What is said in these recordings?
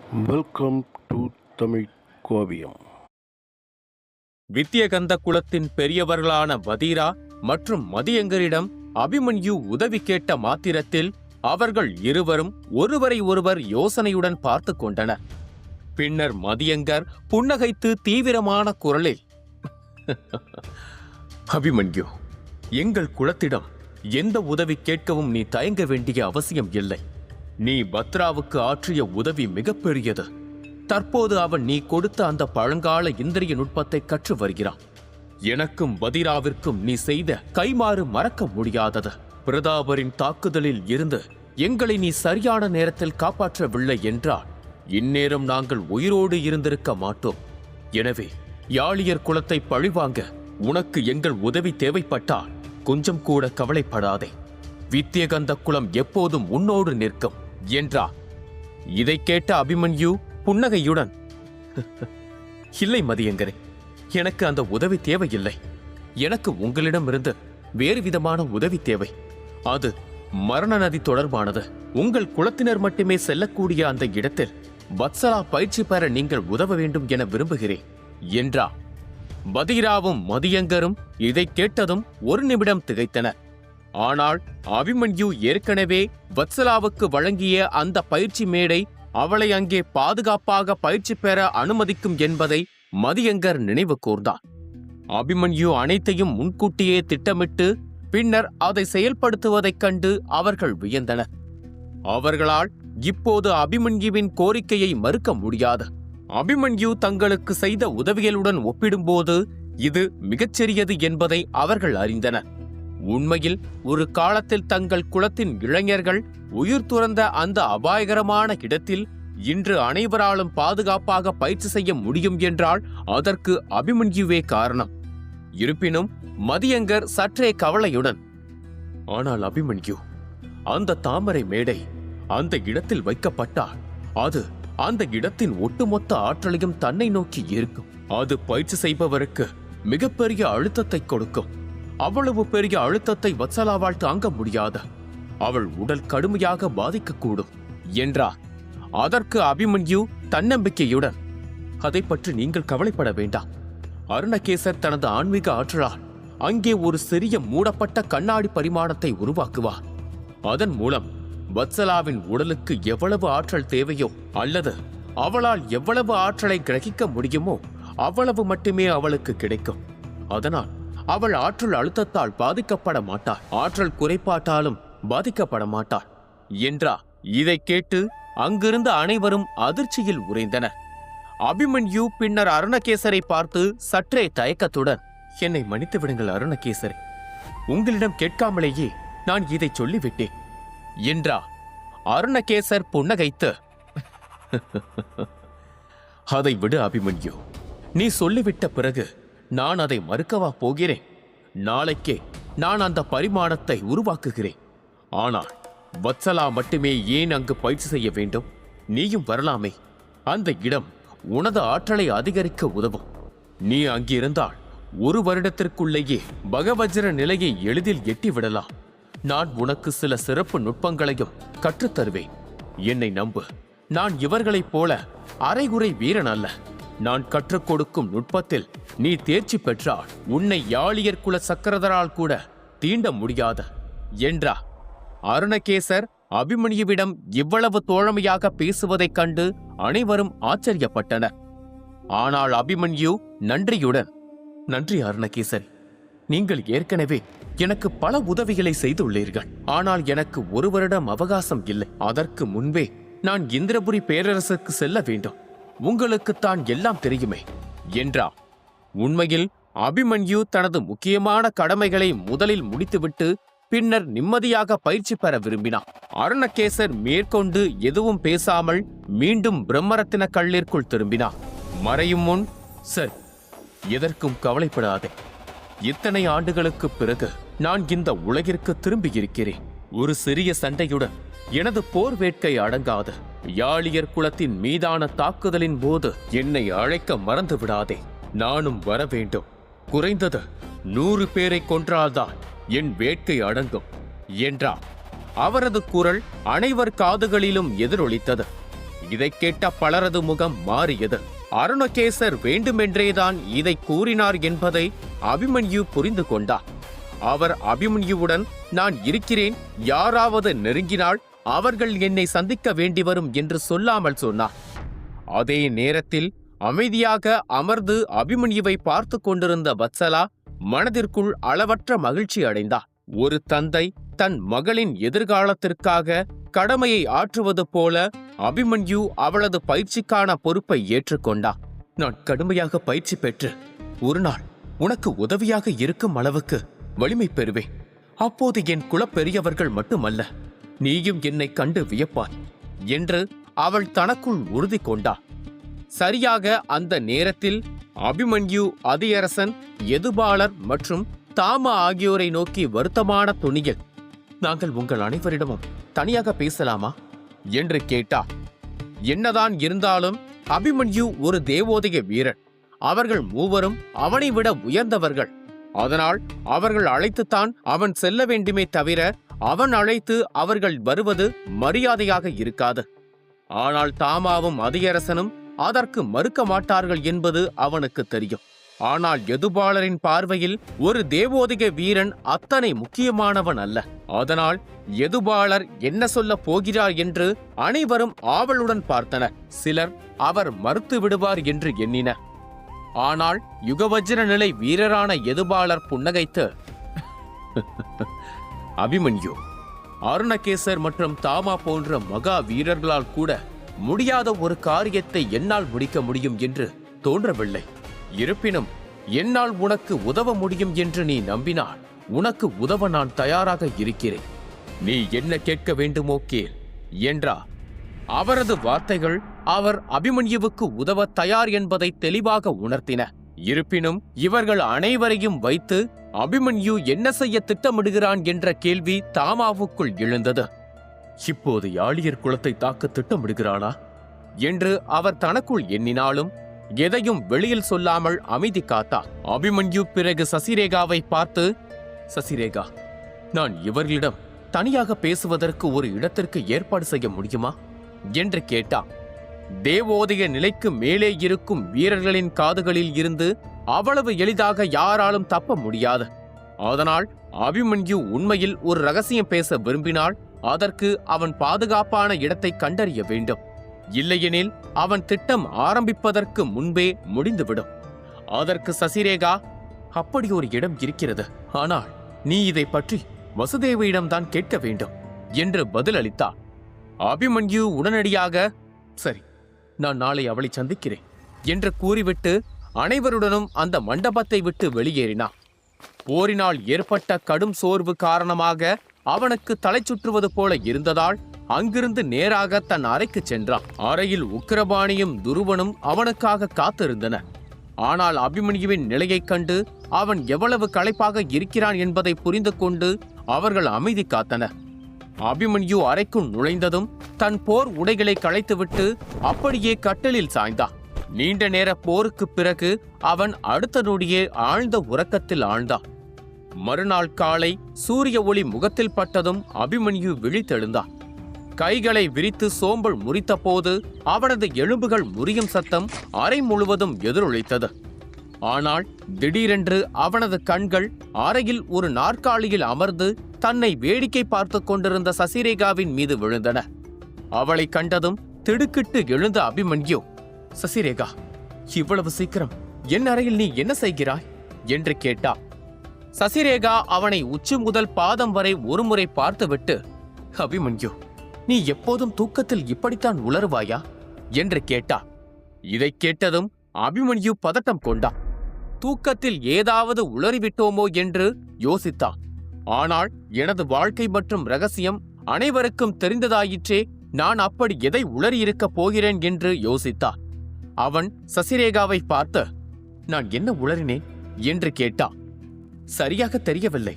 Welcome to Tamil கோவியம். வித்தியகந்த குலத்தின் பெரியவர்களான வதீரா மற்றும் மதியங்கரிடம் அபிமன்யு உதவி கேட்ட மாத்திரத்தில் அவர்கள் இருவரும் ஒருவரை ஒருவர் யோசனையுடன் பார்த்து கொண்டனர். பின்னர் மதியங்கர் புன்னகைத்து தீவிரமான குரலில், அபிமன்யு, எங்கள் குலத்திடம் எந்த உதவி கேட்கவும் நீ தயங்க வேண்டிய அவசியம் இல்லை. நீ பத்ராவுக்கு ஆற்றிய உதவி மிகப்பெரியது. தற்போது அவன் நீ கொடுத்த அந்த பழங்கால இந்திரிய நுட்பத்தை கற்று வருகிறான். எனக்கும் வதீராவிற்கும் நீ செய்த கைமாறு மறக்க முடியாதது. பிரதாபரின் தாக்குதலில் இருந்து எங்களை நீ சரியான நேரத்தில் காப்பாற்றவில்லை என்றால் இந்நேரம் நாங்கள் உயிரோடு இருந்திருக்க மாட்டோம். எனவே யாளியர் குலத்தை பழிவாங்க உனக்கு எங்கள் உதவி தேவைப்பட்டால் கொஞ்சம் கூட கவலைப்படாதே. வித்தியகந்த குலம் எப்போதும் உன்னோடு நிற்கும் என்றார். இதை கேட்ட அபிமன்யு புன்னகையுடன், இல்லை மதியங்கரே, எனக்கு அந்த உதவி தேவையில்லை. எனக்கு உங்களிடமிருந்து வேறு விதமான உதவி தேவை. அது மரண நதி தொடர்பானது. உங்கள் குலத்தினர் மட்டுமே செல்லக்கூடிய அந்த இடத்தில் வத்சலா பயிற்சி பெற நீங்கள் உதவ வேண்டும் என விரும்புகிறேன் என்றார். வதீராவும் மதியங்கரும் இதை கேட்டதும் ஒரு நிமிடம் திகைத்தனர். ஆனால் அபிமன்யு ஏற்கனவே வத்சலாவுக்கு வழங்கிய அந்த பயிற்சி மேடை அவளை அங்கே பாதுகாப்பாக பயிற்சி பெற அனுமதிக்கும் என்பதை மதியங்கர் நினைவு கூர்ந்தார். அபிமன்யு அனைத்தையும் முன்கூட்டியே திட்டமிட்டு பின்னர் அதை செயல்படுத்துவதைக் கண்டு அவர்கள் வியந்தனர். அவர்களால் இப்போது அபிமன்யுவின் கோரிக்கையை மறுக்க முடியாது. அபிமன்யு தங்களுக்கு செய்த உதவிகளுடன் ஒப்பிடும்போது இது மிகச்சிறியது என்பதை அவர்கள் அறிந்தனர். உண்மையில் ஒரு காலத்தில் தங்கள் குலத்தின் இளைஞர்கள் உயிர் துறந்த அந்த அபாயகரமான இடத்தில் இன்று அனைவராலும் பாதுகாப்பாக பயிற்சி செய்ய முடியும் என்றால் அதற்கு அபிமன்யுவே காரணம். இருப்பினும் மதியங்கர் சற்றே கவலையுடன், ஆனால் அபிமன்யு, அந்த தாமரை மேடை அந்த இடத்தில் வைக்கப்பட்டால் அது அந்த இடத்தின் ஒட்டுமொத்த ஆற்றலையும் தன்னை நோக்கி ஈர்க்கும். அது பயிற்சி செய்பவருக்கு மிகப்பெரிய அழுத்தத்தை கொடுக்கும். அவ்வளவு பெரிய அழுத்தத்தை வத்சலாவால் தாங்க முடியாத. அவள் உடல் கடுமையாக பாதிக்கக்கூடும் என்றார். அதற்கு அபிமன்யு தன்னம்பிக்கையுடன், அதை பற்றி நீங்கள் கவலைப்பட வேண்டாம். அருணகேசர் தனது ஆன்மீக ஆற்றலால் அங்கே ஒரு சிறிய மூடப்பட்ட கண்ணாடி பரிமாணத்தை உருவாக்குவார். அதன் மூலம் வத்சலாவின் உடலுக்கு எவ்வளவு ஆற்றல் தேவையோ அல்லது அவளால் எவ்வளவு ஆற்றலை கிரகிக்க முடியுமோ அவ்வளவு மட்டுமே அவளுக்கு கிடைக்கும். அதனால் அவள் ஆற்றல் அழுத்தத்தால் பாதிக்கப்பட மாட்டாள், ஆற்றல் குறைபாட்டாலும் பாதிக்கப்பட மாட்டாள் என்றார். இதை கேட்டு அங்கிருந்த அனைவரும் அதிர்ச்சியில் உறைந்தனர். அபிமன்யு பின்னர் அருணகேசரை பார்த்து சற்றே தயக்கத்துடன், என்னை மன்னித்து விடுங்கள் அருணகேசரை, உங்களிடம் கேட்காமலேயே நான் இதை சொல்லிவிட்டேன் என்றார். அருணகேசர் புன்னகைத்து, அதை விடு அபிமன்யு, நீ சொல்லிவிட்ட பிறகு நான் அதை மறுக்கவா போகிறேன்? நாளைக்கே நான் அந்த பரிமாணத்தை உருவாக்குகிறேன். ஆனால் வத்சலா மட்டுமே ஏன் அங்கு பயிற்சி செய்ய வேண்டும்? நீயும் வரலாமே. அந்த இடம் உனது ஆற்றலை அதிகரிக்க உதவும். நீ அங்கிருந்தால் ஒரு வருடத்திற்குள்ளேயே பகவஜ்ர நிலையை எளிதில் எட்டிவிடலாம். நான் உனக்கு சில சிறப்பு நுட்பங்களையும் கற்றுத்தருவேன். என்னை நம்பு. நான் இவர்களைப் போல அரைகுறை வீரன் அல்ல. நான் கற்றுக் கொடுக்கும் நுட்பத்தில் நீ தேர்ச்சி பெற்றால் உன்னை யாளியர் குல சக்கரதரால் கூட தீண்ட முடியாத என்றார். அருணகேசர் அபிமன்யுவிடம் இவ்வளவு தோழமையாக பேசுவதைக் கண்டு அனைவரும் ஆச்சரியப்பட்டனர். ஆனால் அபிமன்யு நன்றியுடன், நன்றி அருணகேசர், நீங்கள் ஏற்கனவே எனக்கு பல உதவிகளை செய்துள்ளீர்கள். ஆனால் எனக்கு ஒரு வருடம் அவகாசம் இல்லை. அதற்கு முன்பே நான் இந்திரபுரி பேரரசுக்கு செல்ல வேண்டும். உங்களுக்குத்தான் எல்லாம் தெரியுமே என்றார். உண்மையில் அபிமன்யு தனது முக்கியமான கடமைகளை முதலில் முடித்துவிட்டு பின்னர் நிம்மதியாக பயிற்சி பெற விரும்பினார். அருணகேசர் மேற்கொண்டு எதுவும் பேசாமல் மீண்டும் பிரம்மரத்தின கல்லிற்குள் திரும்பினார். மறையும் முன், சரி, எதற்கும் கவலைப்படாதே. இத்தனை ஆண்டுகளுக்கு பிறகு நான் இந்த உலகிற்கு திரும்பியிருக்கிறேன். ஒரு சிறிய சண்டையுடன் எனது போர் வேட்கை அடங்காது. யாளியர் குலத்தின் மீதான தாக்குதலின் போது என்னை அழைக்க மறந்து விடாதே. நானும் வர வேண்டும். குறைந்தது 100 பேரை கொன்றால்தான் என் வேட்கை அடங்கும் என்றார். அவரது குரல் அனைவர் காதுகளிலும் எதிரொலித்தது. இதை கேட்ட பலரது முகம் மாறியது. அருணகேசர் வேண்டுமென்றேதான் இதை கூறினார் என்பதை அபிமன்யு புரிந்து கொண்டார். அவர் அபிமன்யுவுடன், நான் இருக்கிறேன், யாராவது நெருங்கினால் அவர்கள் என்னை சந்திக்க வேண்டி வரும் என்று சொல்லாமல் சொன்னார். அதே நேரத்தில் அமைதியாக அமர்ந்து அபிமன்யுவை பார்த்து கொண்டிருந்த வத்சலா மனதிற்குள் அளவற்ற மகிழ்ச்சி அடைந்தார். ஒரு தந்தை தன் மகளின் எதிர்காலத்திற்காக கடமையை ஆற்றுவது போல அபிமன்யு அவளது பயிற்சிக்கான பொறுப்பை ஏற்றுக்கொண்டார். நான் கடுமையாக பயிற்சி பெற்று ஒரு நாள் உனக்கு உதவியாக இருக்கும் அளவுக்கு வலிமை பெறுவேன். அப்போது என் குலப்பெரியவர்கள் மட்டுமல்ல, நீயும் என்னை கண்டு வியப்பாய் என்று அவள் தனக்குள் உறுதி கொண்டாள். சரியாக அந்த நேரத்தில் அபிமன்யு அதியரசன், எதுபாலர் மற்றும் தாமா ஆகியோரை நோக்கி வருத்தமான துணியில், நாங்கள் உங்கள் அனைவரிடமும் தனியாக பேசலாமா என்று கேட்டார். என்னதான் இருந்தாலும் அபிமன்யு ஒரு தேவோதய வீரன். அவர்கள் மூவரும் அவனை விட உயர்ந்தவர்கள். அதனால் அவர்கள் அழைத்துத்தான் அவன் செல்ல வேண்டுமே தவிர அவன் அழைத்து அவர்கள் வருவது மரியாதையாக இருக்காது. ஆனால் தாமாவும் அதியரசனும் அதற்கு மறுக்க மாட்டார்கள் என்பது அவனுக்கு தெரியும். ஆனால் எதுபாலரின் பார்வையில் ஒரு தேவோதிக வீரன் அத்தனை முக்கியமானவன் அல்ல. அதனால் எதுபாலர் என்ன சொல்ல போகிறார் என்று அனைவரும் ஆவலுடன் பார்த்தனர். சிலர் அவர் மறுத்து விடுவார் என்று எண்ணினர். ஆனால் யுகவஜ்ர நிலை வீரரான எதுபாலர் புன்னகைத்து, அபிமன்யு, அருணகேசர் மற்றும் தாமா போன்ற மகா வீரர்களால் கூட முடியாத ஒரு காரியத்தை என்னால் முடிக்க முடியும் என்று தோன்றவில்லை. இருப்பினும் என்னால் உனக்கு உதவ முடியும் என்று நீ நம்பினால் உனக்கு உதவ நான் தயாராக இருக்கிறேன். நீ என்ன கேட்க வேண்டுமோ கேள் என்றார். அவரது வார்த்தைகள் அவர் அபிமன்யுவுக்கு உதவ தயார் என்பதை தெளிவாக உணர்த்தின. இருப்பினும் இவர்கள் அனைவரையும் வைத்து அபிமன்யு என்ன செய்ய திட்டமிடுகிறான் என்ற கேள்வி தாமாவுக்குள் எழுந்தது. இப்போது யாழியர் குலத்தை தாக்க திட்டமிடுகிறானா என்று அவர் தனக்குள் எண்ணினாலும் எதையும் வெளியில் சொல்லாமல் அமைதி காத்தார். அபிமன்யு பிறகு சசிரேகாவை பார்த்து, சசிரேகா, நான் இவர்களிடம் தனியாக பேசுவதற்கு ஒரு இடத்திற்கு ஏற்பாடு செய்ய முடியுமா என்று கேட்டார். தேவோதய நிலைக்கு மேலே இருக்கும் வீரர்களின் காதுகளில் இருந்து அவ்வளவு எளிதாக யாராலும் தப்ப முடியாது. அதனால் அபிமன்யு உண்மையில் ஒரு ரகசியம் பேச விரும்பினால் அதற்கு அவன் பாதுகாப்பான இடத்தை கண்டறிய வேண்டும். இல்லையெனில் அவன் திட்டம் ஆரம்பிப்பதற்கு முன்பே முடிந்துவிடும். அதற்கு சசிரேகா, அப்படி ஒரு இடம் இருக்கிறது, ஆனால் நீ இதை பற்றி வசுதேவியிடம்தான் கேட்க வேண்டும் என்று பதிலளித்தார். அபிமன்யு உடனடியாக, சரி, நான் நாளை அவளை சந்திக்கிறேன் என்று கூறிவிட்டு அனைவருடனும் அந்த மண்டபத்தை விட்டு வெளியேறினார். போரினால் ஏற்பட்ட கடும் சோர்வு காரணமாக அவனுக்கு தலை சுற்றுவது போல இருந்ததால் அங்கிருந்து நேராக தன் அறைக்கு சென்றான். அறையில் உக்கிரபாணியும் துருவனும் அவனுக்காக காத்திருந்தனர். ஆனால் அபிமன்யுவின் நிலையைக் கண்டு அவன் எவ்வளவு களைப்பாக இருக்கிறான் என்பதை புரிந்து கொண்டு அவர்கள் அமைதி காத்தனர். அபிமன்யு அறைக்குள் நுழைந்ததும் தன் போர் உடைகளை களைத்துவிட்டு அப்படியே கட்டிலில் சாய்ந்தான். நீண்ட நேர போருக்குப் பிறகு அவன் அடுத்த நொடியே ஆழ்ந்த உறக்கத்தில் ஆழ்ந்தான். மறுநாள் காலை சூரிய ஒளி முகத்தில் பட்டதும் அபிமன்யு விழித்தெழுந்தான். கைகளை விரித்து சோம்பல் முறித்த போது அவனது எலும்புகள் முறியும் சத்தம் அறை முழுவதும் எதிரொலித்தது. ஆனால் திடீரென்று அவனது கண்கள் அறையில் ஒரு நாற்காலியில் அமர்ந்து தன்னை வேடிக்கை பார்த்து கொண்டிருந்த சசிரேகாவின் மீது விழுந்தன. அவளை கண்டதும் திடுக்கிட்டு எழுந்த அபிமன்யு, சசிரேகா, இவ்வளவு சீக்கிரம் என் அறையில் நீ என்ன செய்கிறாய் என்று கேட்டார். சசிரேகா அவனை உச்சி முதல் பாதம் வரை ஒருமுறை பார்த்துவிட்டு, அபிமன்யு, நீ எப்போதும் தூக்கத்தில் இப்படித்தான் உளறுவாயா என்று கேட்டார். இதை கேட்டதும் அபிமன்யு பதட்டம் கொண்டான். தூக்கத்தில் ஏதாவது உளறிவிட்டோமோ என்று யோசித்தான். ஆனால் எனது வாழ்க்கை மற்றும் ரகசியம் அனைவருக்கும் தெரிந்ததாயிற்றே, நான் அப்படி எதை உளறியிருக்கப் போகிறேன் என்று யோசித்தான். அவன் சசிரேகாவை பார்த்து, நான் என்ன உளறினேன் என்று கேட்டான். சரியாக தெரியவில்லை,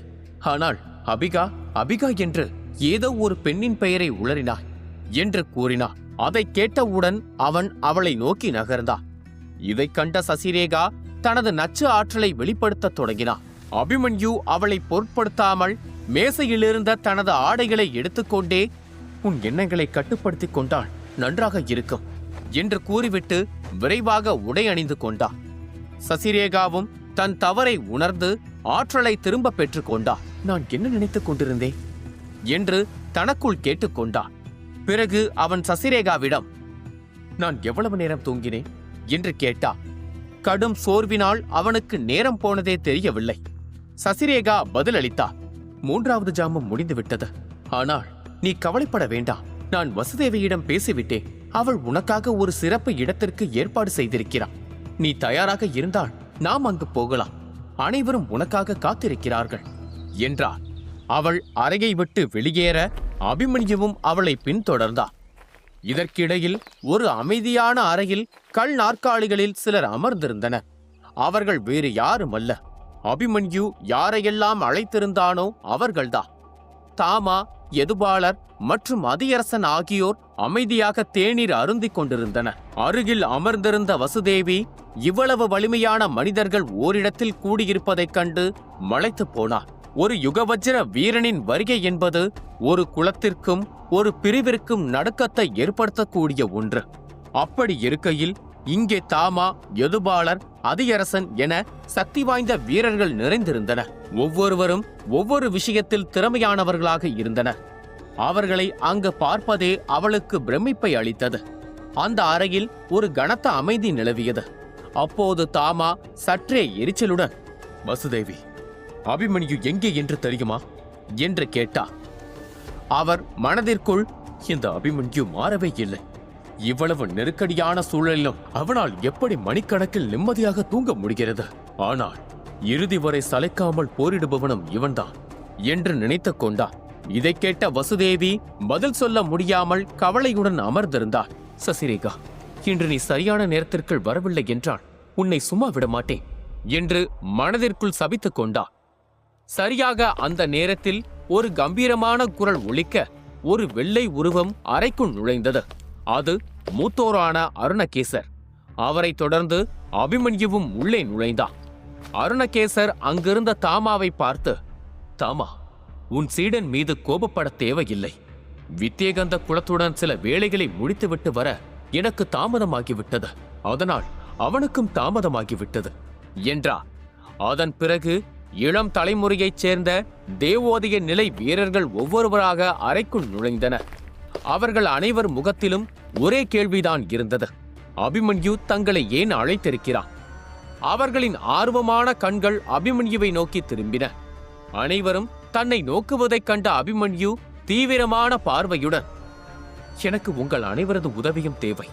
ஆனால் அபிகா அபிகா என்று ஏதோ ஒரு பெண்ணின் பெயரை உளறினாய் என்று கூறினான். அதை கேட்டவுடன் அவன் அவளை நோக்கி நகர்ந்தான். இதை கண்ட சசிரேகா தனது நச்சு ஆற்றலை வெளிப்படுத்த தொடங்கினான். அபிமன்யு அவளை பொருட்படுத்தாமல் மேசையிலிருந்த தனது ஆடைகளை எடுத்துக்கொண்டே, உன் எண்ணங்களை கட்டுப்படுத்திக் கொண்டால் நன்றாக இருக்கும் என்று கூறிவிட்டு விரைவாக உடை அணிந்து கொண்டார். சசிரேகாவும் தன் தவறை உணர்ந்து ஆற்றலை திரும்ப பெற்றுக் கொண்டார். நான் என்ன நினைத்துக் கொண்டிருந்தேன் என்று தனக்குள் கேட்டுக்கொண்டார். பிறகு அவன் சசிரேகாவிடம், நான் எவ்வளவு நேரம் தூங்கினேன் என்று கேட்டார். கடும் சோர்வினால் அவனுக்கு நேரம் போனதே தெரியவில்லை. சசிரேகா பதிலளித்தார், 3வது ஜாமம் முடிந்துவிட்டது. ஆனால் நீ கவலைப்பட வேண்டாம், நான் வசுதேவியிடம் பேசிவிட்டேன். அவள் உனக்காக ஒரு சிறப்பு இடத்திற்கு ஏற்பாடு செய்திருக்கிறாள். நீ தயாராக இருந்தால் நாம் அங்கு போகலாம். அனைவரும் உனக்காக காத்திருக்கிறார்கள் என்றார். அவள் அறையை விட்டு வெளியேற அபிமன்யுவும் அவளை பின்தொடர்ந்தார். இதற்கிடையில் ஒரு அமைதியான அறையில் கல் நாற்காலிகளில் சிலர் அமர்ந்திருந்தனர். அவர்கள் வேறு யாரும் அல்ல, அபிமன்யு யாரையெல்லாம் அழைத்திருந்தானோ அவர்கள்தான். தாமா, யதுபாலர் மற்றும் அதியரசன் ஆகியோர் அமைதியாக தேநீர் அருந்திக் கொண்டிருந்தனர். அருகில் அமர்ந்திருந்த வசுதேவி இவ்வளவு வலிமையான மனிதர்கள் ஓரிடத்தில் கூடியிருப்பதைக் கண்டு மலைத்து போனார். ஒரு யுகவஜ்ர வீரனின் வருகை என்பது ஒரு குலத்திற்கும் ஒரு பிரிவிற்கும் நடுக்கத்தை ஏற்படுத்தக்கூடிய ஒன்று. அப்படி இருக்கையில் இங்கே தாமா, யதுபாலர், அதியரசன் என சக்தி வாய்ந்த வீரர்கள் நிறைந்திருந்தனர். ஒவ்வொருவரும் ஒவ்வொரு விஷயத்தில் திறமையானவர்களாக இருந்தனர். அவர்களை அங்கு பார்ப்பதே அவளுக்கு பிரமிப்பை அளித்தது. அந்த அறையில் ஒரு கனத்த அமைதி நிலவியது. அப்போது தாமா சற்றே எரிச்சலுடன், வசுதேவி, அபிமன்யு எங்கே என்று தெரியுமா என்று கேட்டார். அவர் மனதிற்குள், இந்த அபிமன்யு மாறவே இல்லை. இவ்வளவு நெருக்கடியான சூழலிலும் அவனால் எப்படி மணிக்கணக்கில் நிம்மதியாக தூங்க முடிகிறது? ஆனால் இறுதி வரை சளைக்காமல் போரிடுபவனும் இவன்தான் என்று நினைத்துக் கொண்டார். இதை கேட்ட வசுதேவி பதில் சொல்ல முடியாமல் கவலையுடன் அமர்ந்திருந்தார். சசிரேகா, இன்று நீ சரியான நேரத்திற்குள் வரவில்லை என்றால் உன்னை சும்மா விட மாட்டேன் என்று மனதிற்குள் சபித்துக் கொண்டார். சரியாக அந்த நேரத்தில் ஒரு கம்பீரமான குரல் ஒலிக்க ஒரு வெள்ளை உருவம் அறைக்குள் நுழைந்தது. அது மூத்தோரான அருணகேசர். அவரை தொடர்ந்து அபிமன்யுவும் உள்ளே நுழைந்தார். அருணகேசர் அங்கிருந்த தாமாவை பார்த்து, தாமா, உன் சீடன் மீது கோபப்பட தேவையில்லை. வித்தியகந்த குலத்துடன் சில வேலைகளை முடித்துவிட்டு வர எனக்கு தாமதமாகிவிட்டது. அதனால் அவனுக்கும் தாமதமாகிவிட்டது என்றார். அதன் பிறகு இளம் தலைமுறையைச் சேர்ந்த தேவோதய நிலை வீரர்கள் ஒவ்வொருவராக அறைக்குள் நுழைந்தனர். அவர்கள் அனைவர் முகத்திலும் ஒரே கேள்விதான் இருந்தது, அபிமன்யு தங்களை ஏன் அழைத்திருக்கிறார்? அவர்களின் ஆர்வமான கண்கள் அபிமன்யுவை நோக்கி திரும்பின. அனைவரும் தன்னை நோக்குவதைக் கண்ட அபிமன்யு தீவிரமான பார்வையுடன், எனக்கு உங்கள் அனைவரது உதவியும் தேவை.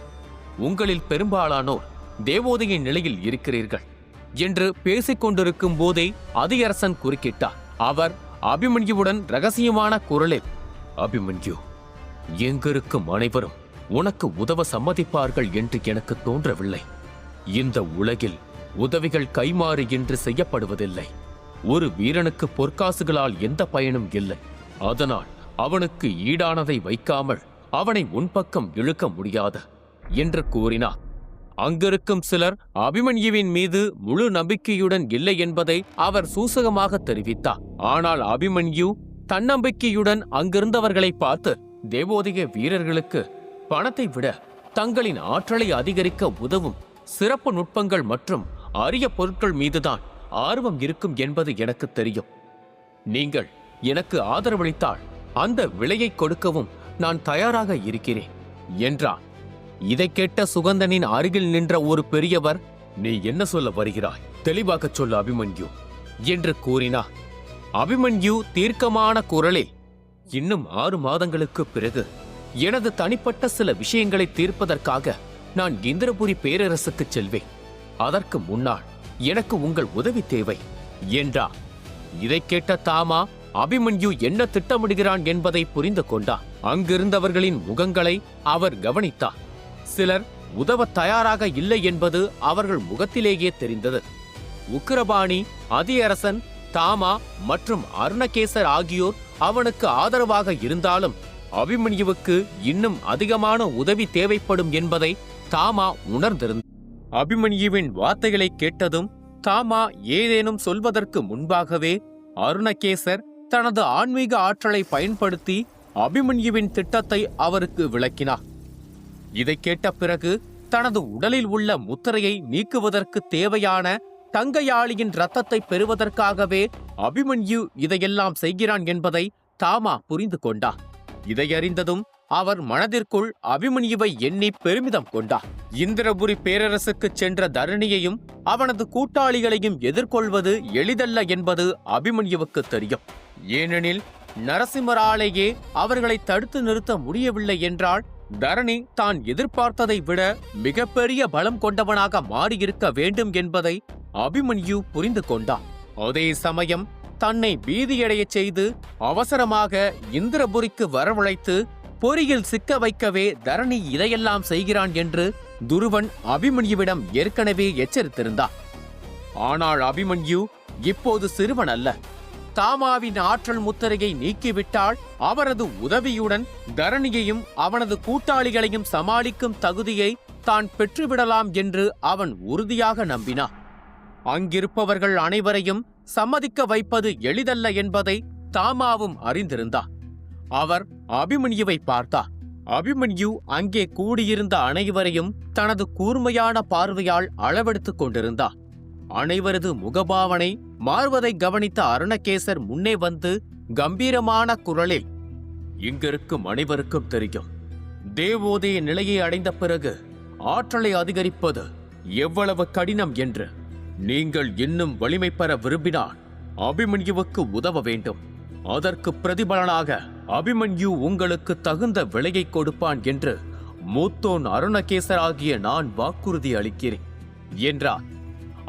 உங்களில் பெரும்பாலானோர் தேவோதய நிலையில் இருக்கிறீர்கள் என்று பேசிக் கொண்டிருக்கும் போதே அதியரசன் குறுக்கிட்டார். அவர் அபிமன்யுவுடன் ரகசியமான குரலில், அபிமன்யு, எங்கிருக்கும் அனைவரும் உனக்கு உதவ சம்மதிப்பார்கள் என்று எனக்கு தோன்றவில்லை. இந்த உலகில் உதவிகள் கைமாறு என்று செய்யப்படுவதில்லை. ஒரு வீரனுக்கு பொற்காசுகளால் எந்த பயனும் இல்லை. அதனால் அவனுக்கு ஈடானதை வைக்காமல் அவனை உன்பக்கம் இழுக்க முடியாது என்று கூறினார். அங்கிருக்கும் சிலர் அபிமன்யுவின் மீது முழு நம்பிக்கையுடன் இல்லை என்பதை அவர் சூசகமாக தெரிவித்தார். ஆனால் அபிமன்யு தன்னம்பிக்கையுடன் அங்கிருந்தவர்களை பார்த்து, தேவோதய வீரர்களுக்கு பணத்தை விட தங்களின் ஆற்றலை அதிகரிக்க உதவும் சிறப்பு நுட்பங்கள் மற்றும் அரிய பொருட்கள் மீதுதான் ஆர்வம் இருக்கும் என்பது எனக்கு தெரியும். நீங்கள் எனக்கு ஆதரவளித்தால் அந்த விலையை கொடுக்கவும் நான் தயாராக இருக்கிறேன் என்றார். இதை கேட்ட சுகந்தனின் அருகில் நின்ற ஒரு பெரியவர், நீ என்ன சொல்ல வருகிறாய்? தெளிவாகச் சொல்ல அபிமன்யு என்று கூறினார். அபிமன்யு தீர்க்கமான குரலில், இன்னும் 6 மாதங்களுக்கு பிறகு எனது தனிப்பட்ட சில விஷயங்களை தீர்ப்பதற்காக நான் இந்திரபுரி பேரரசுக்கு செல்வேன். அதற்கு முன்னால் எனக்கு உங்கள் உதவி தேவை என்றார். இதை கேட்ட தாமா அபிமன்யு என்ன திட்டமிடுகிறான் என்பதை புரிந்து கொண்டார். அங்கிருந்தவர்களின் முகங்களை அவர் கவனித்தார். சிலர் உதவ தயாராக இல்லை என்பது அவர்கள் முகத்திலேயே தெரிந்தது. உக்கிரபாணி, அதியரசன், தாமா மற்றும் அருணகேசர் ஆகியோர் அவனுக்கு ஆதரவாக இருந்தாலும் அபிமன்யுவுக்கு இன்னும் அதிகமான உதவி தேவைப்படும் என்பதை தாமா உணர்ந்திருந்தார். அபிமன்யுவின் வார்த்தைகளை கேட்டதும் தாமா ஏதேனும் சொல்வதற்கு முன்பாகவே அருணகேசர் தனது ஆன்மீக ஆற்றலை பயன்படுத்தி அபிமன்யுவின் திட்டத்தை அவருக்கு விளக்கினார். இதை கேட்ட பிறகு தனது உடலில் உள்ள முத்திரையை நீக்குவதற்கு தேவையான தங்கையாளியின் இரத்தத்தை பெறுவதற்காகவே அபிமன்யு இதையெல்லாம் செய்கிறான் என்பதை தாமா புரிந்து கொண்டார். இதையறிந்ததும் அவர் மனதிற்குள் அபிமன்யுவை எண்ணி பெருமிதம் கொண்டார். இந்திரபுரி பேரரசுக்கு சென்ற தரணியையும் அவனது கூட்டாளிகளையும் எதிர்கொள்வது எளிதல்ல என்பது அபிமன்யுவுக்கு தெரியும். ஏனெனில் நரசிம்மராலேயே அவர்களை தடுத்து நிறுத்த முடியவில்லை என்றால் தரணி தான் எதிர்பார்த்ததை விட மிகப்பெரிய பலம் கொண்டவனாக மாறியிருக்க வேண்டும் என்பதை அபிமன்யு புரிந்து கொண்டார். அதே சமயம் தன்னை பீதியடையச் செய்து அவசரமாக இந்திரபுரிக்கு வரவழைத்து பொறியில் சிக்க வைக்கவே தரணி இதையெல்லாம் செய்கிறான் என்று துருவன் அபிமன்யுவிடம் ஏற்கனவே எச்சரித்திருந்தார். ஆனால் அபிமன்யு இப்போது சிறுவன் அல்ல. தாமாவின் ஆற்றல் முத்திரையை நீக்கிவிட்டால் அவரது உதவியுடன் தரணியையும் அவனது கூட்டாளிகளையும் சமாளிக்கும் தகுதியை தான் பெற்றுவிடலாம் என்று அவன் உறுதியாக நம்பினான். அங்கிருப்பவர்கள் அனைவரையும் சம்மதிக்க வைப்பது எளிதல்ல என்பதை தாமாவும் அறிந்திருந்தார். அவர் அபிமன்யுவை பார்த்தார். அபிமன்யு அங்கே கூடியிருந்த அனைவரையும் தனது கூர்மையான பார்வையால் அளவெடுத்துக் கொண்டிருந்தார். அனைவரது முகபாவனை மாறுவதை கவனித்த அருணகேசர் முன்னே வந்து கம்பீரமான குரலில், இங்கிருக்கும் அனைவருக்கும் தெரியும், தேவோதய நிலையை அடைந்த பிறகு ஆற்றலை அதிகரிப்பது எவ்வளவு கடினம் என்று. நீங்கள் இன்னும் வலிமை பெற விரும்பினால் அபிமன்யுவுக்கு உதவ வேண்டும். அதற்கு பிரதிபலனாக அபிமன்யு உங்களுக்கு தகுந்த விலையை கொடுப்பான் என்று மூத்தோன் அருணகேசர் ஆகிய நான் வாக்குறுதி அளிக்கிறேன் என்றார்.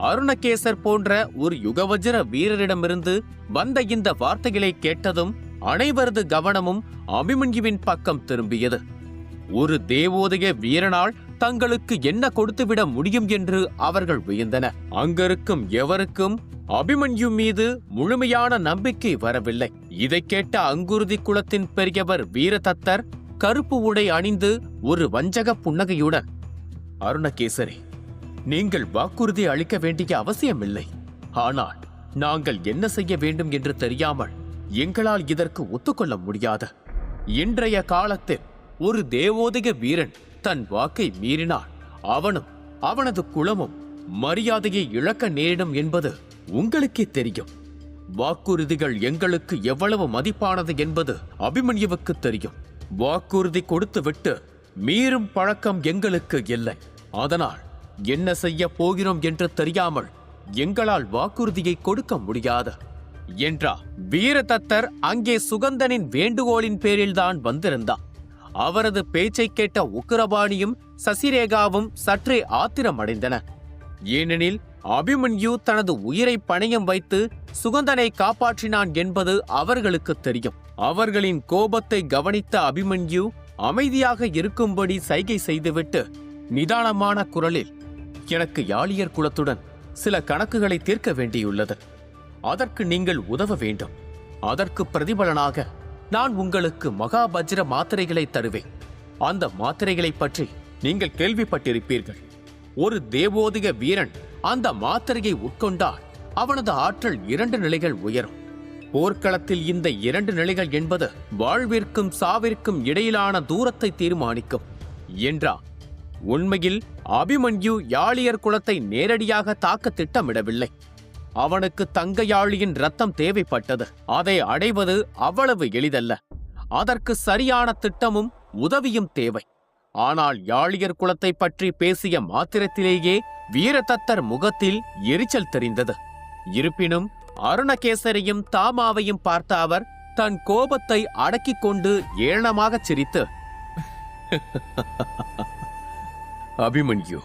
அருணகேசர் போன்ற ஒரு யுகவஜ்ர வீரரிடமிருந்து வந்த இந்த வார்த்தைகளை கேட்டதும் அனைவரது கவனமும் அபிமன்யுவின் பக்கம் திரும்பியது. ஒரு தேவோதய வீரனால் தங்களுக்கு என்ன கொடுத்துவிட முடியும் என்று அவர்கள் வியந்தனர். அங்கிருக்கும் எவருக்கும் அபிமன்யு மீது முழுமையான நம்பிக்கை வரவில்லை. இதை கேட்ட அங்குருதி குலத்தின் பெரியவர் வீரதத்தர் கருப்பு உடை அணிந்து ஒரு வஞ்சக புன்னகையுடன், அருணகேசரே, நீங்கள் வாக்குறுதி அளிக்க வேண்டிய அவசியமில்லை. ஆனால் நாங்கள் என்ன செய்ய வேண்டும் என்று தெரியாமல் எங்களால் இதற்கு ஒத்துக்கொள்ள முடியாது. இன்றைய காலத்தில் ஒரு தேவோதய வீரன் தன் வாக்கை மீறினால் அவனும் அவனது குலமும் மரியாதையை இழக்க நேரிடும் என்பது உங்களுக்கே தெரியும். வாக்குறுதிகள் எங்களுக்கு எவ்வளவு மதிப்பானது என்பது அபிமன்யுவுக்கு தெரியும். வாக்குறுதி கொடுத்துவிட்டு மீறும் பழக்கம் எங்களுக்கு இல்லை. அதனால் என்ன செய்ய போகிறோம் என்று தெரியாமல் எங்களால் வாக்குறுதியை கொடுக்க முடியாது என்றார். வீரதத்தர் அங்கே சுகந்தனின் வேண்டுகோளின் பேரில்தான் வந்திருந்தார். அவரது பேச்சை கேட்ட உக்கிரபாணியும் சசிரேகாவும் சற்றே ஆத்திரமடைந்தனர். ஏனெனில் அபிமன்யு தனது உயிரை பணயம் வைத்து சுகந்தனை காப்பாற்றினான் என்பது அவர்களுக்கு தெரியும். அவர்களின் கோபத்தை கவனித்த அபிமன்யு அமைதியாக இருக்கும்படி சைகை செய்துவிட்டு நிதானமான குரலில், எனக்கு யாளியர் குலத்துடன் சில கணக்குகளை தீர்க்க வேண்டியுள்ளது. அதற்கு நீங்கள் உதவ வேண்டும். அதற்கு பிரதிபலனாக நான் உங்களுக்கு மகாபஜ்ர மாத்திரைகளை தருவேன். அந்த மாத்திரைகளை பற்றி நீங்கள் கேள்விப்பட்டிருப்பீர்கள். ஒரு தேவோதய வீரன் அந்த மாத்திரையை உட்கொண்டால் அவனது ஆற்றல் 2 நிலைகள் உயரும். போர்க்களத்தில் இந்த 2 நிலைகள் என்பது வாழ்விற்கும் சாவிற்கும் இடையிலான தூரத்தை தீர்மானிக்கும் என்றார். உண்மையில் அபிமன்யு யாளியர் குலத்தை நேரடியாக தாக்க திட்டமிடவில்லை. அவனுக்கு தங்கையாளியின் ரத்தம் தேவைப்பட்டது. அதை அடைவது அவ்வளவு எளிதல்ல. அதற்கு சரியான திட்டமும் உதவியும் தேவை. ஆனால் யாளியர் குலத்தை பற்றி பேசிய மாத்திரத்திலேயே வீரதத்தர் முகத்தில் எரிச்சல் தெரிந்தது. இருப்பினும் அருணகேசரையும் தாமாவையும் பார்த்த அவர் தன் கோபத்தை அடக்கிக் கொண்டு ஏளனமாகச் சிரித்து, அபிமன்யு,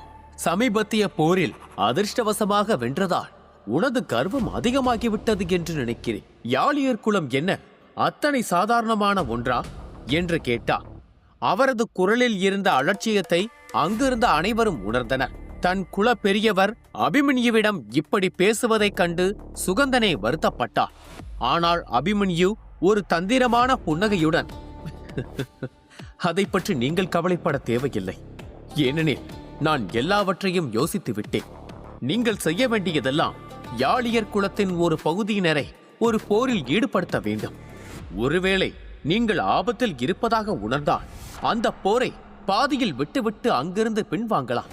சமீபத்திய போரில் அதிர்ஷ்டவசமாக வென்றதால் உனது கர்வம் அதிகமாகிவிட்டது என்று நினைக்கிறேன். யாளியர் குலம் என்ன அத்தனை சாதாரணமான ஒன்றா என்று கேட்டார். அவரது குரலில் இருந்த அலட்சியத்தை அங்கிருந்த அனைவரும் உணர்ந்தனர். தன் குல பெரியவர் அபிமன்யுவிடம் இப்படி பேசுவதைக் கண்டு சுகந்தனே வருத்தப்பட்டார். ஆனால் அபிமன்யு ஒரு தந்திரமான புன்னகையுடன், அதை பற்றி நீங்கள் கவலைப்பட தேவையில்லை. ஏனெனில் நான் எல்லாவற்றையும் யோசித்து விட்டேன். நீங்கள் செய்ய வேண்டியதெல்லாம் யாளியர் குலத்தின் ஒரு பகுதியினரை ஒரு போரில் ஈடுபடுத்த வேண்டும். ஒருவேளை நீங்கள் ஆபத்தில் இருப்பதாக உணர்ந்தால் அந்த போரை பாதியில் விட்டுவிட்டு அங்கிருந்து பின்வாங்கலாம்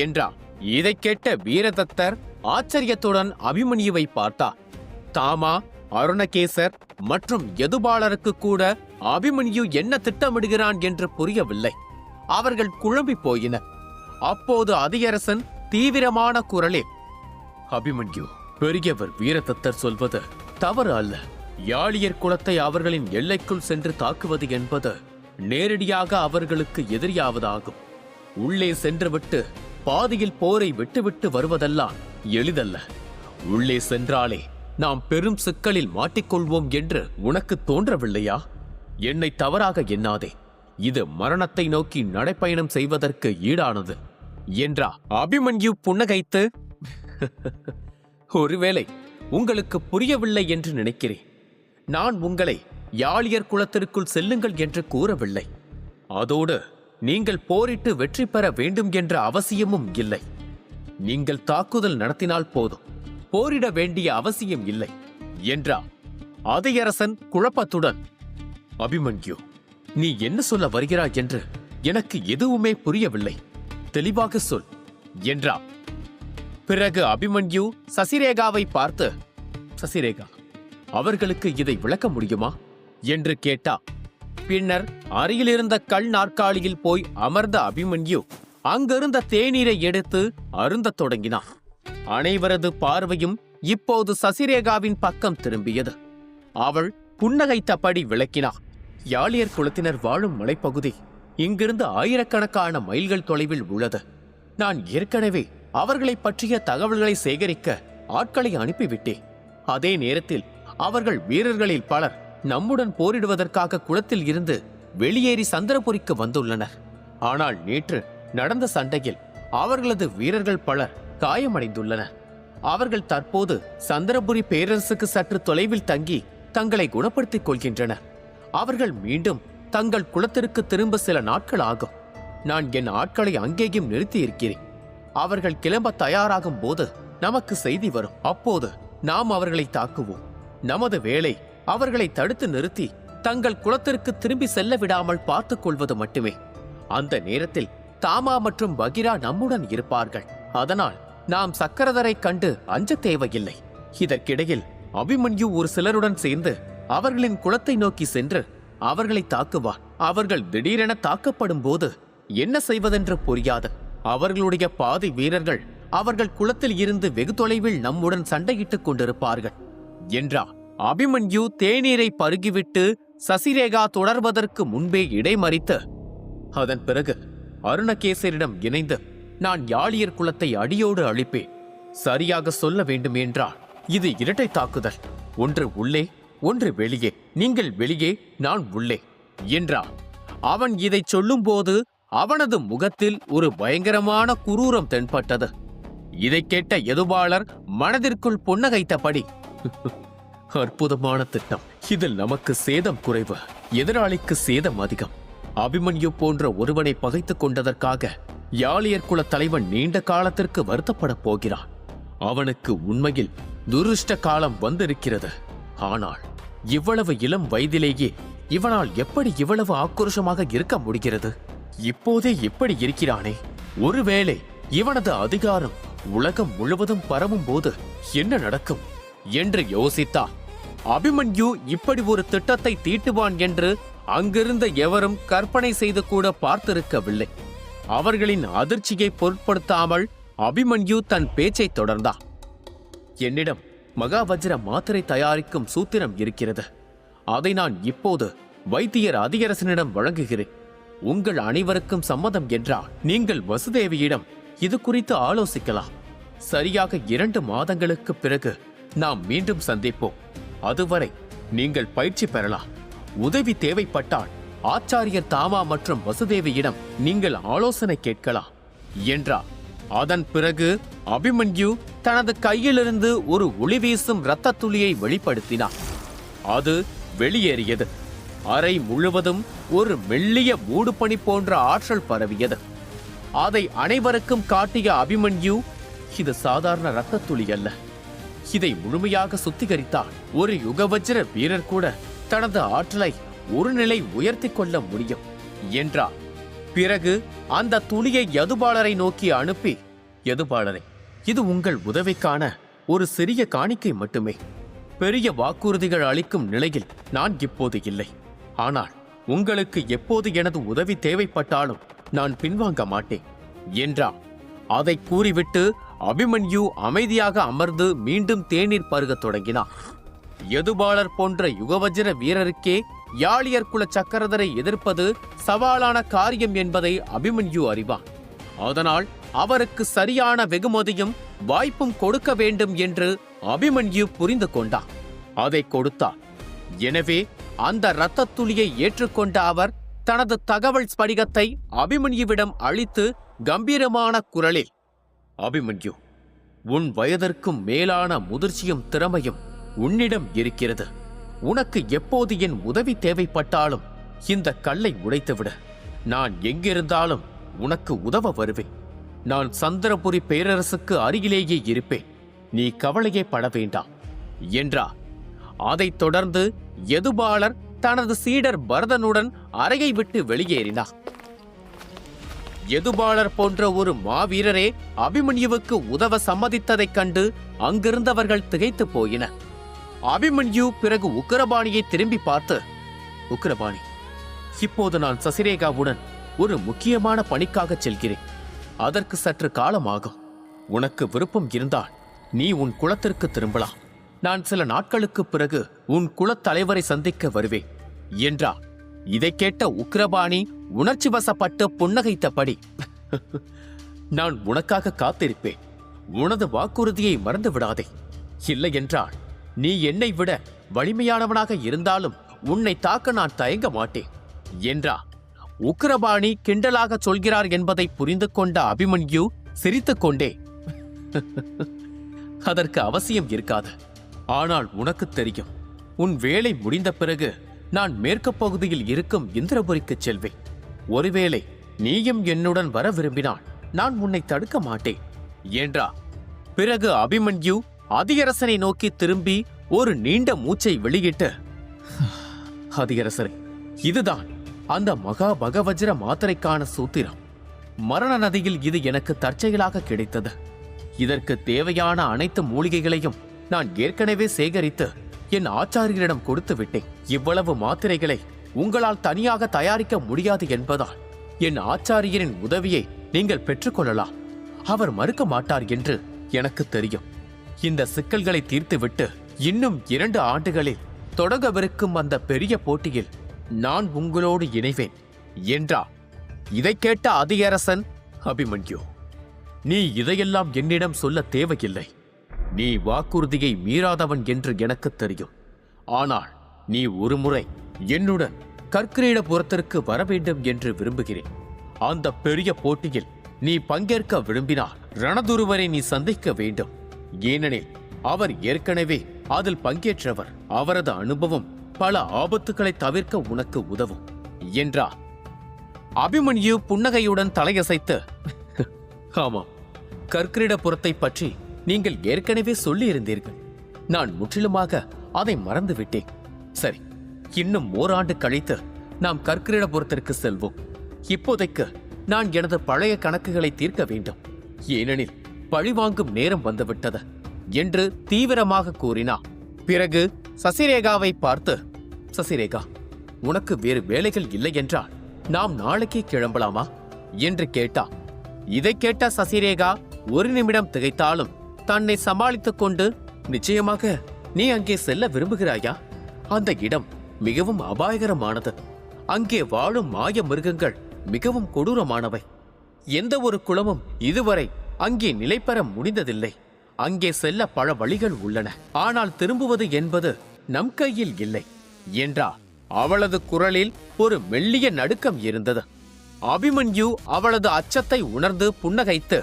என்றார். இதைக் கேட்ட வீரதத்தர் ஆச்சரியத்துடன் அபிமன்யுவை பார்த்தார். தாமா, அருணகேசர் மற்றும் யதுபாலருக்கு கூட அபிமன்யு என்ன திட்டமிடுகிறான் என்று புரியவில்லை. அவர்கள் குழம்பி போயினர். அப்போது அதியரசன் தீவிரமான குரலில், அபிமன்யு, பெரியவர் வீரதத்தர் சொல்வது தவறு அல்ல. யாளியர் குலத்தை அவர்களின் எல்லைக்குள் சென்று தாக்குவது என்பது நேரடியாக அவர்களுக்கு எதிரியாவதாகும். உள்ளே சென்றுவிட்டு பாதியில் போரை விட்டுவிட்டு வருவதெல்லாம் எளிதல்ல. உள்ளே சென்றாலே நாம் பெரும் சிக்கலில் மாட்டிக்கொள்வோம் என்று உனக்கு தோன்றவில்லையா? என்னை தவறாக எண்ணாதே. இது மரணத்தை நோக்கி நடைப்பயணம் செய்வதற்கு ஈடானது என்றார். அபிமன்யு புன்னகைத்து, ஒருவேளை உங்களுக்கு புரியவில்லை என்று நினைக்கிறேன். நான் உங்களை யாளியர் குலத்திற்குள் செல்லுங்கள் என்று கூறவில்லை. அதோடு நீங்கள் போரிட்டு வெற்றி பெற வேண்டும் என்ற அவசியமும் இல்லை. நீங்கள் தாக்குதல் நடத்தினால் போதும், போரிட வேண்டிய அவசியம் இல்லை என்றார். அதியரசன் குழப்பத்துடன், அபிமன்யு, நீ என்ன சொல்ல வருகிறாய் என்று எனக்கு எதுவுமே புரியவில்லை. தெளிவாக சொல் என்றார். பிறகு அபிமன்யு சசிரேகாவை பார்த்து, சசிரேகா, அவர்களுக்கு இதை விளக்க முடியுமா என்று கேட்டார். பின்னர் அருகிலிருந்த கல் நாற்காலியில் போய் அமர்ந்த அபிமன்யு அங்கிருந்த தேநீரை எடுத்து அருந்தத் தொடங்கினார். அனைவரது பார்வையும் இப்போது சசிரேகாவின் பக்கம் திரும்பியது. அவள் புன்னகைத்தபடி விளக்கினார். யாளியர் குலத்தினர் வாழும் மலைப்பகுதி இங்கிருந்து ஆயிரக்கணக்கான மைல்கள் தொலைவில் உள்ளது. நான் ஏற்கனவே அவர்களை பற்றிய தகவல்களை சேகரிக்க ஆட்களை அனுப்பிவிட்டேன். அதே நேரத்தில் அவர்கள் வீரர்களில் பலர் நம்முடன் போரிடுவதற்காக குளத்தில் இருந்து வெளியேறி சந்திரபுரிக்கு வந்துள்ளனர். ஆனால் நேற்று நடந்த சண்டையில் அவர்களது வீரர்கள் பலர் காயமடைந்துள்ளனர். அவர்கள் தற்போது சந்திரபுரி பேரரசுக்கு சற்று தொலைவில் தங்கி தங்களை குணப்படுத்திக் கொள்கின்றனர். அவர்கள் மீண்டும் தங்கள் குலத்திற்கு திரும்ப சில நாட்கள் ஆகும். நான் என் ஆட்களை அங்கேயும் நிறுத்தி இருக்கிறேன். அவர்கள் கிளம்ப தயாராகும் போது நமக்கு செய்தி வரும். அப்போது நாம் அவர்களை தாக்குவோம். நமது வேலை அவர்களை தடுத்து நிறுத்தி தங்கள் குலத்திற்கு திரும்பி செல்ல விடாமல் பார்த்துக் கொள்வது மட்டுமே. அந்த நேரத்தில் தாமா மற்றும் பகிரா நம்முடன் இருப்பார்கள். அதனால் நாம் சக்கரதரை கண்டு அஞ்ச தேவையில்லை. இதற்கிடையில் அபிமன்யு ஒரு சிலருடன் சேர்ந்து அவர்களின் குலத்தை நோக்கி சென்று அவர்களை தாக்குவார். அவர்கள் திடீரென தாக்கப்படும் போது என்ன செய்வதென்று புரியாது. அவர்களுடைய பாதி வீரர்கள் அவர்கள் குலத்தில் இருந்து வெகு தொலைவில் நம்முடன் சண்டையிட்டுக் கொண்டிருப்பார்கள் என்றார். அபிமன்யு தேநீரை பருகிவிட்டு சசிரேகா தொடர்வதற்கு முன்பே இடைமறித்து, அதன் பிறகு அருணகேசரிடம் இணைந்து நான் யாளியர் குலத்தை அடியோடு அழிப்பேன். சரியாக சொல்ல வேண்டும் என்றால் இது இரட்டை தாக்குதல். ஒன்று உள்ளே, ஒன்று வெளியே. நீங்கள் வெளியே, நான் உள்ளே என்றார். அவன் இதை சொல்லும்போது அவனது முகத்தில் ஒரு பயங்கரமான குரூரம் தென்பட்டது. இதை கேட்ட யதுபாலர் மனதிற்குள் புன்னகைத்தபடி, அற்புதமான திட்டம். இதில் நமக்கு சேதம் குறைவு, எதிராளிக்கு சேதம் அதிகம். அபிமன்யு போன்ற ஒருவனை பகைத்துக் கொண்டதற்காக யாளியர் குல தலைவன் நீண்ட காலத்திற்கு வருத்தப்படப் போகிறான். அவனுக்கு உண்மையில் துருஷ்ட காலம் வந்திருக்கிறது. ஆனால் இவ்வளவு இளம் வயதிலேயே இவனால் எப்படி இவ்வளவு ஆக்ரோஷமாக இருக்க முடிகிறது? இப்போதே இப்படி இருக்கிறானே, ஒருவேளை இவனது அதிகாரம் உலகம் முழுவதும் பரவும் போது என்ன நடக்கும் என்று யோசித்தார். அபிமன்யு இப்படி ஒரு திட்டத்தை தீட்டுவான் என்று அங்கிருந்த எவரும் கற்பனை செய்து கூட பார்த்திருக்கவில்லை. அவர்களின் அதிர்ச்சியை பொருட்படுத்தாமல் அபிமன்யு தன் பேச்சை தொடர்ந்தார். என்னிடம் மகாவஜ்ர மாத்திரை தயாரிக்கும் சூத்திரம் இருக்கிறது. அதை நான் இப்போது வைத்தியர் அதியரசனிடம் வழங்குகிறேன். உங்கள் அனைவருக்கும் சம்மதம் என்றால் நீங்கள் வசுதேவியிடம் இது குறித்து ஆலோசிக்கலாம். சரியாக 2 மாதங்களுக்கு பிறகு நாம் மீண்டும் சந்திப்போம். அதுவரை நீங்கள் பயிற்சி பெறலாம். உதவி தேவைப்பட்டால் ஆச்சாரியர் தாமா மற்றும் வசுதேவியிடம் நீங்கள் ஆலோசனை கேட்கலாம் என்றார். அதன் பிறகு அபிமன்யு தனது கையிலிருந்து ஒரு ஒளி வீசும் இரத்த துளியை வெளிப்படுத்தினார். அது வெளியேறியது. அறை முழுவதும் ஒரு மெல்லிய மூடுபனி போன்ற ஆற்றல் பரவியது. அதை அனைவருக்கும் காட்டிய அபிமன்யு, இது சாதாரண இரத்த துளி அல்ல. இதை முழுமையாக சுத்திகரித்தால் ஒரு யுகவஜ்ர வீரர் கூட தனது ஆற்றலை ஒரு நிலை உயர்த்தி கொள்ள முடியும் என்றார். பிறகு அந்த துளியை யதுபாலரை நோக்கி அனுப்பி, யதுபாலரை, இது உங்கள் உதவிக்கான ஒரு சிறிய காணிக்கை மட்டுமே. பெரிய வாக்குறுதிகள் அளிக்கும் நிலையில் நான் இப்போது இல்லை. ஆனால் உங்களுக்கு எப்போது எனது உதவி தேவைப்பட்டாலும் நான் பின்வாங்க மாட்டேன் என்றான். அதை கூறிவிட்டு அபிமன்யு அமைதியாக அமர்ந்து மீண்டும் தேநீர் பருகத் தொடங்கினார். யதுபாலர் போன்ற யுகவஜ்ர வீரருக்கே யாளியர் குல சக்கரதரை எதிர்ப்பது சவாலான காரியம் என்பதை அபிமன்யு அறிவான். அதனால் அவருக்கு சரியான வெகுமதியும் வாய்ப்பும் கொடுக்க வேண்டும் என்று அபிமன்யு புரிந்து கொண்டார். அதை கொடுத்தார். எனவே அந்த இரத்தத் துளியை ஏற்றுக்கொண்ட அவர் தனது தகவல் ஸ்படிகத்தை அபிமன்யுவிடம் அளித்து கம்பீரமான குரலில், அபிமன்யு, உன் வயதிற்கும் மேலான முதிர்ச்சியும் திறமையும் உன்னிடம் இருக்கிறது. உனக்கு எப்போது என் உதவி தேவைப்பட்டாலும் இந்த கல்லை உடைத்துவிடு. நான் எங்கிருந்தாலும் உனக்கு உதவ வருவேன். நான் சந்திரபுரி பேரரசுக்கு அருகிலேயே இருப்பேன். நீ கவலையே பட வேண்டாம் என்றார். அதைத் தொடர்ந்து யதுபாலர் தனது சீடர் பரதனுடன் அறையை விட்டு வெளியேறினார். யதுபாலர் போன்ற ஒரு மாவீரரே அபிமன்யுவுக்கு உதவ சம்மதித்ததைக் கண்டு அங்கிருந்தவர்கள் திகைத்து போயினர். அபிமன்யு பிறகு உக்கிரபாணியை திரும்பி பார்த்து, உக்கிரபாணி, இப்போது நான் சசிரேகாவுடன் ஒரு முக்கியமான பணிக்காக செல்கிறேன். அதற்கு சற்று காலமாகும். உனக்கு விருப்பம் இருந்தால் நீ உன் குலத்திற்கு திரும்பலாம். நான் சில நாட்களுக்கு பிறகு உன் குலத் தலைவரை சந்திக்க வருவேன் என்றார். இதை கேட்ட உக்கிரபாணி உணர்ச்சி வசப்பட்டு புன்னகைத்தபடி, நான் உனக்காக காத்திருப்பேன். உனது வாக்குறுதியை மறந்து விடாதே. இல்லை என்றால் நீ என்னை விட வலிமையானவனாக இருந்தாலும் உன்னை தாக்க நான் தயங்க மாட்டேன் என்றார். உக்கிரபாணி கிண்டலாக சொல்கிறார் என்பதை புரிந்து கொண்ட அபிமன்யு சிரித்துக்கொண்டே, அதற்கு அவசியம் இருக்காது. ஆனால் உனக்கு தெரியும், உன் வேலை முடிந்த பிறகு நான் மேற்கு பகுதியில் இருக்கும் இந்திரபுரிக்கு செல்வேன். ஒருவேளை நீயும் என்னுடன் வர விரும்பினால் நான் உன்னை தடுக்க மாட்டேன் என்றார். பிறகு அபிமன்யு அதியரசனை நோக்கி திரும்பி ஒரு நீண்ட மூச்சை வெளியிட்டு, அதியரசரே, இதுதான் அந்த மகா பகவஜ்ர மாத்திரைக்கான சூத்திரம். மரண நதியில் இது எனக்கு தற்செயலாக கிடைத்தது. இதற்கு தேவையான அனைத்து மூலிகைகளையும் நான் ஏற்கனவே சேகரித்து என் ஆச்சாரியரிடம் கொடுத்து விட்டேன். இவ்வளவு மாத்திரைகளை உங்களால் தனியாக தயாரிக்க முடியாது என்பதால் என் ஆச்சாரியரின் உதவியை நீங்கள் பெற்றுக்கொள்ளலாம். அவர் மறுக்க மாட்டார் என்று எனக்கு தெரியும். இந்த சிக்கல்களை தீர்த்துவிட்டு இன்னும் 2 ஆண்டுகளில் தொடங்கவிருக்கும் அந்த பெரிய போட்டியில் நான் உங்களோடு இணைவேன் என்றார். இதை கேட்ட அதியரசன், அபிமன்யு, நீ இதையெல்லாம் என்னிடம் சொல்ல தேவையில்லை. நீ வாக்குறுதியை மீறாதவன் என்று எனக்கு தெரியும். ஆனால் நீ ஒருமுறை என்னுடன் கற்கிரீடபுரத்திற்கு வர வேண்டும் என்று விரும்புகிறேன். அந்த பெரிய போட்டியில் நீ பங்கேற்க விரும்பினால் ரணதுருவரை நீ சந்திக்க வேண்டும். ஏனெனில் அவர் ஏற்கனவே அதில் பங்கேற்றவர். அவரது அனுபவம் பல ஆபத்துக்களை தவிர்க்க உனக்கு உதவும் என்றார். அபிமன்யு புன்னகையுடன் தலையசைத்து, ஆமாம், கற்கிரீடபுரத்தை பற்றி நீங்கள் ஏற்கனவே சொல்லியிருந்தீர்கள். நான் முற்றிலுமாக அதை மறந்துவிட்டேன். சரி, இன்னும் ஓராண்டு கழித்து நாம் கற்கிரீடபுரத்திற்கு செல்வோம். இப்போதைக்கு நான் எனது பழைய கணக்குகளை தீர்க்க வேண்டும். ஏனெனில் பழிவாங்கும் நேரம் வந்துவிட்டது என்று தீவிரமாக கூறினார். பிறகு சசிரேகாவை பார்த்து, சசிரேகா, உனக்கு வேறு வேலைகள் இல்லை என்றால் நாம் நாளைக்கே கிளம்பலாமா என்று கேட்டார். இதை கேட்ட சசிரேகா ஒரு நிமிடம் திகைத்தாலும் தன்னை சமாளித்துக் கொண்டு, நிச்சயமாக நீ அங்கே செல்ல விரும்புகிறாயா? அந்த இடம் மிகவும் அபாயகரமானது. அங்கே வாழும் மாய மிருகங்கள் மிகவும் கொடூரமானவை. எந்த ஒரு குலமும் இதுவரை அங்கே நிலை பெற முடிந்ததில்லை. அங்கே செல்ல பல வழிகள் உள்ளன. ஆனால் திரும்புவது என்பது நம் கையில் இல்லை என்றார். அவளது குரலில் ஒரு மெல்லிய நடுக்கம் இருந்தது. அபிமன்யு அவளது அச்சத்தை உணர்ந்து புன்னகைத்து,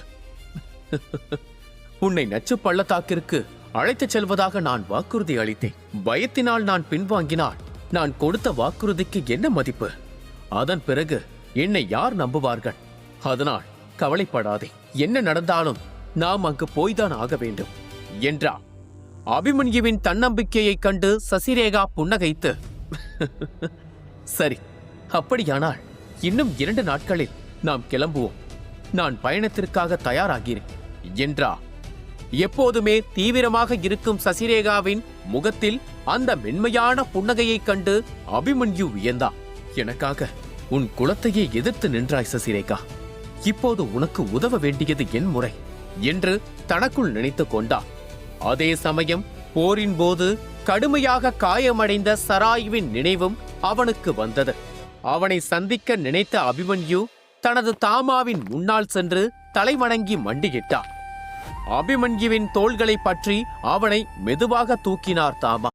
உன்னை நச்சு பள்ளத்தாக்கிற்கு அழைத்துச் செல்வதாக நான் வாக்குறுதி அளித்தேன். பயத்தினால் நான் பின்வாங்கினால் நான் கொடுத்த வாக்குறுதிக்கு என்ன மதிப்பு? அதன் பிறகு என்னை யார் நம்புவார்கள்? அதனால் கவலைப்படாதே. என்ன நடந்தாலும் நாம் அங்கு போய்தான் ஆக வேண்டும் என்றார். அபிமன்யுவின் தன்னம்பிக்கையைக் கண்டு சசிரேகா புன்னகைத்து, சரி, அப்படியானால் இன்னும் 2 நாட்களில் நாம் கிளம்புவோம். நான் பயணத்திற்காக தயாராகிறேன் என்றார். எப்போதுமே தீவிரமாக இருக்கும் சசிரேகாவின் முகத்தில் அந்த மென்மையான புன்னகையைக் கண்டு அபிமன்யு வியந்தான். எனக்காக உன் குலத்தையே எதிர்த்து நின்றாய் சசிரேகா. இப்போது உனக்கு உதவ வேண்டியது என் முறை என்று தனக்குள் நினைத்துக் கொண்டார். அதே சமயம் போரின் போது கடுமையாக காயமடைந்த சராயுவின் நினைவும் அவனுக்கு வந்தது. அவனை சந்திக்க நினைத்த அபிமன்யு தனது தாமாவின் முன்னால் சென்று தலைவணங்கி மண்டியிட்டார். அபிமன்யுவின் தோள்களை பற்றி அவனை மெதுவாக தூக்கினார் தாமா.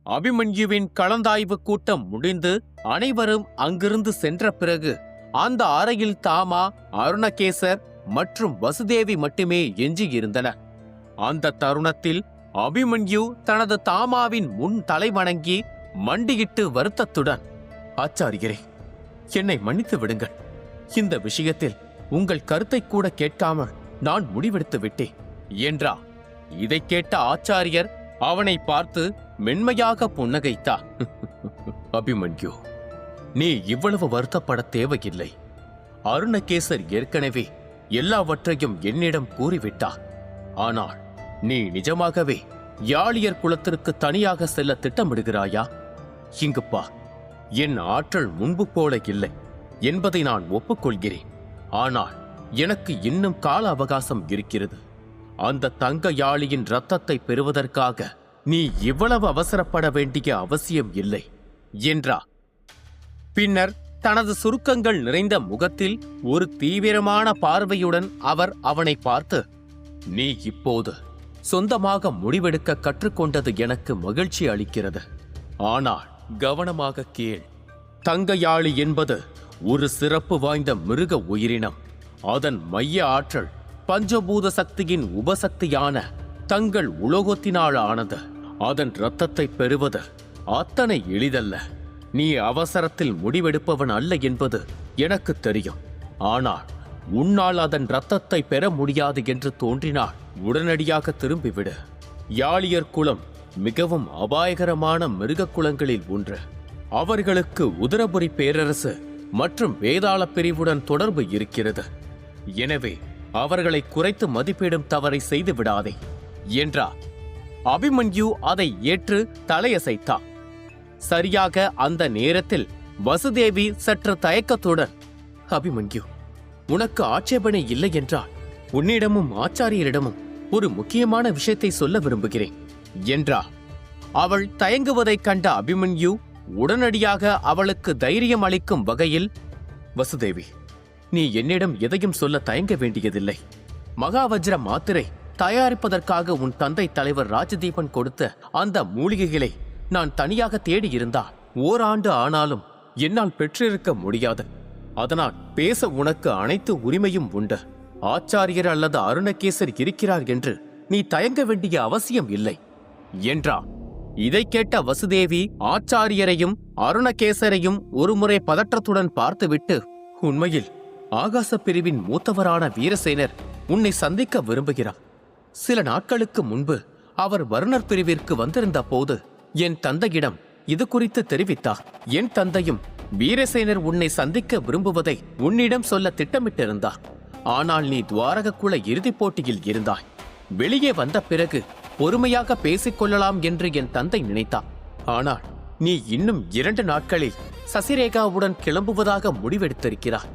அபிமன்யுவின் கலந்தாய்வு கூட்டம் முடிந்து அனைவரும் அங்கிருந்து சென்ற பிறகு அந்த அறையில் தாமா, அருணகேசர் மற்றும் வசுதேவி மட்டுமே எஞ்சியிருந்தனர். அந்த தருணத்தில் அபிமன்யு தனது தாமாவின் முன் தலைவணங்கி மண்டியிட்டு வருத்தத்துடன், ஆச்சாரியரே, என்னை மன்னித்து விடுங்கள். இந்த விஷயத்தில் உங்கள் கருத்தை கூட கேட்காமல் நான் முடிவெடுத்து விட்டேன் என்றார். இதை கேட்ட ஆச்சாரியர் அவனை பார்த்து மென்மையாக புன்னகைத்தார். அபிமன்யு, நீ இவ்வளவு வருத்தப்பட தேவையில்லை. அருணகேசர் ஏற்கனவே எல்லாவற்றையும் என்னிடம் கூறிவிட்டார். ஆனால் நீ நிஜமாகவே யாளியர் குலத்திற்கு தனியாக செல்ல திட்டமிடுகிறாயா? இங்கு பா, என் ஆற்றல் முன்பு போல இல்லை என்பதை நான் ஒப்புக்கொள்கிறேன். ஆனால் எனக்கு இன்னும் கால அவகாசம் இருக்கிறது. அந்த தங்க யாளியின் இரத்தத்தை பெறுவதற்காக நீ இவ்வளவு அவசரப்பட வேண்டிய அவசியம் இல்லை என்றார். பின்னர் தனது சுருக்கங்கள் நிறைந்த முகத்தில் ஒரு தீவிரமான பார்வையுடன் அவர் அவனை பார்த்து, நீ இப்போது சொந்தமாக முடிவெடுக்க கற்றுக்கொண்டது எனக்கு மகிழ்ச்சி அளிக்கிறது. ஆனால் கவனமாக கேள். தங்க யாழி என்பது ஒரு சிறப்பு வாய்ந்த மிருக உயிரினம். அதன் மைய ஆற்றல் பஞ்சபூத சக்தியின் உபசக்தியான தங்கள் உலோகத்தினால் ஆனது. அதன் இரத்தத்தை பெறுவது அத்தனை எளிதல்ல. நீ அவசரத்தில் முடிவெடுப்பவன் அல்ல என்பது எனக்கு தெரியும். ஆனால் உன்னால் அதன் இரத்தத்தை பெற முடியாது என்று தோன்றினால் உடனடியாக திரும்பிவிடு. யாளியர் குலம் மிகவும் அபாயகரமான மிருக குலங்களில் ஒன்று. அவர்களுக்கு உதரபுரி பேரரசு மற்றும் வேதாள பிரிவுடன் தொடர்பு இருக்கிறது. எனவே அவர்களை குறைத்து மதிப்பிடும் தவறை செய்து விடாதே என்றார். அபிமன்யு அதை ஏற்று தலையசைத்தார். சரியாக அந்த நேரத்தில் வசுதேவி சற்று தயக்கத்துடன், அபிமன்யு, உனக்கு ஆட்சேபனை இல்லை என்றால் உன்னிடமும் ஆச்சாரியரிடமும் ஒரு முக்கியமான விஷயத்தை சொல்ல விரும்புகிறேன் என்றார். அவள் தயங்குவதைக் கண்ட அபிமன்யு உடனடியாக அவளுக்கு தைரியம் அளிக்கும் வகையில், வசுதேவி, நீ என்னிடம் எதையும் சொல்ல தயங்க வேண்டியதில்லை. மகாவஜ்ர மாத்திரை தயாரிப்பதற்காக உன் தந்தை தலைவர் ராஜதீபன் கொடுத்த அந்த மூலிகைகளை நான் தனியாக தேடியிருந்தால் ஓராண்டு ஆனாலும் என்னால் பெற்றிருக்க முடியாது. அதனால் பேச உனக்கு அனைத்து உரிமையும் உண்டு. ஆச்சாரியர் அல்லது அருணகேசர் இருக்கிறார் என்று நீ தயங்க வேண்டிய அவசியம் இல்லை என்றார். இதை கேட்ட வசுதேவி ஆச்சாரியரையும் அருணகேசரையும் ஒருமுறை பதற்றத்துடன் பார்த்துவிட்டு, உண்மையில் ஆகாச பிரிவின் மூத்தவரான வீரசேனர் உன்னை சந்திக்க விரும்புகிறார். சில நாட்களுக்கு முன்பு அவர் வருணர் பிரிவிற்கு வந்திருந்த போது என் தந்தையிடம் இது குறித்து தெரிவித்தார். என் தந்தையும் வீரசேனர் உன்னை சந்திக்க விரும்புவதை உன்னிடம் சொல்ல திட்டமிட்டிருந்தார். ஆனால் நீ துவாரக குல இறுதிப் போட்டியில் இருந்தாய். வெளியே வந்த பிறகு பொறுமையாக பேசிக்கொள்ளலாம் என்று என் தந்தை நினைத்தார். ஆனால் நீ இன்னும் 2 நாட்களில் சசிரேகாவுடன் கிளம்புவதாக முடிவெடுத்திருக்கிறார்.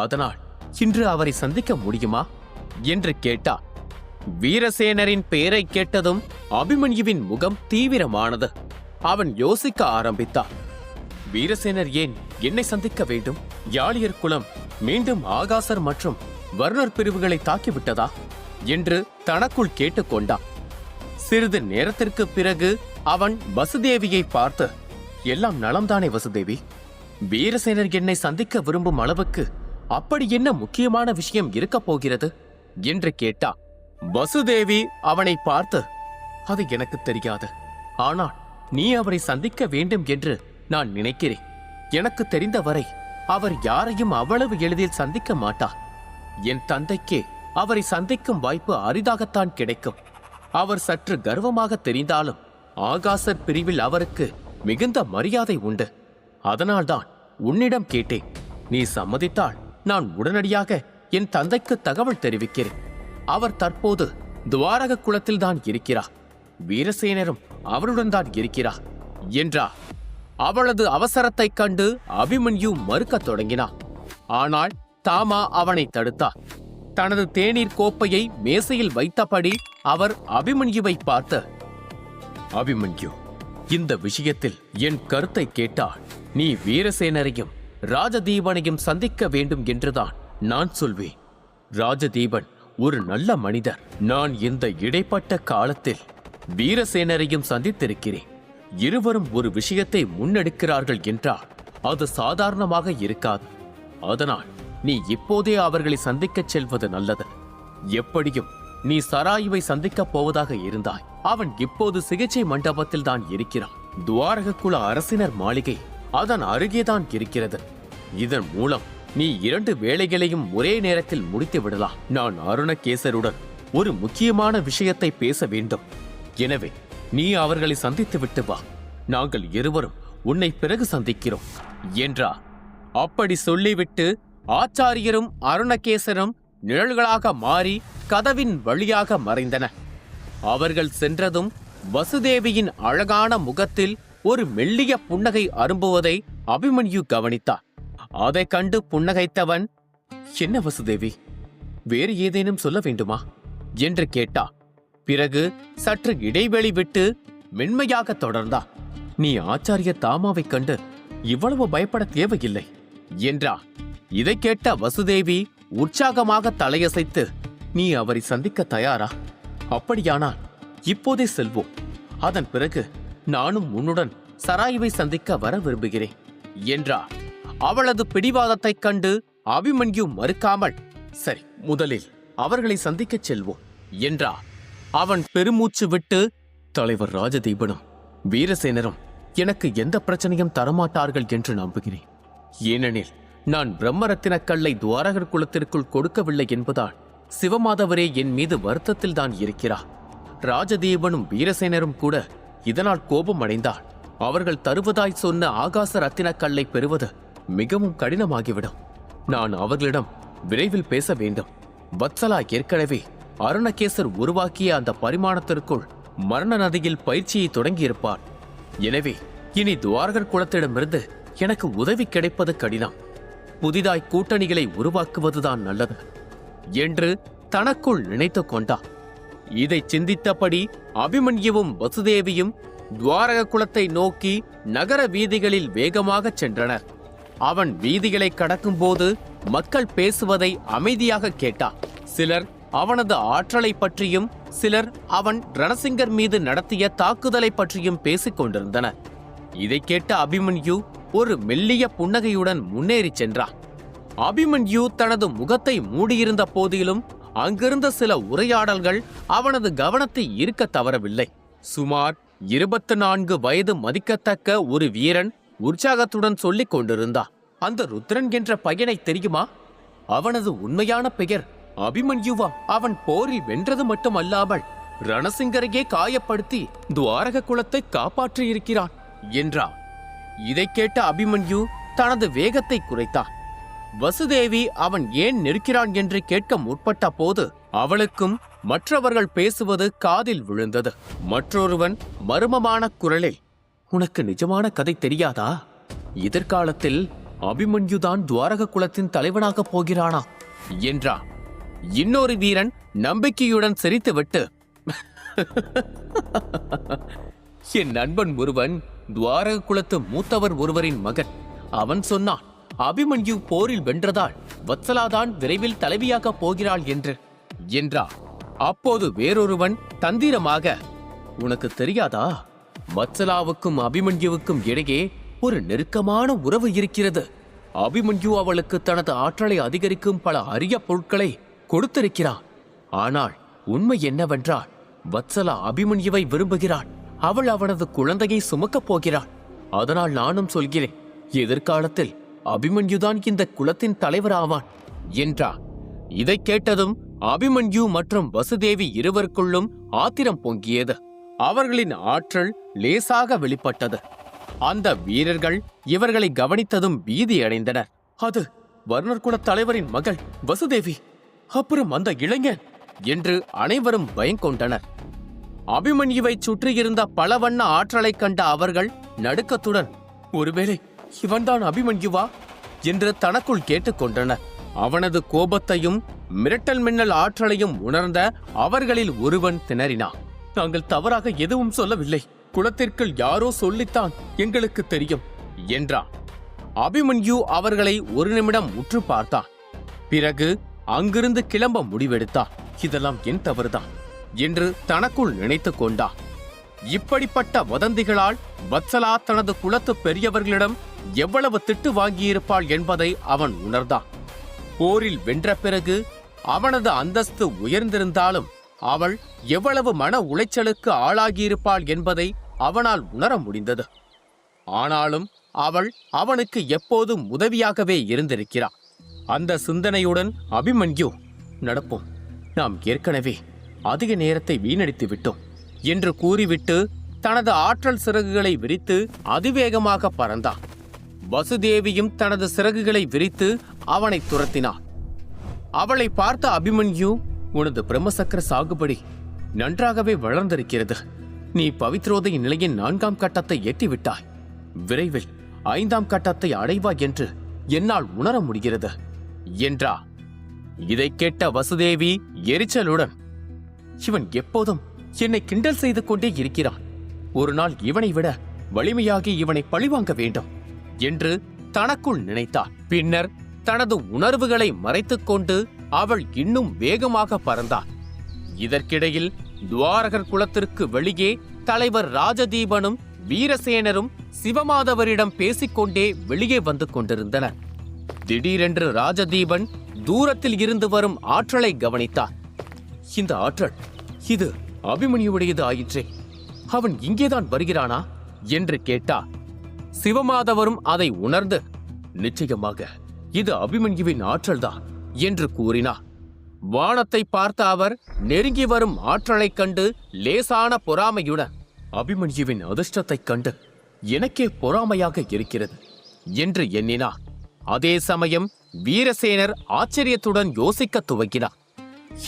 அதனால் இன்று அவரை சந்திக்க முடியுமா என்று கேட்டார். வீரசேனரின் பெயரை கேட்டதும் அபிமன்யுவின் முகம் தீவிரமானது. அவன் யோசிக்க ஆரம்பித்தான். வீரசேனர் ஏன் என்னை சந்திக்க வேண்டும்? யாளியர் குலம் மீண்டும் ஆகாசர் மற்றும் வர்ணர் பிரிவுகளை தாக்கிவிட்டதா என்று தனக்குள் கேட்டுக்கொண்டான். சிறிது நேரத்திற்கு பிறகு அவன் வசுதேவியை பார்த்து, எல்லாம் நலம்தானே வசுதேவி? வீரசேனர் என்னை சந்திக்க விரும்பும் அளவுக்கு அப்படி என்ன முக்கியமான விஷயம் இருக்கப் போகிறது என்று கேட்டான். வசுதேவி அவனை பார்த்து, அது எனக்கு தெரியாது. ஆனால் நீ அவரை சந்திக்க வேண்டும் என்று நான் நினைக்கிறேன். எனக்கு தெரிந்தவரை அவர் யாரையும் அவ்வளவு எளிதில் சந்திக்க மாட்டார். என் தந்தைக்கே அவரை சந்திக்கும் வாய்ப்பு அரிதாகத்தான் கிடைக்கும். அவர் சற்று கர்வமாக தெரிந்தாலும் ஆகாசர் பிரிவில் அவருக்கு மிகுந்த மரியாதை உண்டு. அதனால்தான் உன்னிடம் கேட்டேன். நீ சம்மதித்தால் நான் உடனடியாக என் தந்தைக்கு தகவல் தெரிவிக்கிறேன். அவர் தற்போது துவாரக குலத்தில் தான் இருக்கிறார். வீரசேனரும் அவருடன் தான் இருக்கிறார் என்றார். அவளது அவசரத்தைக் கண்டு அபிமன்யு மறுக்கத் தொடங்கினார். ஆனால் தாமா அவனை தடுத்தார். தனது தேநீர் கோப்பையை மேசையில் வைத்தபடி அவர் அபிமன்யுவை பார்த்து, அபிமன்யு, இந்த விஷயத்தில் என் கருத்தை கேட்டால் நீ வீரசேனரையும் ராஜதீபனையும் சந்திக்க வேண்டும் என்றுதான் நான் சொல்வேன். ராஜதீபன் ஒரு நல்ல மனிதர். நான் இந்த இடைப்பட்ட காலத்தில் வீரசேனரையும் சந்தித்திருக்கிறேன். இருவரும் ஒரு விஷயத்தை முன்னெடுக்கிறார்கள் என்றால் அது சாதாரணமாக இருக்காது. அதனால் நீ இப்போதே அவர்களை சந்திக்கச் செல்வது நல்லது. எப்படியும் நீ சராயுவை சந்திக்கப் போவதாக இருந்தாய். அவன் இப்போது சிகிச்சை மண்டபத்தில் தான் இருக்கிறான். துவாரக குல அரசினர் மாளிகை அதன் அருகேதான் இருக்கிறது. இதன் மூலம் நீ 2 வேலைகளையும் ஒரே நேரத்தில் முடித்து விடலாம். நான் அருணகேசருடன் ஒரு முக்கியமான விஷயத்தை பேச வேண்டும். எனவே நீ அவர்களை சந்தித்து விட்டு வா. நாங்கள் இருவரும் உன்னை பிறகு சந்திக்கிறோம் என்றார். அப்படி சொல்லிவிட்டு ஆச்சாரியரும் அருணகேசரும் நிழல்களாக மாறி கதவின் வழியாக மறைந்தனர். அவர்கள் சென்றதும் வசுதேவியின் அழகான முகத்தில் ஒரு மெல்லிய புன்னகை அரும்புவதை அபிமன்யு கவனித்தார். அதைக் கண்டு புன்னகைத்தவன், என்ன வசுதேவி, வேறு ஏதேனும் சொல்ல வேண்டுமா என்று கேட்டார். பிறகு சற்று இடைவெளி விட்டு மென்மையாக தொடர்ந்தார். நீ ஆச்சாரிய தாமாவைக் கண்டு இவ்வளவு பயப்பட தேவையில்லை என்றார். இதை கேட்ட வசுதேவி உற்சாகமாக தலையசைத்து, நீ அவரை சந்திக்க தயாரா? அப்படியானால் இப்போதே செல்வோம். அதன் பிறகு நானும் உன்னுடன் சராயுவை சந்திக்க வர விரும்புகிறேன் என்றார். அவளது பிடிவாதத்தைக் கண்டு அபிமன்யு மறுக்காமல், சரி, முதலில் அவர்களை சந்திக்கச் செல்வோம் என்றார். அவன் பெருமூச்சு விட்டு, தலைவர் ராஜதீபனும் வீரசேனரும் எனக்கு எந்த பிரச்சனையும் தரமாட்டார்கள் என்று நம்புகிறேன். ஏனெனில் நான் பிரம்மரத்தின கல்லை துவாரகர் குலத்திற்குள் கொடுக்கவில்லை என்பதால் சிவமாதவரே என் மீது வருத்தத்தில் தான் இருக்கிறார். ராஜதீபனும் வீரசேனரும் கூட இதனால் கோபம் அடைந்தால் அவர்கள் தருவதாய் சொன்ன ஆகாச ரத்தின கல்லை பெறுவது மிகவும் கடினமாகிவிடும். நான் அவர்களிடம் விரைவில் பேச வேண்டும். வத்சலா ஏற்கனவே அருணகேசர் உருவாக்கிய அந்த பரிமாணத்திற்குள் மரண நதியில் பயிற்சியை தொடங்கியிருப்பார். எனவே இனி துவாரகர் குலத்திடமிருந்து எனக்கு உதவி கிடைப்பது கடினம். புதிதாய் கூட்டணிகளை உருவாக்குவதுதான் நல்லது என்று தனக்குள் நினைத்து கொண்டார். இதை சிந்தித்தபடி அபிமன்யுவும் வசுதேவியும் துவாரக குலத்தை நோக்கி நகர வீதிகளில் வேகமாகச் சென்றனர். அவன் வீதிகளை கடக்கும் போது மக்கள் பேசுவதை அமைதியாக கேட்டார். சிலர் அவனது ஆற்றலை பற்றியும் சிலர் அவன் ரணசிங்கர் மீது நடத்திய தாக்குதலை பற்றியும் பேசிக் கொண்டிருந்தனர். இதை கேட்ட அபிமன்யு ஒரு மெல்லிய புன்னகையுடன் முன்னேறி சென்றான். அபிமன்யு தனது முகத்தை மூடியிருந்த போதிலும் அங்கிருந்த சில உரையாடல்கள் அவனது கவனத்தை ஈர்க்க தவறவில்லை. சுமார் 24 வயது மதிக்கத்தக்க ஒரு வீரன் உற்சாகத்துடன் சொல்லிக் கொண்டிருந்தான். அந்த ருத்ரன் என்ற பையனை தெரியுமா? அவனது உண்மையான பெயர் அபிமன்யுவா. அவன் போரில் வென்றது மட்டுமல்லாமல் ரணசிங்கரையே காயப்படுத்தி துவாரக குலத்தை காப்பாற்றியிருக்கிறான் என்றான். இதை கேட்ட அபிமன்யு தனது வேகத்தை குறைத்தான். வசுதேவி அவன் ஏன் நிற்கிறான் என்று கேட்க முற்பட்ட போது அவளுக்கும் மற்றவர்கள் பேசுவது காதில் விழுந்தது. மற்றொருவன் மர்மமான குரலில், உனக்கு நிஜமான கதை தெரியாதா? எதிர்காலத்தில் அபிமன்யுதான் துவாரக குலத்தின் தலைவனாக போகிறானா என்றான். இன்னொரு வீரன் நம்பிக்கையுடன் சிரித்துவிட்டு, என் நண்பன் ஒருவன் துவாரக குலத்து மூத்தவர் ஒருவரின் மகன். அவன் சொன்னான், அபிமன்யு போரில் வென்றதால் வத்சலாதான் விரைவில் தலைவியாக போகிறாள் என்றார். அப்போது வேறொருவன் தந்திரமாக, உனக்கு தெரியாதா, வத்சலாவுக்கும் அபிமன்யுவுக்கும் இடையே ஒரு நெருக்கமான உறவு இருக்கிறது. அபிமன்யு அவளுக்கு தனது ஆற்றலை அதிகரிக்கும் பல அரிய பொருட்களை கொடுத்திருக்கிறான். ஆனால் உண்மை என்னவென்றால் வத்சலா அபிமன்யுவை விரும்புகிறாள். அவள் அவனது குழந்தையை சுமக்கப் போகிறாள். அதனால் நானும் சொல்கிறேன், எதிர்காலத்தில் அபிமன்யுதான் இந்த குலத்தின் தலைவராவான் என்றார். இதை கேட்டதும் அபிமன்யு மற்றும் வசுதேவி இருவருக்குள்ளும் ஆத்திரம் பொங்கியது. அவர்களின் ஆற்றல் லேசாக வெளிப்பட்டது. அந்த வீரர்கள் இவர்களை கவனித்ததும் பீதியடைந்தனர். அது வர்ணர் குல தலைவரின் மகள் வசுதேவி. அப்புறம் அந்த இளைஞன் என்று அனைவரும் பயங்கொண்டனர். அபிமன்யுவை சுற்றியிருந்த பல வண்ண ஆற்றலை கண்ட அவர்கள் நடுக்கத்துடன், ஒருவேளை இவன்தான் அபிமன்யுவா என்று தனக்குள் கேட்டுக்கொண்டனர். அவனது கோபத்தையும் மிரட்டல் மின்னல் ஆற்றலையும் உணர்ந்த அவர்களில் ஒருவன் திணறினான். நாங்கள் தவறாக எதுவும் சொல்லவில்லை, குலத்திற்குள் யாரோ சொல்லித்தான் எங்களுக்கு தெரியும் என்றான். அபிமன்யு அவர்களை ஒரு நிமிடம் உற்று பார்த்தான். பிறகு அங்கிருந்து கிளம்ப முடிவெடுத்தான். இதெல்லாம் என் தவறுதான் என்று தனக்குள் நினைத்துக் கொண்டான். இப்படிப்பட்ட வதந்திகளால் வத்சலா தனது குலத்து பெரியவர்களிடம் எவ்வளவு திட்டு வாங்கியிருப்பாள் என்பதை அவன் உணர்ந்தான். போரில் வென்ற பிறகு அவனது அந்தஸ்து உயர்ந்திருந்தாலும் அவள் எவ்வளவு மன உளைச்சலுக்கு ஆளாகியிருப்பாள் என்பதை அவனால் உணர முடிந்தது. ஆனாலும் அவள் அவனுக்கு எப்போதும் உதவியாகவே இருந்திருக்கிறாள். அந்த சிந்தனையுடன் அபிமன்யு, நடப்போம், நாம் ஏற்கனவே அதிக நேரத்தை வீணடித்து விட்டோம் என்று கூறிவிட்டு தனது ஆற்றல் சிறகுகளை விரித்து அதிவேகமாக பறந்தான். வசுதேவியும் தனது சிறகுகளை விரித்து அவனை துரத்தினான். அவளை பார்த்த அபிமன்யு, உனது பிரம்மசக்கர சாகுபடி நன்றாகவே வளர்ந்திருக்கிறது. நீ பவித்ரோதய நிலையின் 4ஆம் கட்டத்தை எட்டிவிட்டாய். விரைவில் 5ஆம் கட்டத்தை அடைவாய் என்று என்னால் உணர முடிகிறது என்றா. இதை கேட்ட வசுதேவி எரிச்சலுடன், இவன் எப்போதும் என்னை கிண்டல் செய்து கொண்டே இருக்கிறான். ஒரு நாள் இவனை விட வலிமையாகி இவனை பழிவாங்க வேண்டும் என்று தனக்குள் நினைத்தாள். பின்னர் தனது உணர்வுகளை மறைத்துக் கொண்டு அவள் இன்னும் வேகமாக பறந்தாள். இதற்கிடையில் துவாரகர் குலத்திற்கு வெளியே தலைவர் ராஜதீபனும் வீரசேனரும் சிவமாதவரிடம் பேசிக்கொண்டே வெளியே வந்து கொண்டிருந்தனர். திடீரென்று ராஜதீபன் தூரத்தில் இருந்து வரும் ஆற்றலை கவனித்தார். இந்த ஆற்றல், இது அபிமன்யுடையது ஆயிற்றே, அவன் இங்கேதான் வருகிறானா என்று கேட்டார். சிவமாதவரும் அதை உணர்ந்து, நிச்சயமாக இது அபிமன்யுவின் ஆற்றல்தான் என்று கூறினார். வானத்தை பார்த்த அவர் நெருங்கி வரும் ஆற்றலைக் கண்டு லேசான பொறாமையுடன், அபிமன்யுவின் அதிர்ஷ்டத்தைக் கண்டு எனக்கே பொறாமையாக இருக்கிறது என்று எண்ணினார். அதே சமயம் வீரசேனர் ஆச்சரியத்துடன் யோசிக்க துவங்கினார்.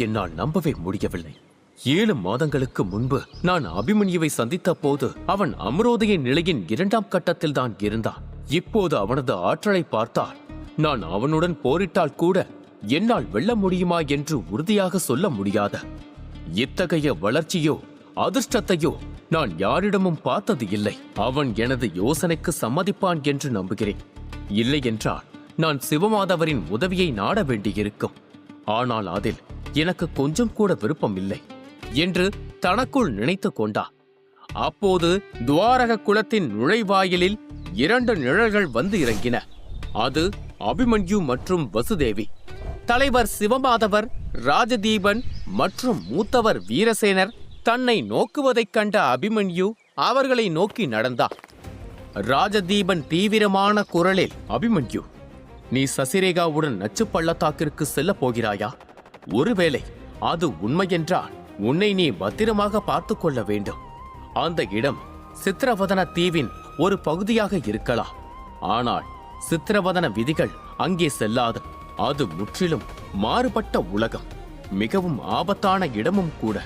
என்னால் நம்பவே முடியவில்லை. 7 மாதங்களுக்கு முன்பு நான் அபிமன்யுவை சந்தித்த போது அவன் அமரோதய நிலையின் 2ஆம் கட்டத்தில் தான் இருந்தான். இப்போது அவனது ஆற்றலை பார்த்தால் நான் அவனுடன் போரிட்டால் கூட என்னால் வெல்ல முடியுமா என்று உறுதியாக சொல்ல முடியாத இத்தகைய வளர்ச்சியோ அதிர்ஷ்டத்தையோ நான் யாரிடமும் பார்த்தது இல்லை. அவன் எனது யோசனைக்கு சம்மதிப்பான் என்று நம்புகிறேன். இல்லை என்றால் நான் சிவமாதவரின் உதவியை நாட வேண்டியிருக்கும். ஆனால் அதில் எனக்கு கொஞ்சம் கூட விருப்பம் இல்லை என்று தனக்குள் நினைத்து கொண்டார். அப்போது துவாரக குலத்தின் நுழைவாயிலில் 2 நிழல்கள் வந்து இறங்கின. அது அபிமன்யு மற்றும் வசுதேவி. தலைவர் சிவமாதவர், ராஜதீபன் மற்றும் மூத்தவர் வீரசேனர் தன்னை நோக்குவதைக் கண்ட அபிமன்யு அவர்களை நோக்கி நடந்தார். ராஜதீபன் தீவிரமான குரலில், அபிமன்யு, நீ சசிரேகாவுடன் நச்சு பள்ளத்தாக்கிற்கு செல்லப் போகிறாயா? ஒருவேளை அது உண்மையென்றால் உன்னை நீ பத்திரமாக பார்த்து கொள்ள வேண்டும். அந்த இடம் சித்திரவதன தீவின் ஒரு பகுதியாக இருக்கலாம். ஆனால் சித்திரவதன விதிகள் அங்கே செல்லாது. அது முற்றிலும் மாறுபட்ட உலகம், மிகவும் ஆபத்தான இடமும் கூட.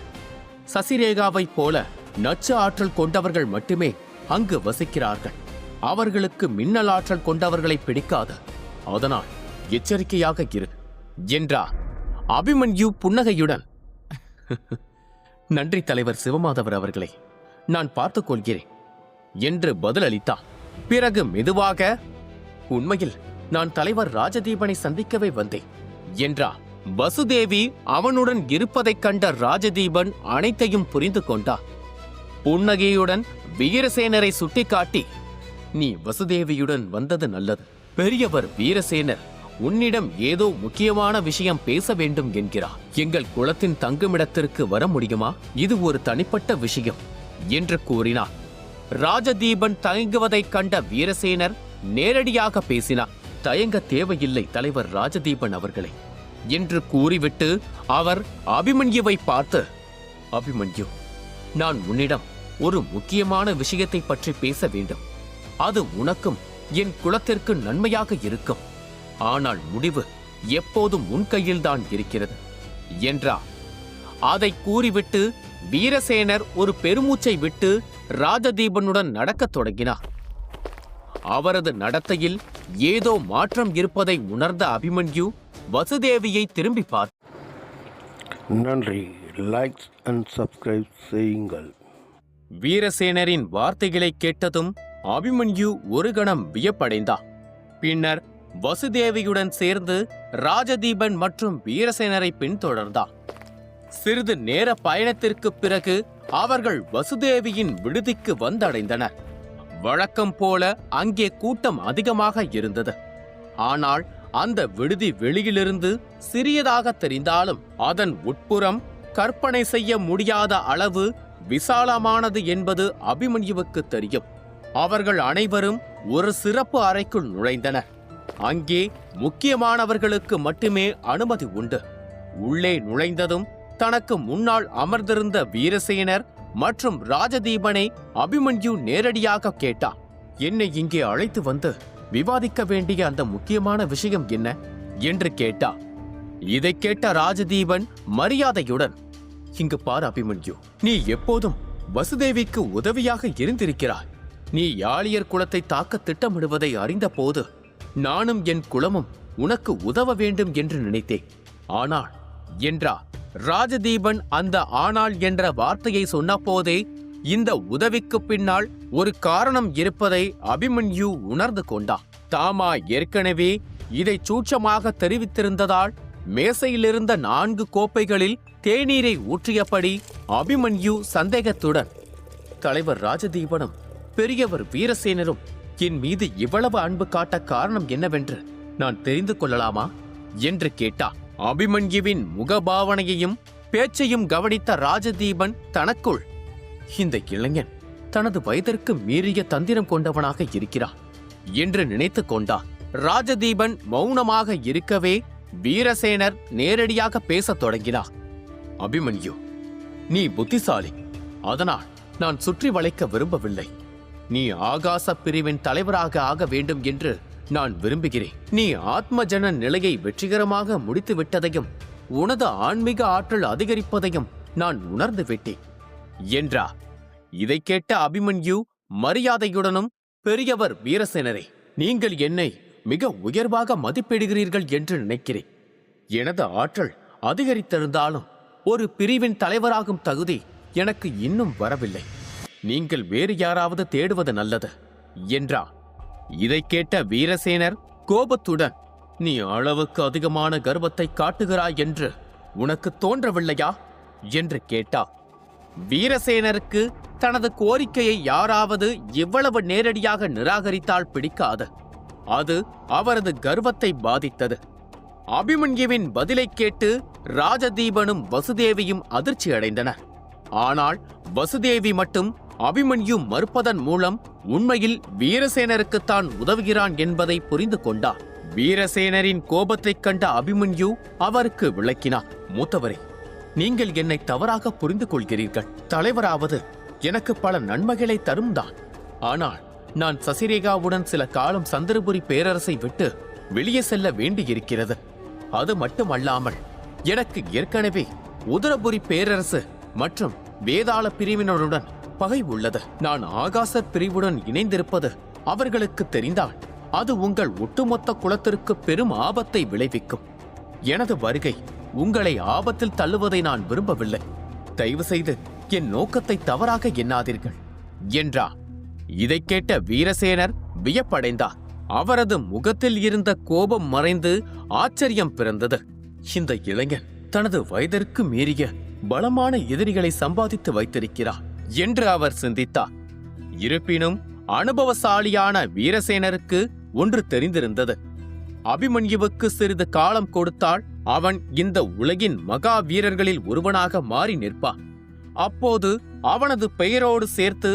சசிரேகாவைப் போல நச்சு ஆற்றல் கொண்டவர்கள் மட்டுமே அங்கு வசிக்கிறார்கள். அவர்களுக்கு மின்னல் ஆற்றல் கொண்டவர்களை பிடிக்காது. அதனால் எச்சரிக்கையாக இரு என்றார். அபிமன்யு புன்னகையுடன், நன்றி தலைவர் சிவமாதவர் அவர்களே, நான் பார்த்துக் கொள்கிறேன் என்று பதிலளித்தான். பிறகு மெதுவாக, உண்மையில் நான் தலைவர் ராஜதீபனை சந்திக்கவே வந்தேன் என்றார். வசுதேவி அவனுடன் இருப்பதைக் கண்ட ராஜதீபன் அனைத்தையும் புரிந்து கொண்டார். புன்னகையுடன் வீரசேனரை சுட்டிக்காட்டி, நீ வசுதேவியுடன் வந்தது நல்லது. பெரியவர் வீரசேனர் உன்னிடம் ஏதோ முக்கியமான விஷயம் பேச வேண்டும் என்கிறார். எங்கள் குலத்தின் தங்குமிடத்திற்கு வர முடியுமா? இது ஒரு தனிப்பட்ட விஷயம் என்று கூறினார். ராஜதீபன் தயங்குவதைக் கண்ட வீரசேனர் நேரடியாக பேசினார். தயங்க தேவையில்லை தலைவர் ராஜதீபன் அவர்களே என்று கூறிவிட்டு அவர் அபிமன்யுவை பார்த்து, அபிமன்யு, நான் உன்னிடம் ஒரு முக்கியமான விஷயத்தை பற்றி பேச வேண்டும். அது உனக்கும் என் குலத்திற்கு நன்மையாக இருக்கும். ஆனால் முடிவு எப்போதும் உன் கையில்தான் இருக்கிறது என்றார். அதை கூறிவிட்டு வீரசேனர் ஒரு பெருமூச்சை விட்டு ராஜதீபனுடன் நடக்கத் தொடங்கினார். அவரது நடத்தையில் ஏதோ மாற்றம் இருப்பதை உணர்ந்த அபிமன்யு வசுதேவியை திரும்பி பார்த்தார். நன்றி. லைக்ஸ் அண்ட் சப்ஸ்கிரைப் செய்யுங்கள். வீரசேனரின் வார்த்தைகளை கேட்டதும் அபிமன்யு ஒரு கணம் வியப்படைந்தார். பின்னர் வசுதேவியுடன் சேர்ந்து ராஜதீபன் மற்றும் வீரசேனரை பின்தொடர்ந்தார். சிறிது நேர பயணத்திற்கு பிறகு அவர்கள் வசுதேவியின் விடுதிக்கு வந்தடைந்தனர். வழக்கம் போல அங்கே கூட்டம் அதிகமாக இருந்தது. ஆனால் அந்த விடுதி வெளியிலிருந்து சிறியதாக தெரிந்தாலும் அதன் உட்புறம் கற்பனை செய்ய முடியாத அளவு விசாலமானது என்பது அபிமன்யுவுக்கு தெரியும். அவர்கள் அனைவரும் ஒரு சிறப்பு அறைக்குள் நுழைந்தனர். அங்கே முக்கியமானவர்களுக்கு மட்டுமே அனுமதி உண்டு. உள்ளே நுழைந்ததும் தனக்கு முன்னால் அமர்ந்திருந்த வீரசேனர் மற்றும் ராஜதீபனை அபிமன்யு நேரடியாக கேட்டார். என்னை இங்கே அழைத்து வந்து விவாதிக்க வேண்டிய அந்த முக்கியமான விஷயம் என்ன என்று கேட்டார். இதை கேட்ட ராஜதீபன் மரியாதையுடன், இங்கு பார் அபிமன்யு, நீ எப்போதும் வசுதேவிக்கு உதவியாக இருந்திருக்கிறாய். நீ யாளியர் குலத்தை தாக்க திட்டமிடுவதை அறிந்த போது நானும் என் குலமும் உனக்கு உதவ வேண்டும் என்று நினைத்தேன். ஆனால் என்றார். ராஜதீபன் அந்த ஆனால் என்ற வார்த்தையை சொன்ன போதே இந்த உதவிக்கு பின்னால் ஒரு காரணம் இருப்பதை அபிமன்யு உணர்ந்து கொண்டார். தாமா ஏற்கனவே இதை சூட்சமாக தெரிவித்திருந்ததால் மேசையிலிருந்த 4 கோப்பைகளில் தேநீரை ஊற்றியபடி அபிமன்யு சந்தேகத்துடன், தலைவர் ராஜதீபனும் பெரியவர் வீரசேனரும் என் மீது இவ்வளவு அன்பு காட்ட காரணம் என்னவென்று நான் தெரிந்து கொள்ளலாமா என்று கேட்டார். அபிமன்யுவின் முகபாவனையையும் பேச்சையும் கவனித்த ராஜதீபன் தனக்குள், இந்த இளைஞன் தனது வயதிற்கு மீறிய தந்திரம் கொண்டவனாக இருக்கிறான் என்று நினைத்துக் கொண்டார். ராஜதீபன் மௌனமாக இருக்கவே வீரசேனர் நேரடியாக பேசத் தொடங்கினார். அபிமன்யு, நீ புத்திசாலி. அதனால் நான் சுற்றி வளைக்க விரும்பவில்லை. நீ ஆகாச பிரிவின் தலைவராக ஆக வேண்டும் என்று நான் விரும்புகிறேன். நீ ஆத்மஜன நிலையை வெற்றிகரமாக முடித்து விட்டதையும் உனது ஆன்மீக ஆற்றல் அதிகரிப்பதையும் நான் உணர்ந்து விட்டேன் என்றார். இதை கேட்ட அபிமன்யு மரியாதையுடனும், பெரியவர் வீரசேனரே, நீங்கள் என்னை மிக உயர்வாக மதிப்பிடுகிறீர்கள் என்று நினைக்கிறேன். எனது ஆற்றல் அதிகரித்திருந்தாலும் ஒரு பிரிவின் தலைவராகும் தகுதி எனக்கு இன்னும் வரவில்லை. நீங்கள் வேறு யாராவது தேடுவது நல்லது என்றார். இதை கேட்ட வீரசேனர் கோபத்துடன், நீ அளவுக்கு அதிகமான கர்வத்தை காட்டுகிறாய் என்று உனக்கு தோன்றவில்லையா என்று கேட்டார். வீரசேனருக்கு தனது கோரிக்கையை யாராவது இவ்வளவு நேரடியாக நிராகரித்தால் பிடிக்காது. அது அவரது கர்வத்தை பாதித்தது. அபிமன்யுவின் பதிலை கேட்டு ராஜதீபனும் வசுதேவியும் அதிர்ச்சி அடைந்தனர். ஆனால் வசுதேவி மட்டும் அபிமன்யு மறுப்பதன் மூலம் உண்மையில் வீரசேனருக்குத்தான் உதவுகிறான் என்பதை புரிந்து கொண்டார். வீரசேனரின் கோபத்தைக் கண்ட அபிமன்யு அவருக்கு விளக்கினார். மூத்தவரே, நீங்கள் என்னை தவறாக புரிந்து கொள்கிறீர்கள். தலைவராவது எனக்கு பல நன்மைகளை தரும் தான். ஆனால் நான் சசிரேகாவுடன் சில காலம் சந்திரபுரி பேரரசை விட்டு வெளியே செல்ல வேண்டியிருக்கிறது. அது மட்டுமல்லாமல் எனக்கு ஏற்கனவே உதரபுரி பேரரசு மற்றும் வேதாள பிரிவினருடன் பகை உள்ளது. நான் ஆகாச பிரிவுடன் இணைந்திருப்பது அவர்களுக்கு தெரிந்தால் அது உங்கள் ஒட்டுமொத்த குலத்திற்கு பெரும் ஆபத்தை விளைவிக்கும். எனது வருகை உங்களை ஆபத்தில் தள்ளுவதை நான் விரும்பவில்லை. தயவு செய்து என் நோக்கத்தை தவறாக எண்ணாதீர்கள் என்றார். இதை கேட்ட வீரசேனர் வியப்படைந்தார். அவரது முகத்தில் இருந்த கோபம் மறைந்து ஆச்சரியம் பிறந்தது. இந்த இளைஞன் தனது வயதிற்கு மீறிய பலமான எதிரிகளை சம்பாதித்து வைத்திருக்கிறார் என்று அவர் சிந்தித்தார். இருப்பினும் அனுபவசாலியான வீரசேனருக்கு ஒன்று தெரிந்திருந்தது. அபிமன்யுவுக்கு சிறிது காலம் கொடுத்தால் அவன் இந்த உலகின் மகா வீரர்களில் ஒருவனாக மாறி நிற்பான். அப்போது அவனது பெயரோடு சேர்த்து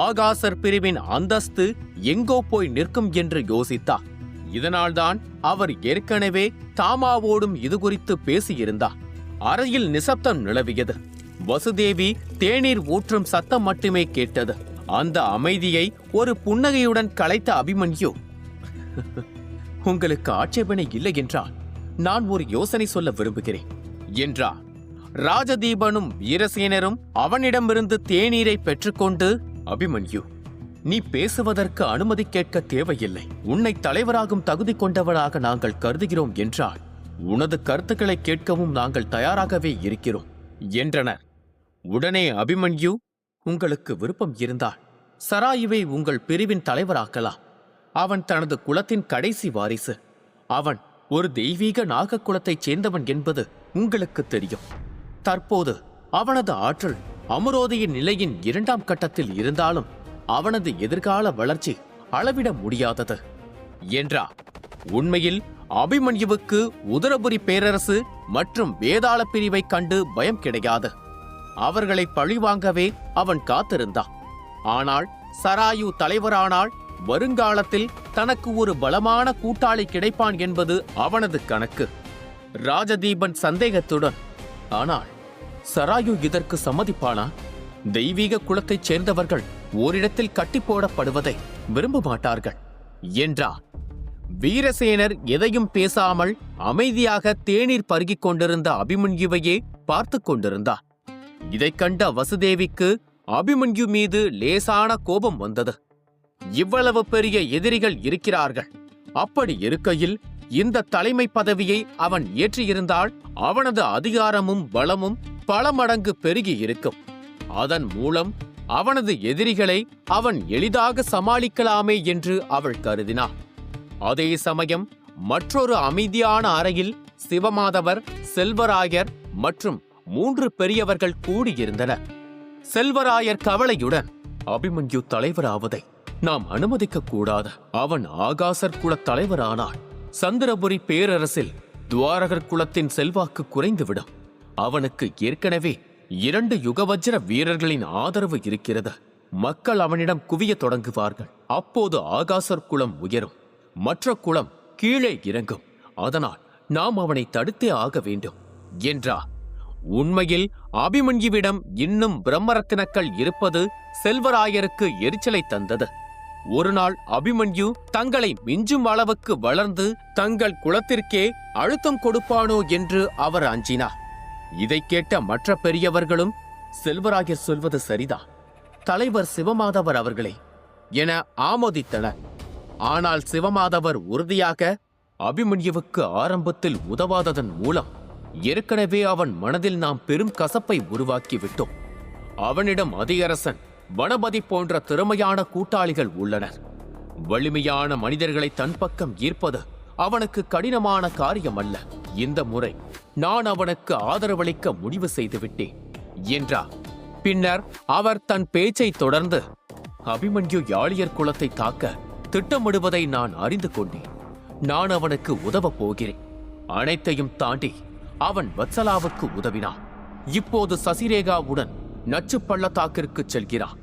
ஆகாசர் பிரிவின் அந்தஸ்து எங்கோ போய் நிற்கும் என்று யோசித்தார். இதனால்தான் அவர் ஏற்கனவே தாமாவோடும் இது குறித்து பேசியிருந்தார். அறையில் நிசப்தம் நிலவியது. வசுதேவி தேநீர் ஊற்றும் சத்தம் மட்டுமே கேட்டது. அந்த அமைதியை ஒரு புன்னகையுடன் கலைத்த அபிமன்யு, உங்களுக்கு ஆட்சேபனை இல்லை என்றால் நான் ஒரு யோசனை சொல்ல விரும்புகிறேன் என்றார். ராஜதீபனும் வீரசேனரும் அவனிடமிருந்து தேநீரை பெற்றுக்கொண்டு, அபிமன்யு, நீ பேசுவதற்கு அனுமதி கேட்க தேவையில்லை. உன்னை தலைவராகும் தகுதி கொண்டவனாக நாங்கள் கருதுகிறோம் என்றால் உனது கருத்துக்களை கேட்கவும் நாங்கள் தயாராகவே இருக்கிறோம் என்றனர். உடனே அபிமன்யு, உங்களுக்கு விருப்பம் இருந்தால் சராயுவை உங்கள் பிரிவின் தலைவராக்கலாம். அவன் தனது குலத்தின் கடைசி வாரிசு. அவன் ஒரு தெய்வீக நாகக்குலத்தைச் சேர்ந்தவன் என்பது உங்களுக்கு தெரியும். தற்போது அவனது ஆற்றல் அமரோதியின் நிலையின் 2ஆம் கட்டத்தில் இருந்தாலும் அவனது எதிர்கால வளர்ச்சி அளவிட முடியாதது என்றார். உண்மையில் அபிமன்யுவுக்கு உதரபுரி பேரரசு மற்றும் வேதாள பிரிவை கண்டு பயம் கிடையாது. அவர்களை பழிவாங்கவே அவன் காத்திருந்தான். ஆனால் சராயு தலைவரானால் வருங்காலத்தில் தனக்கு ஒரு பலமான கூட்டாளி கிடைப்பான் என்பது அவனது கணக்கு. ராஜதீபன் சந்தேகத்துடன், ஆனால் சராயு இதற்கு சம்மதிப்பானா? தெய்வீக குலத்தைச் சேர்ந்தவர்கள் ஓரிடத்தில் கட்டி போடப்படுவதை விரும்ப மாட்டார்கள் என்றார். வீரசேனர் எதையும் பேசாமல் அமைதியாக தேநீர் பருகிக் கொண்டிருந்த அபிமன்யுவையே பார்த்து கொண்டிருந்தார். இதைக் கண்ட வசுதேவிக்கு அபிமன்யு மீது லேசான கோபம் வந்தது. இவ்வளவு பெரிய எதிரிகள் இருக்கிறார்கள். அப்படி இருக்கையில் இந்த தலைமை பதவியை அவன் ஏற்றியிருந்தால் அவனது அதிகாரமும் பலமும் பல மடங்கு பெருகி இருக்கும். அதன் மூலம் அவனது எதிரிகளை அவன் எளிதாக சமாளிக்கலாமே என்று அவள் கருதினாள். அதே சமயம் மற்றொரு அமைதியான அறையில் சிவமாதவர், செல்வராயர் மற்றும் 3 பெரியவர்கள் கூடியிருந்தனர். செல்வராயர் கவலையுடன், அபிமன்யு தலைவராவதை நாம் அனுமதிக்க கூடாது. அவன் ஆகாசர் குல தலைவரானால் சந்திரபுரி பேரரசில் துவாரகர் குலத்தின் செல்வாக்கு குறைந்துவிடும். அவனுக்கு ஏற்கனவே 2 யுகவஜ்ர வீரர்களின் ஆதரவு இருக்கிறது. மக்கள் அவனிடம் குவிய தொடங்குவார்கள். அப்போது ஆகாசர் குலம் உயரும், மற்ற குலம் கீழே இறங்கும். அதனால் நாம் அவனை தடுத்தே ஆக வேண்டும் என்றார். உண்மையில் அபிமன்யுவிடம் இன்னும் பிரம்மரத்தினக்கள் இருப்பது செல்வராயருக்கு எரிச்சலை தந்தது. ஒரு நாள் அபிமன்யு தங்களை மிஞ்சும் அளவுக்கு வளர்ந்து தங்கள் குலத்திற்கே அழுத்தம் கொடுப்பானோ என்று அவர் அஞ்சினார். இதைக் கேட்ட மற்ற பெரியவர்களும், செல்வராயர் சொல்வது சரிதான், தலைவர் சிவமாதவர் அவர்களே என ஆமோதித்தனர். ஆனால் சிவமாதவர் உறுதியாக, அபிமன்யுவுக்கு ஆரம்பத்தில் உதவாததன் மூலம் ஏற்கனவே அவன் மனதில் நாம் பெரும் கசப்பை உருவாக்கிவிட்டோம். அவனிடம் அதிகரசன், வனபதி போன்ற திறமையான கூட்டாளிகள் உள்ளனர். வலிமையான மனிதர்களை தன் பக்கம் ஈர்ப்பது அவனுக்கு கடினமான காரியம் அல்ல. இந்த முறை நான் அவனுக்கு ஆதரவளிக்க முடிவு செய்துவிட்டேன் என்றார். பின்னர் அவர் தன் பேச்சை தொடர்ந்து, அபிமன்யு யாளியர் குலத்தை தாக்க திட்டமிடுவதை நான் அறிந்து கொண்டேன். நான் அவனுக்கு உதவப் போகிறேன். அனைத்தையும் தாண்டி அவன் வத்சலாவுக்கு உதவினான். இப்போது சசிரேகாவுடன் நச்சு பள்ளத்தாக்கிற்கு செல்கிறான்.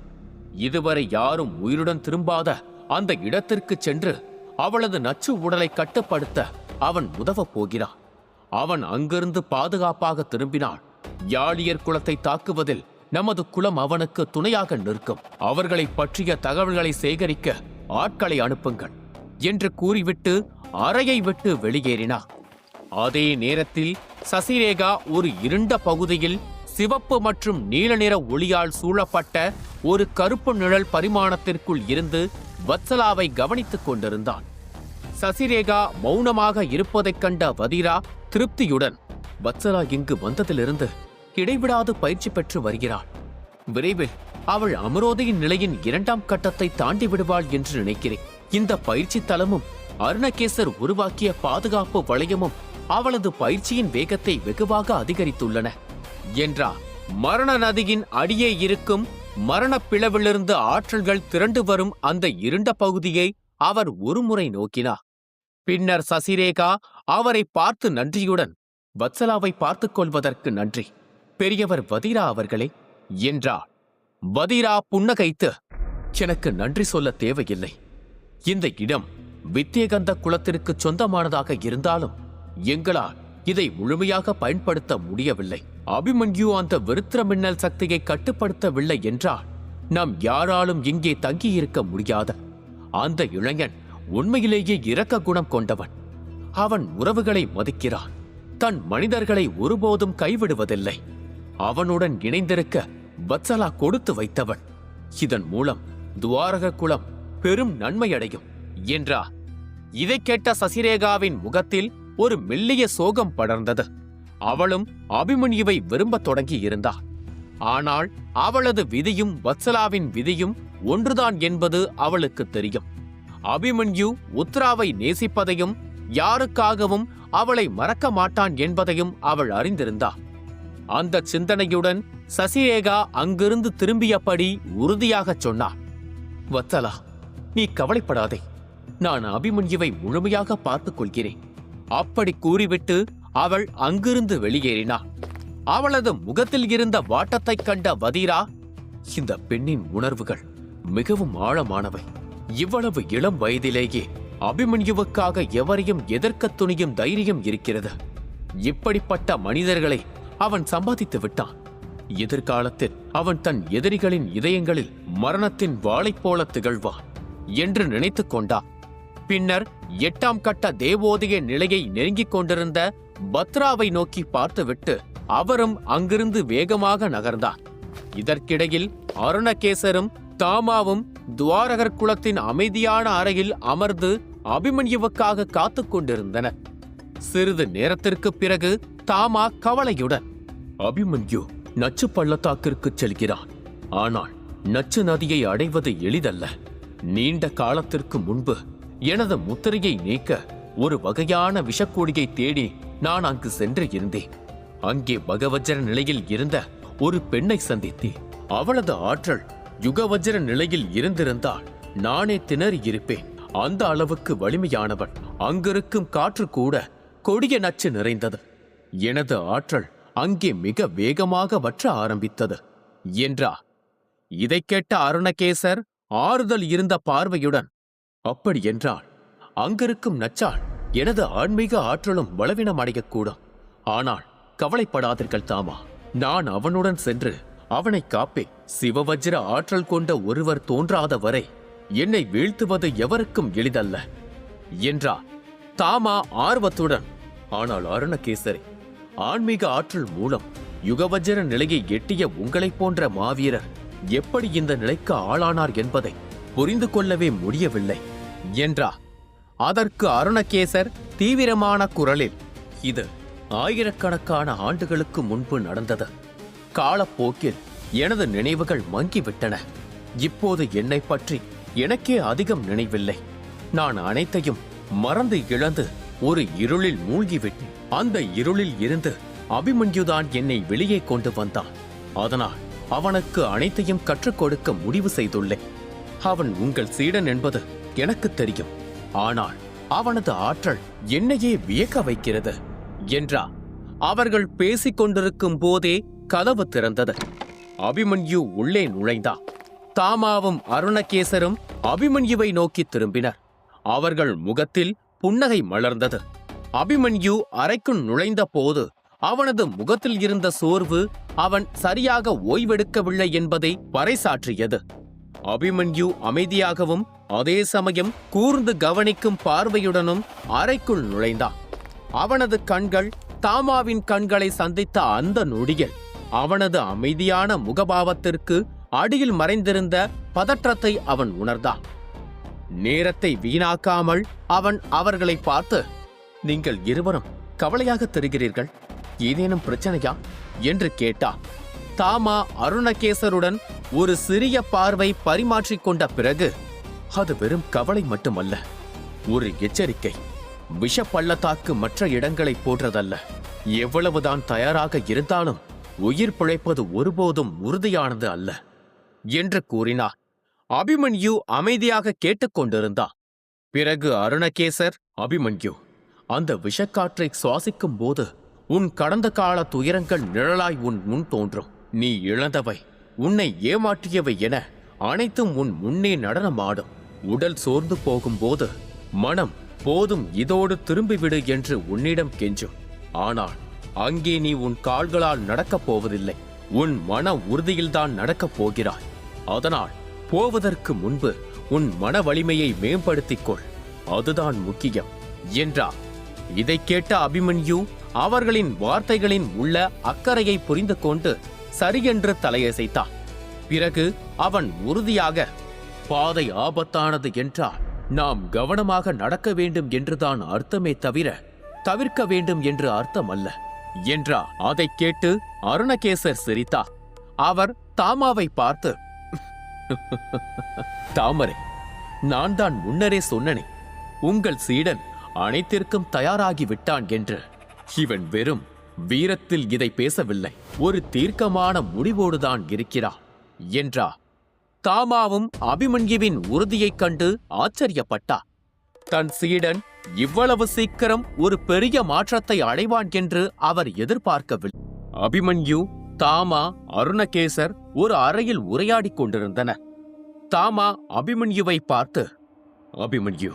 இதுவரை யாரும் உயிருடன் திரும்பாத அந்த இடத்திற்கு சென்று அவளது நச்சு உடலை கட்டுப்படுத்த அவன் உதவப் போகிறான். அவன் அங்கிருந்து பாதுகாப்பாக திரும்பினாள் யாளியர் குலத்தை தாக்குவதில் நமது குலம் அவனுக்கு துணையாக நிற்கும். அவர்களை பற்றிய தகவல்களை சேகரிக்க ஆட்களை அனுப்புங்கள் என்று கூறிவிட்டு அறையை விட்டு வெளியேறினார். அதே நேரத்தில் சசிரேகா ஒரு இருண்ட பகுதியில் சிவப்பு மற்றும் நீல நிற ஒளியால் சூழப்பட்ட ஒரு கருப்பு நிழல் பரிமாணத்திற்குள் இருந்து வத்சலாவை கவனித்துக் கொண்டிருந்தான். சசிரேகா மௌனமாக இருப்பதைக் கண்ட வதிரா திருப்தியுடன், வத்சலா இங்கு வந்ததிலிருந்து இடைவிடாது பயிற்சி பெற்று வருகிறாள். விரைவில் அவள் அமரோதியின் நிலையின் 2ஆம் கட்டத்தை தாண்டி விடுவாள் என்று நினைக்கிறேன். இந்த பயிற்சி தலமும் அருணகேசர் உருவாக்கிய பாதுகாப்பு வளையமும் அவளது பயிற்சியின் வேகத்தை வெகுவாக அதிகரித்துள்ளன என்றார். மரண நதியின் அடியே இருக்கும் மரணப் பிளவிலிருந்து ஆற்றல்கள் திரண்டு வரும் அந்த இருண்ட பகுதியை அவர் ஒருமுறை நோக்கினார். பின்னர் சசிரேகா அவரை பார்த்து நன்றியுடன், வத்சலாவை பார்த்துக் கொள்வதற்கு நன்றி பெரியவர் வதிரா அவர்களே என்றார். வதிரா புன்னகைத்து, எனக்கு நன்றி சொல்ல தேவையில்லை. இந்த இடம் வித்யகந்த குலத்திற்கு சொந்தமானதாக இருந்தாலும் எங்களால் இதை முழுமையாக பயன்படுத்த முடியவில்லை. அபிமன்யு அந்த விருத்திர மின்னல் சக்தியை கட்டுப்படுத்தவில்லை என்றால் நாம் யாராலும் இங்கே தங்கியிருக்க முடியாது. அந்த இளைஞன் உண்மையிலேயே இரக்க குணம் கொண்டவன். அவன் உறவுகளை மதிக்கிறான். தன் மனிதர்களை ஒருபோதும் கைவிடுவதில்லை. அவனுடன் இணைந்திருக்க வத்சலா கொடுத்து வைத்தவன். இதன் மூலம் துவாரக குலம் பெரும் நன்மையடையும் என்றார். இதை கேட்ட சசிரேகாவின் முகத்தில் ஒரு மெல்லிய சோகம் படர்ந்தது. அவளும் அபிமன்யுவை விரும்பத் தொடங்கி இருந்தாள். ஆனால் அவளது விதியும் வத்சலாவின் விதியும் ஒன்றுதான் என்பது அவளுக்கு தெரியும். அபிமன்யு உத்ராவை நேசிப்பதையும் யாருக்காகவும் அவளை மறக்க மாட்டான் என்பதையும் அவள் அறிந்திருந்தாள். அந்த சிந்தனையுடன் சசிரேகா அங்கிருந்து திரும்பியபடி உறுதியாகச் சொன்னாள், வத்சலா, நீ கவலைப்படாதே. நான் அபிமன்யுவை முழுமையாக பார்த்துக் கொள்கிறேன். அப்படி கூறிவிட்டு அவள் அங்கிருந்து வெளியேறினாள். அவளது முகத்தில் இருந்த வாட்டத்தைக் கண்ட வதீரா, இந்த பெண்ணின் உணர்வுகள் மிகவும் ஆழமானவை. இவ்வளவு இளம் வயதிலேயே அபிமன்யுவுக்காக எவரையும் எதிர்க்க துணியும் தைரியம் இருக்கிறது. இப்படிப்பட்ட மனிதர்களை அவன் சம்பாதித்து விட்டான். எதிர்காலத்தில் அவன் தன் எதிரிகளின் இதயங்களில் மரணத்தின் வாளைப் போல திகழ்வான் என்று நினைத்துக் கொண்டான். பின்னர் 8ஆம் கட்ட தேவோதய நிலையை நெருங்கிக் கொண்டிருந்த பத்ராவை நோக்கி பார்த்துவிட்டு அவரும் அங்கிருந்து வேகமாக நகர்ந்தார். இதற்கிடையில் அருணகேசரும் தாமாவும் துவாரகர் குலத்தின் அமைதியான அறையில் அமர்ந்து அபிமன்யுவுக்காக காத்துக் கொண்டிருந்தனர். சிறிது நேரத்திற்கு பிறகு தாமா கவலையுடன், அபிமன்யு நச்சு பள்ளத்தாக்கிற்கு செல்கிறான். ஆனால் நச்சு நதியை அடைவது எளிதல்ல. நீண்ட காலத்திற்கு முன்பு எனது முத்திரையை நீக்க ஒரு வகையான விஷக்கொடியை தேடி நான் அங்கு சென்று இருந்தேன். அங்கே பகவஜர நிலையில் இருந்த ஒரு பெண்ணை சந்தித்தேன். அவளது ஆற்றல் யுகவஜர நிலையில் இருந்திருந்தால் நானே திணறி இருப்பேன். அந்த அளவுக்கு வலிமையானவன். அங்கிருக்கும் காற்று கூட கொடிய நச்சு நிறைந்தது. எனது ஆற்றல் அங்கே மிக வேகமாக வற்ற ஆரம்பித்தது என்றார். இதைக் கேட்ட அருணகேசர் ஆறுதல் இருந்த பார்வையுடன், அப்படி என்றால் அங்கிருக்கும் நச்சால் எனது ஆன்மீக ஆற்றலும் பலவீனமடையக்கூடும். ஆனால் கவலைப்படாதீர்கள் தாமா, நான் அவனுடன் சென்று அவனை காப்பேன். சிவவஜ்ர ஆற்றல் கொண்ட ஒருவர் தோன்றாத வரை என்னை வீழ்த்துவது எவருக்கும் எளிதல்ல என்றார் தாமா ஆர்வத்துடன். ஆனால் அருணகேசரி, ஆன்மீக ஆற்றல் மூலம் யுகவஜ்ர நிலையை எட்டிய உங்களைப் போன்ற மாவீரர் எப்படி இந்த நிலைக்கு ஆளானார் என்பதை புரிந்து கொள்ளவே முடியவில்லை என்றார். அதற்கு அருணகேசர் தீவிரமான குரலில், இது ஆயிரக்கணக்கான ஆண்டுகளுக்கு முன்பு நடந்தது. காலப்போக்கில் எனது நினைவுகள் மங்கிவிட்டன. இப்போது என்னை பற்றி எனக்கே அதிகம் நினைவில்லை. நான் அனைத்தையும் மறந்து இழந்து ஒரு இருளில் மூழ்கிவிட்டேன். அந்த இருளில் இருந்து அபிமன்யுதான் என்னை வெளியே கொண்டு வந்தான். அதனால் அவனுக்கு அனைத்தையும் கற்றுக் கொடுக்க முடிவு செய்துள்ளேன். அவன் உங்கள் சீடன் என்பது எனக்கு தெரியும். ஆனால் அவனது ஆற்றல் என்னையே வியக்க வைக்கிறது என்றார். அவர்கள் பேசிக் கொண்டிருக்கும் போதே கதவு திறந்தது. அபிமன்யு உள்ளே நுழைந்தார். தாமாவும் அருணகேசரும் அபிமன்யுவை நோக்கி திரும்பினர். அவர்கள் முகத்தில் புன்னகை மலர்ந்தது. அபிமன்யு அறைக்குள் நுழைந்த போது அவனது முகத்தில் இருந்த சோர்வு அவன் சரியாக ஓய்வெடுக்கவில்லை என்பதை பறைசாற்றியது. அபிமன்யு அமைதியாகவும் அதே சமயம் கூர்ந்து கவனிக்கும் பார்வையுடனும் அறைக்குள் நுழைந்தான். அவனது கண்கள் தாமாவின் கண்களை சந்தித்த அந்த நொடியில் அவனது அமைதியான முகபாவத்திற்கு அடியில் மறைந்திருந்த பதற்றத்தை அவன் உணர்ந்தான். நேரத்தை வீணாக்காமல் அவன் அவர்களை பார்த்து, நீங்கள் இருவரும் கவலையாக தெரிகிறீர்கள், ஏதேனும் பிரச்சனையா என்று கேட்டான். தாமா அருணகேசருடன் ஒரு சிறிய பார்வை பரிமாற்றிக் கொண்ட பிறகு, அது வெறும் கவலை மட்டுமல்ல, ஒரு எச்சரிக்கை. விஷ பள்ளத்தாக்கு மற்ற இடங்களை போன்றதல்ல. எவ்வளவுதான் தயாராக இருந்தாலும் உயிர் பிழைப்பது ஒருபோதும் உறுதியானது அல்ல என்று கூறினார். அபிமன்யு அமைதியாக கேட்டுக்கொண்டிருந்தான். பிறகு அருணகேசர், அபிமன்யு, அந்த விஷக்காற்றை சுவாசிக்கும் போது உன் கடந்த கால துயரங்கள் நிழலாய் உன் முன் தோன்றும். நீ இழந்தவை, உன்னை ஏமாற்றியவை என அனைத்தும் உன் முன்னே நடனமாடும். உடல் சோர்ந்து போகும்போது மனம் போதும், இதோடு திரும்பிவிடு என்று உன்னிடம் கெஞ்சும். ஆனால் அங்கே நீ உன் கால்களால் நடக்கப் போவதில்லை, உன் மன உறுதியில்தான் நடக்கப் போகிறாய். அதனால் போவதற்கு முன்பு உன் மன வலிமையை மேம்படுத்திக் கொள். அதுதான் முக்கியம் என்றார். இதை கேட்ட அபிமன்யு அவர்களின் வார்த்தைகளின் உள்ள அக்கறையை புரிந்து கொண்டு சரியென்று தலையசைத்தான். பிறகு அவன் உறுதியாக, பாதை ஆபத்தானது என்றால் நாம் கவனமாக நடக்க வேண்டும் என்றுதான் அர்த்தமே தவிர தவிர்க்க வேண்டும் என்று அர்த்தம் அல்ல என்றார். அதை கேட்டு அருணகேசர் சிரித்தார். அவர் தாமாவை பார்த்து, தாமரை, நான் தான் முன்னரே சொன்னனே, உங்கள் சீடன் அனைத்திற்கும் தயாராகி விட்டான் என்று. இவன் வெறும் வீரத்தில் இதை பேசவில்லை, ஒரு தீர்க்கமான முடிவோடுதான் இருக்கிறான் என்றார். தாமாவும் அபிமன்யுவின் உறுதியைக் கண்டு ஆச்சரியப்பட்டார். தன் சீடன் இவ்வளவு சீக்கிரம் ஒரு பெரிய மாற்றத்தை அடைவான் என்று அவர் எதிர்பார்க்கவில்லை. அபிமன்யு, தாமா, அருணகேசர் ஒரு அறையில் உரையாடிக் கொண்டிருந்தனர். தாமா அபிமன்யுவை பார்த்து, அபிமன்யு,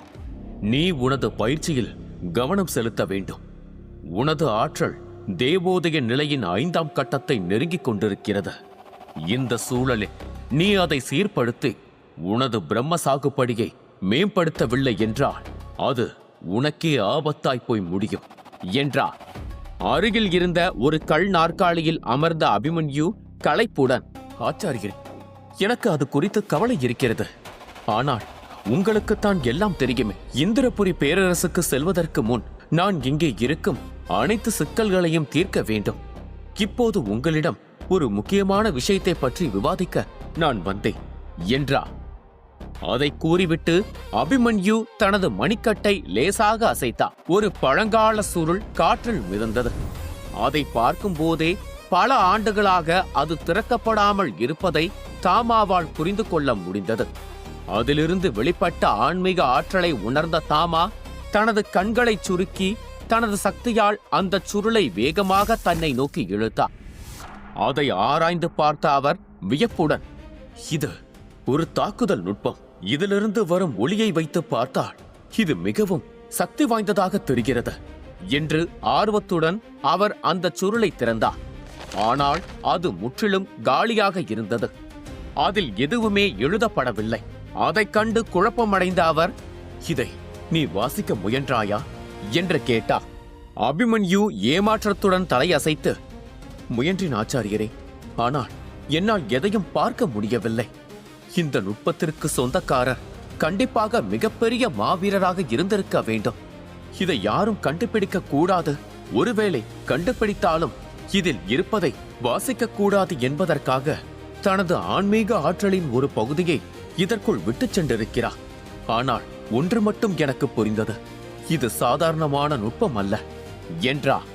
நீ உனது பயிற்சியில் கவனம் செலுத்த வேண்டும். உனது ஆற்றல் தேவோதய நிலையின் 5ஆம் கட்டத்தை நெருங்கிக் கொண்டிருக்கிறது. இந்த சூழலில் நீ அதை சீர்படுத்தி உனது பிரம்ம சாகுபடியை மேம்படுத்தவில்லை என்றால் அது உனக்கே ஆபத்தாய் போய் முடியும் என்றார். அருகில் இருந்த ஒரு கல் நாற்காலியில் அமர்ந்த அபிமன்யு களைப்புடன், ஆச்சாரியரே, எனக்கு அது குறித்து கவலை இருக்கிறது. ஆனால் உங்களுக்குத்தான் எல்லாம் தெரியுமே. இந்திரபுரி பேரரசுக்கு செல்வதற்கு முன் நான் இங்கே இருக்கும் அனைத்து சிக்கல்களையும் தீர்க்க வேண்டும். இப்போது உங்களிடம் ஒரு முக்கியமான விஷயத்தை பற்றி விவாதிக்க நான் வந்தேன் என்றார். அதை கூறிவிட்டு அபிமன்யு தனது மணிக்கட்டை லேசாக அசைத்தார். ஒரு பழங்கால சுருள் காற்றில் மிதந்தது. அதை பார்க்கும் போதே பல ஆண்டுகளாக அது திறக்கப்படாமல் இருப்பதை தாமாவால் புரிந்து கொள்ள முடிந்தது. அதிலிருந்து வெளிப்பட்ட ஆன்மீக ஆற்றலை உணர்ந்த தாமா தனது கண்களை சுருக்கி தனது சக்தியால் அந்த சுருளை வேகமாக தன்னை நோக்கி இழுத்தார். அதை ஆராய்ந்து பார்த்த அவர் வியப்புடன், இது ஒரு தாக்குதல் நுட்பம். இதிலிருந்து வரும் ஒளியை வைத்து பார்த்தால் இது மிகவும் சக்தி வாய்ந்ததாக தெரிகிறது என்று ஆர்வத்துடன் அவர் அந்த சுருளை திறந்தார். ஆனால் அது முற்றிலும் காலியாக இருந்தது. அதில் எதுவுமே எழுதப்படவில்லை. அதைக் கண்டு குழப்பமடைந்த அவர், இதை நீ வாசிக்க முயன்றாயா என்று கேட்டார். அபிமன்யு ஏமாற்றத்துடன் தலையசைத்து, முயன்றின் ஆச்சாரியரே, ஆனால் என்னால் எதையும் பார்க்க முடியவில்லை. இந்த நுட்பத்திற்கு சொந்தக்காரர் கண்டிப்பாக மிகப்பெரிய மாவீரராக இருந்திருக்க வேண்டும். இதை யாரும் கண்டுபிடிக்க கூடாது. ஒருவேளை கண்டுபிடித்தாலும் இதில் இருப்பதை வாசிக்க கூடாது என்பதற்காக தனது ஆன்மீக ஆற்றலின் ஒரு பகுதியை இதற்குள் விட்டுச் சென்றிருக்கிறார். ஆனால் ஒன்று மட்டும் எனக்கு புரிந்தது, இது சாதாரணமான நுட்பம் அல்ல என்றார்.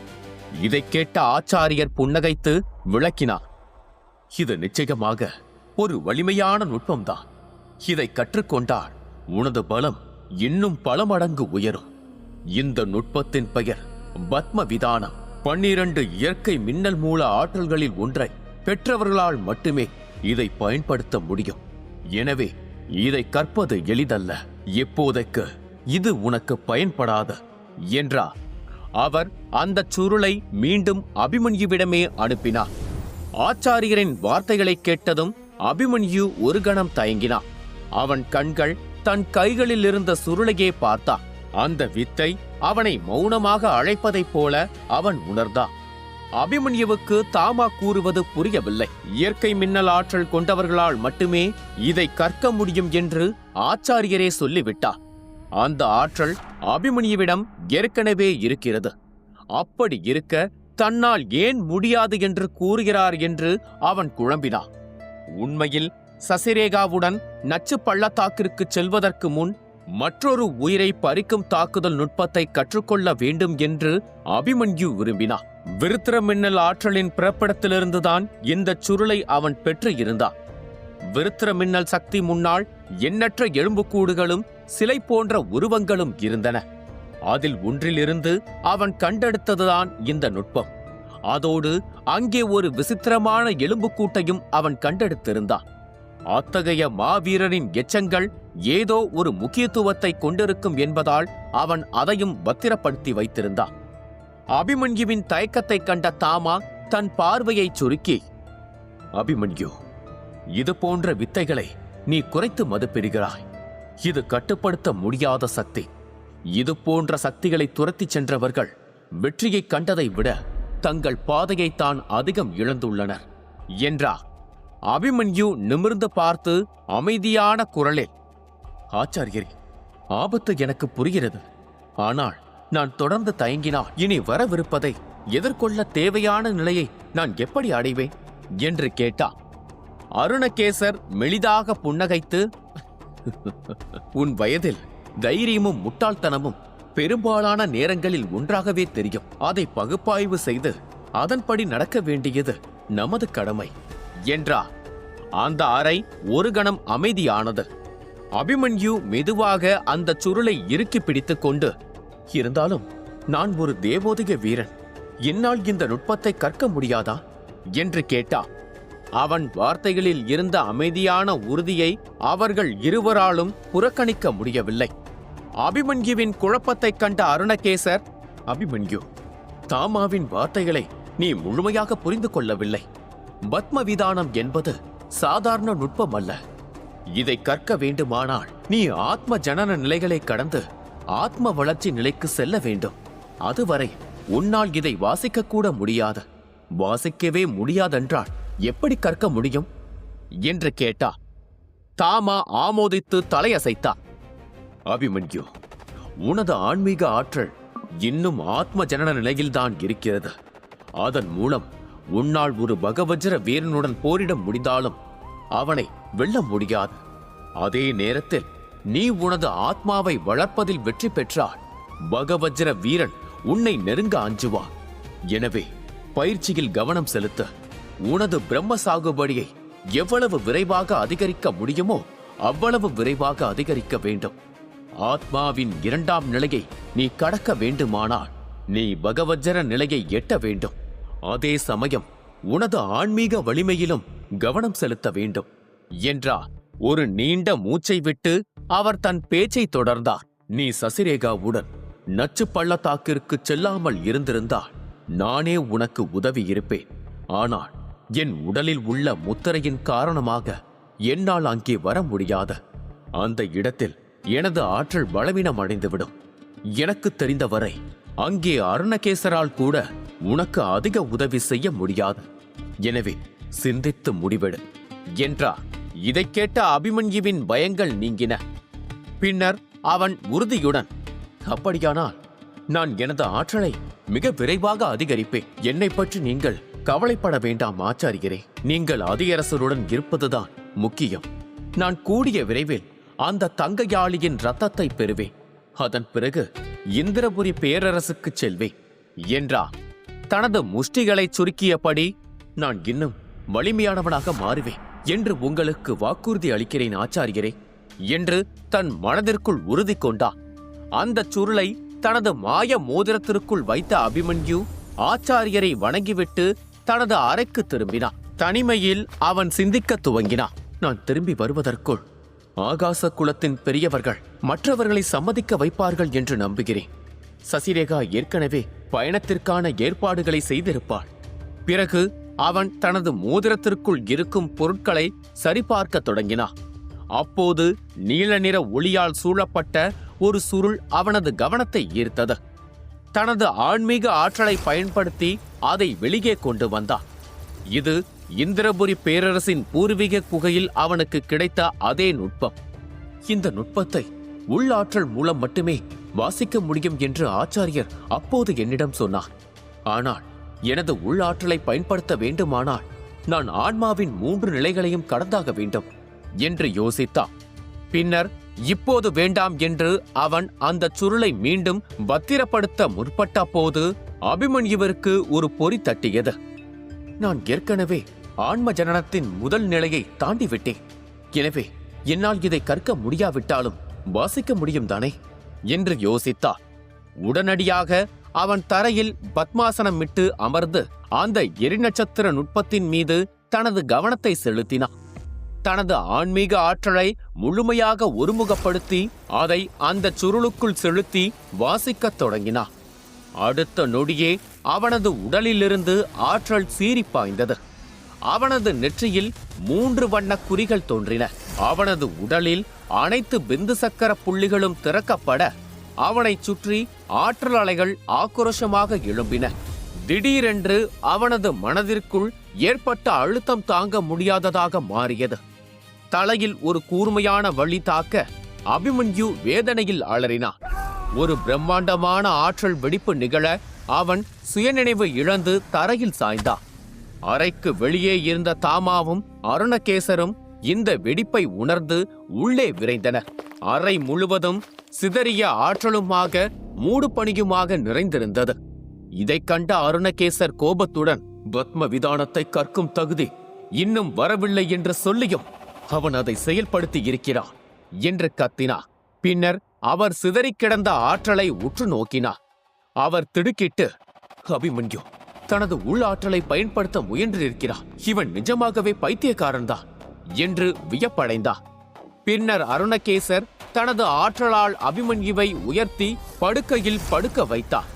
இதை கேட்ட ஆச்சாரியர் புன்னகைத்து விளக்கினார். இது நிச்சயமாக ஒரு வலிமையான நுட்பம்தான். இதை கற்றுக்கொண்டால் உனது பலம் இன்னும் பல மடங்கு உயரும். இந்த நுட்பத்தின் பெயர் பத்ம விதானம். 12 இயற்கை மின்னல் மூல ஆற்றல்களில் ஒன்றை பெற்றவர்களால் மட்டுமே இதை பயன்படுத்த முடியும். எனவே இதை கற்பது எளிதல்ல. எப்போதைக்கு இது உனக்கு பயன்படாத என்றார். அவர் அந்த சுருளை மீண்டும் அபிமன்யுவிடமே அனுப்பினார். ஆச்சாரியரின் வார்த்தைகளை கேட்டதும் அபிமன்யு ஒரு கணம் தயங்கினார். அவன் கண்கள் தன் கைகளில் இருந்த சுருளையே பார்த்தான். அந்த வித்தை அவனை மௌனமாக அழைப்பதைப் போல அவன் உணர்ந்தான். அபிமன்யுவுக்கு தாமா கூறுவது புரியவில்லை. இயற்கை மின்னல் ஆற்றல் கொண்டவர்களால் மட்டுமே இதை கற்க முடியும் என்று ஆச்சாரியரே சொல்லிவிட்டார். அந்த ஆற்றல் அபிமன்யுவிடம் ஏற்கனவே இருக்கிறது. அப்படி இருக்க தன்னால் ஏன் முடியாது என்று கூறுகிறார் என்று அவன் குழம்பினான். உண்மையில் சசிரேகாவுடன் நச்சு பள்ளத்தாக்கிற்கு செல்வதற்கு முன் மற்றொரு உயிரை பறிக்கும் தாக்குதல் நுட்பத்தை கற்றுக்கொள்ள வேண்டும் என்று அபிமன்யு விரும்பினான். விருத்திர மின்னல் ஆற்றலின் பிறப்பிடத்திலிருந்துதான் இந்த சுருளை அவன் பெற்று இருந்தான். விருத்திர மின்னல் சக்தி முன்னால் எண்ணற்ற எலும்புக்கூடுகளும் சிலை போன்ற உருவங்களும் இருந்தன. அதில் ஒன்றிலிருந்து அவன் கண்டெடுத்ததுதான் இந்த நுட்பம். அதோடு அங்கே ஒரு விசித்திரமான எலும்புக்கூட்டையும் அவன் கண்டெடுத்திருந்தான். அத்தகைய மாவீரரின் எச்சங்கள் ஏதோ ஒரு முக்கியத்துவத்தை கொண்டிருக்கும் என்பதால் அவன் அதையும் பத்திரப்படுத்தி வைத்திருந்தான். அபிமன்யுவின் தயக்கத்தை கண்ட தாமா தன் பார்வையை சுருக்கி, அபிமன்யு, இது போன்ற வித்தைகளை நீ குறைத்து மதிப்பிடுகிறாய். இது கட்டுப்படுத்த முடியாத சக்தி. இது போன்ற சக்திகளை துரத்திச் சென்றவர்கள் வெற்றியை கண்டதை விட தங்கள் பாதையை தான் அதிகம் இழந்துள்ளனர் என்றார். அபிமன்யு நிமிர்ந்து பார்த்து அமைதியான குரலில், ஆச்சாரியரே, ஆபத்து எனக்கு புரிகிறது. ஆனால் நான் தொடர்ந்து தயங்கினால் இனி வரவிருப்பதை எதிர்கொள்ள தேவையான நிலையை நான் எப்படி அடைவேன் என்று கேட்டார். அருணகேசர் மெலிதாக புன்னகைத்து, உன் வயதில் தைரியமும் முட்டாள்தனமும் பெரும்பாலான நேரங்களில் ஒன்றாகவே தெரியும். அதை பகுப்பாய்வு செய்து அதன்படி நடக்க வேண்டியது நமது கடமை என்றார். அந்த அறை ஒரு கணம் அமைதியானது. அபிமன்யு மெதுவாக அந்த சுருளை இறுக்கி பிடித்துக் கொண்டு, இருந்தாலும் நான் ஒரு தேவோதிக வீரன், என்னால் இந்த நுட்பத்தை கற்க முடியாதா என்று கேட்டார். அவன் வார்த்தைகளில் இருந்த அமைதியான உறுதியை அவர்கள் இருவராலும் புறக்கணிக்க முடியவில்லை. அபிமன்யுவின் குழப்பத்தைக் கண்ட அருணகேசர், அபிமன்யு, தாமாவின் வார்த்தைகளை நீ முழுமையாக புரிந்து கொள்ளவில்லை. பத்மவிதானம் என்பது சாதாரண நுட்பம் அல்ல. இதை கற்க வேண்டுமானால் நீ ஆத்ம ஜனன நிலைகளை கடந்து ஆத்ம வளர்ச்சி நிலைக்கு செல்ல வேண்டும். அதுவரை உன்னால் இதை வாசிக்க கூட முடியாது. வாசிக்கவே முடியாதென்றால் எப்படி கற்க முடியும் என்று கேட்டா. தாமா ஆமோதித்து தலையசைத்தார். அபிமன்யு, உனது ஆன்மீக ஆற்றல் இன்னும் ஆத்ம ஜனன நிலையில்தான் இருக்கிறது. அதன் மூலம் உன்னால் ஒரு பகவஜ்ர வீரனுடன் போரிட முடிந்தாலும் அவனை வெல்ல முடியாது. அதே நேரத்தில் நீ உனது ஆத்மாவை வளர்ப்பதில் வெற்றி பெற்றால் பகவஜ்ர வீரன் உன்னை நெருங்க அஞ்சுவார். எனவே பயிற்சியில் கவனம் செலுத்த உனது பிரம்ம சாகுபடியை எவ்வளவு விரைவாக அதிகரிக்க முடியுமோ அவ்வளவு விரைவாக அதிகரிக்க வேண்டும். ஆத்மாவின் 2ஆம் நிலையை நீ கடக்க வேண்டுமானால் நீ பகவஜ்ர நிலையை எட்ட வேண்டும். அதே சமயம் உனது ஆன்மீக வலிமையிலும் கவனம் செலுத்த வேண்டும் என்றார். ஒரு நீண்ட மூச்சை விட்டு அவர் தன் பேச்சை தொடர்ந்தார். நீ சசிரேகாவுடன் நச்சு பள்ளத்தாக்கிற்கு செல்லாமல் இருந்திருந்தால் நானே உனக்கு உதவி இருப்பேன். ஆனால் என் உடலில் உள்ள முத்திரையின் காரணமாக என்னால் அங்கே வர முடியாது. அந்த இடத்தில் எனது ஆற்றல் பலவீனம் அடைந்துவிடும். எனக்கு தெரிந்தவரை அங்கே அருணகேசரால் கூட உனக்கு அதிக உதவி செய்ய முடியாது. எனவே சிந்தித்து முடிவெடு என்றார். இதைக் கேட்ட அபிமன்யுவின் பயங்கள் நீங்கின. பின்னர் அவன் உறுதியுடன், அப்படியானால் நான் எனது ஆற்றலை மிக விரைவாக அதிகரிப்பேன். என்னை பற்றி நீங்கள் கவலைப்பட வேண்டாம் ஆச்சாரியரே. நீங்கள் அதியரசருடன் இருப்பதுதான் முக்கியம். நான் கூடிய விரைவில் அந்த தங்கையாளியின் ரத்தத்தை பெறுவேன். அதன் பிறகு இந்திரபுரி பேரரசுக்கு செல்வேன் என்றார். தனது முஷ்டிகளை சுருக்கியபடி, நான் இன்னும் வலிமையானவனாக மாறுவேன் என்று உங்களுக்கு வாக்குறுதி அளிக்கிறேன் ஆச்சாரியரே என்று தன் மனதிற்குள் உறுதி கொண்டார். அந்த சுருளை தனது மாய மோதிரத்திற்குள் வைத்த அபிமன்யு ஆச்சாரியரை வணங்கிவிட்டு தனது அறைக்கு திரும்பினான். தனிமையில் அவன் சிந்திக்க துவங்கினான். நான் திரும்பி வருவதற்குள் ஆகாச குலத்தின் பெரியவர்கள் மற்றவர்களை சம்மதிக்க வைப்பார்கள் என்று நம்புகிறேன். சசிரேகா ஏற்கனவே பயணத்திற்கான ஏற்பாடுகளை செய்திருப்பாள். பிறகு அவன் தனது மோதிரத்திற்குள் இருக்கும் பொருட்களை சரிபார்க்க தொடங்கினான். அப்போது நீல நிற ஒளியால் சூழப்பட்ட ஒரு சுருள் அவனது கவனத்தை ஈர்த்தது. தனது ஆன்மீக ஆற்றலை பயன்படுத்தி அதை வெளியே கொண்டு வந்தான். இது இந்திரபுரி பேரரசின் பூர்வீக குகையில் அவனுக்கு கிடைத்த அதே நுட்பம். இந்த நுட்பத்தை உள்ளாற்றல் மூலம் மட்டுமே வாசிக்க முடியும் என்று ஆச்சாரியர் அப்போது என்னிடம் சொன்னார். ஆனால் எனது உள்ளாற்றலை பயன்படுத்த வேண்டுமானால் நான் ஆன்மாவின் 3 நிலைகளையும் கடந்தாக வேண்டும் என்று யோசித்தான். பின்னர் இப்போது வேண்டாம் என்று அவன் அந்த சுருளை மீண்டும் பத்திரப்படுத்த முற்பட்ட போது அபிமன்யுவிற்கு ஒரு பொறி தட்டியது. நான் ஏற்கனவே ஆன்ம ஜனனத்தின் முதல் நிலையை தாண்டிவிட்டேன். எனவே என்னால் இதை கற்க முடியாவிட்டாலும் வாசிக்க முடியும் தானே என்று யோசித்தார். உடனடியாக அவன் தரையில் பத்மாசனம் விட்டு அமர்ந்து அந்த எரிநட்சத்திர நுட்பத்தின் மீது தனது கவனத்தை செலுத்தினான். தனது ஆன்மீக ஆற்றலை முழுமையாக ஒருமுகப்படுத்தி அதை அந்த சுருளுக்குள் செலுத்தி வாசிக்கத் தொடங்கினான். அடுத்த நொடியே அவனது உடலிலிருந்து ஆற்றல் சீறி பாய்ந்தது. அவனது நெற்றியில் 3 வண்ண குறிகள் தோன்றின. அவனது உடலில் அனைத்து பிந்து சக்கர புள்ளிகளும் திறக்கப்பட அவனைச் சுற்றி ஆற்றல் அலைகள் ஆக்ரோஷமாக எழும்பின. திடீரென்று அவனது மனதிற்குள் ஏற்பட்ட அழுத்தம் தாங்க முடியாததாக மாறியது. தலையில் ஒரு கூர்மையான வலி தாக்க அபிமன்யு வேதனையில் அலறினான். ஒரு பிரம்மாண்டமான ஆற்றல் வெடிப்பு நிகழ அவன் சுயநினைவு இழந்து தரையில் சாய்ந்தான். அறைக்கு வெளியே இருந்த தாமாவும் அருணகேசரும் இந்த வெடிப்பை உணர்ந்து உள்ளே விரைந்தனர். அறை முழுவதும் சிதறிய ஆற்றலுமாக மூடு பனியுமாக நிறைந்திருந்தது. இதைக் கண்ட அருணகேசர் கோபத்துடன், பத்ம விதானத்தை கற்கும் தகுதி இன்னும் வரவில்லை என்று சொல்லியும் அவன் அதை செயல்படுத்தி இருக்கிறான் என்று கத்தினார். பின்னர் அவர் சிதறிக் கிடந்த ஆற்றலை உற்று நோக்கினார். அவர் திடுக்கிட்டு, அபிமன்யு தனது உள் ஆற்றலை பயன்படுத்த முயன்றிருக்கிறார். இவன் நிஜமாகவே பைத்தியக்காரன்தான் என்று வியப்படைந்தார். பின்னர் அருணகேசர் தனது ஆற்றலால் அபிமன்யுவை உயர்த்தி படுக்கையில் படுக்க வைத்தார்.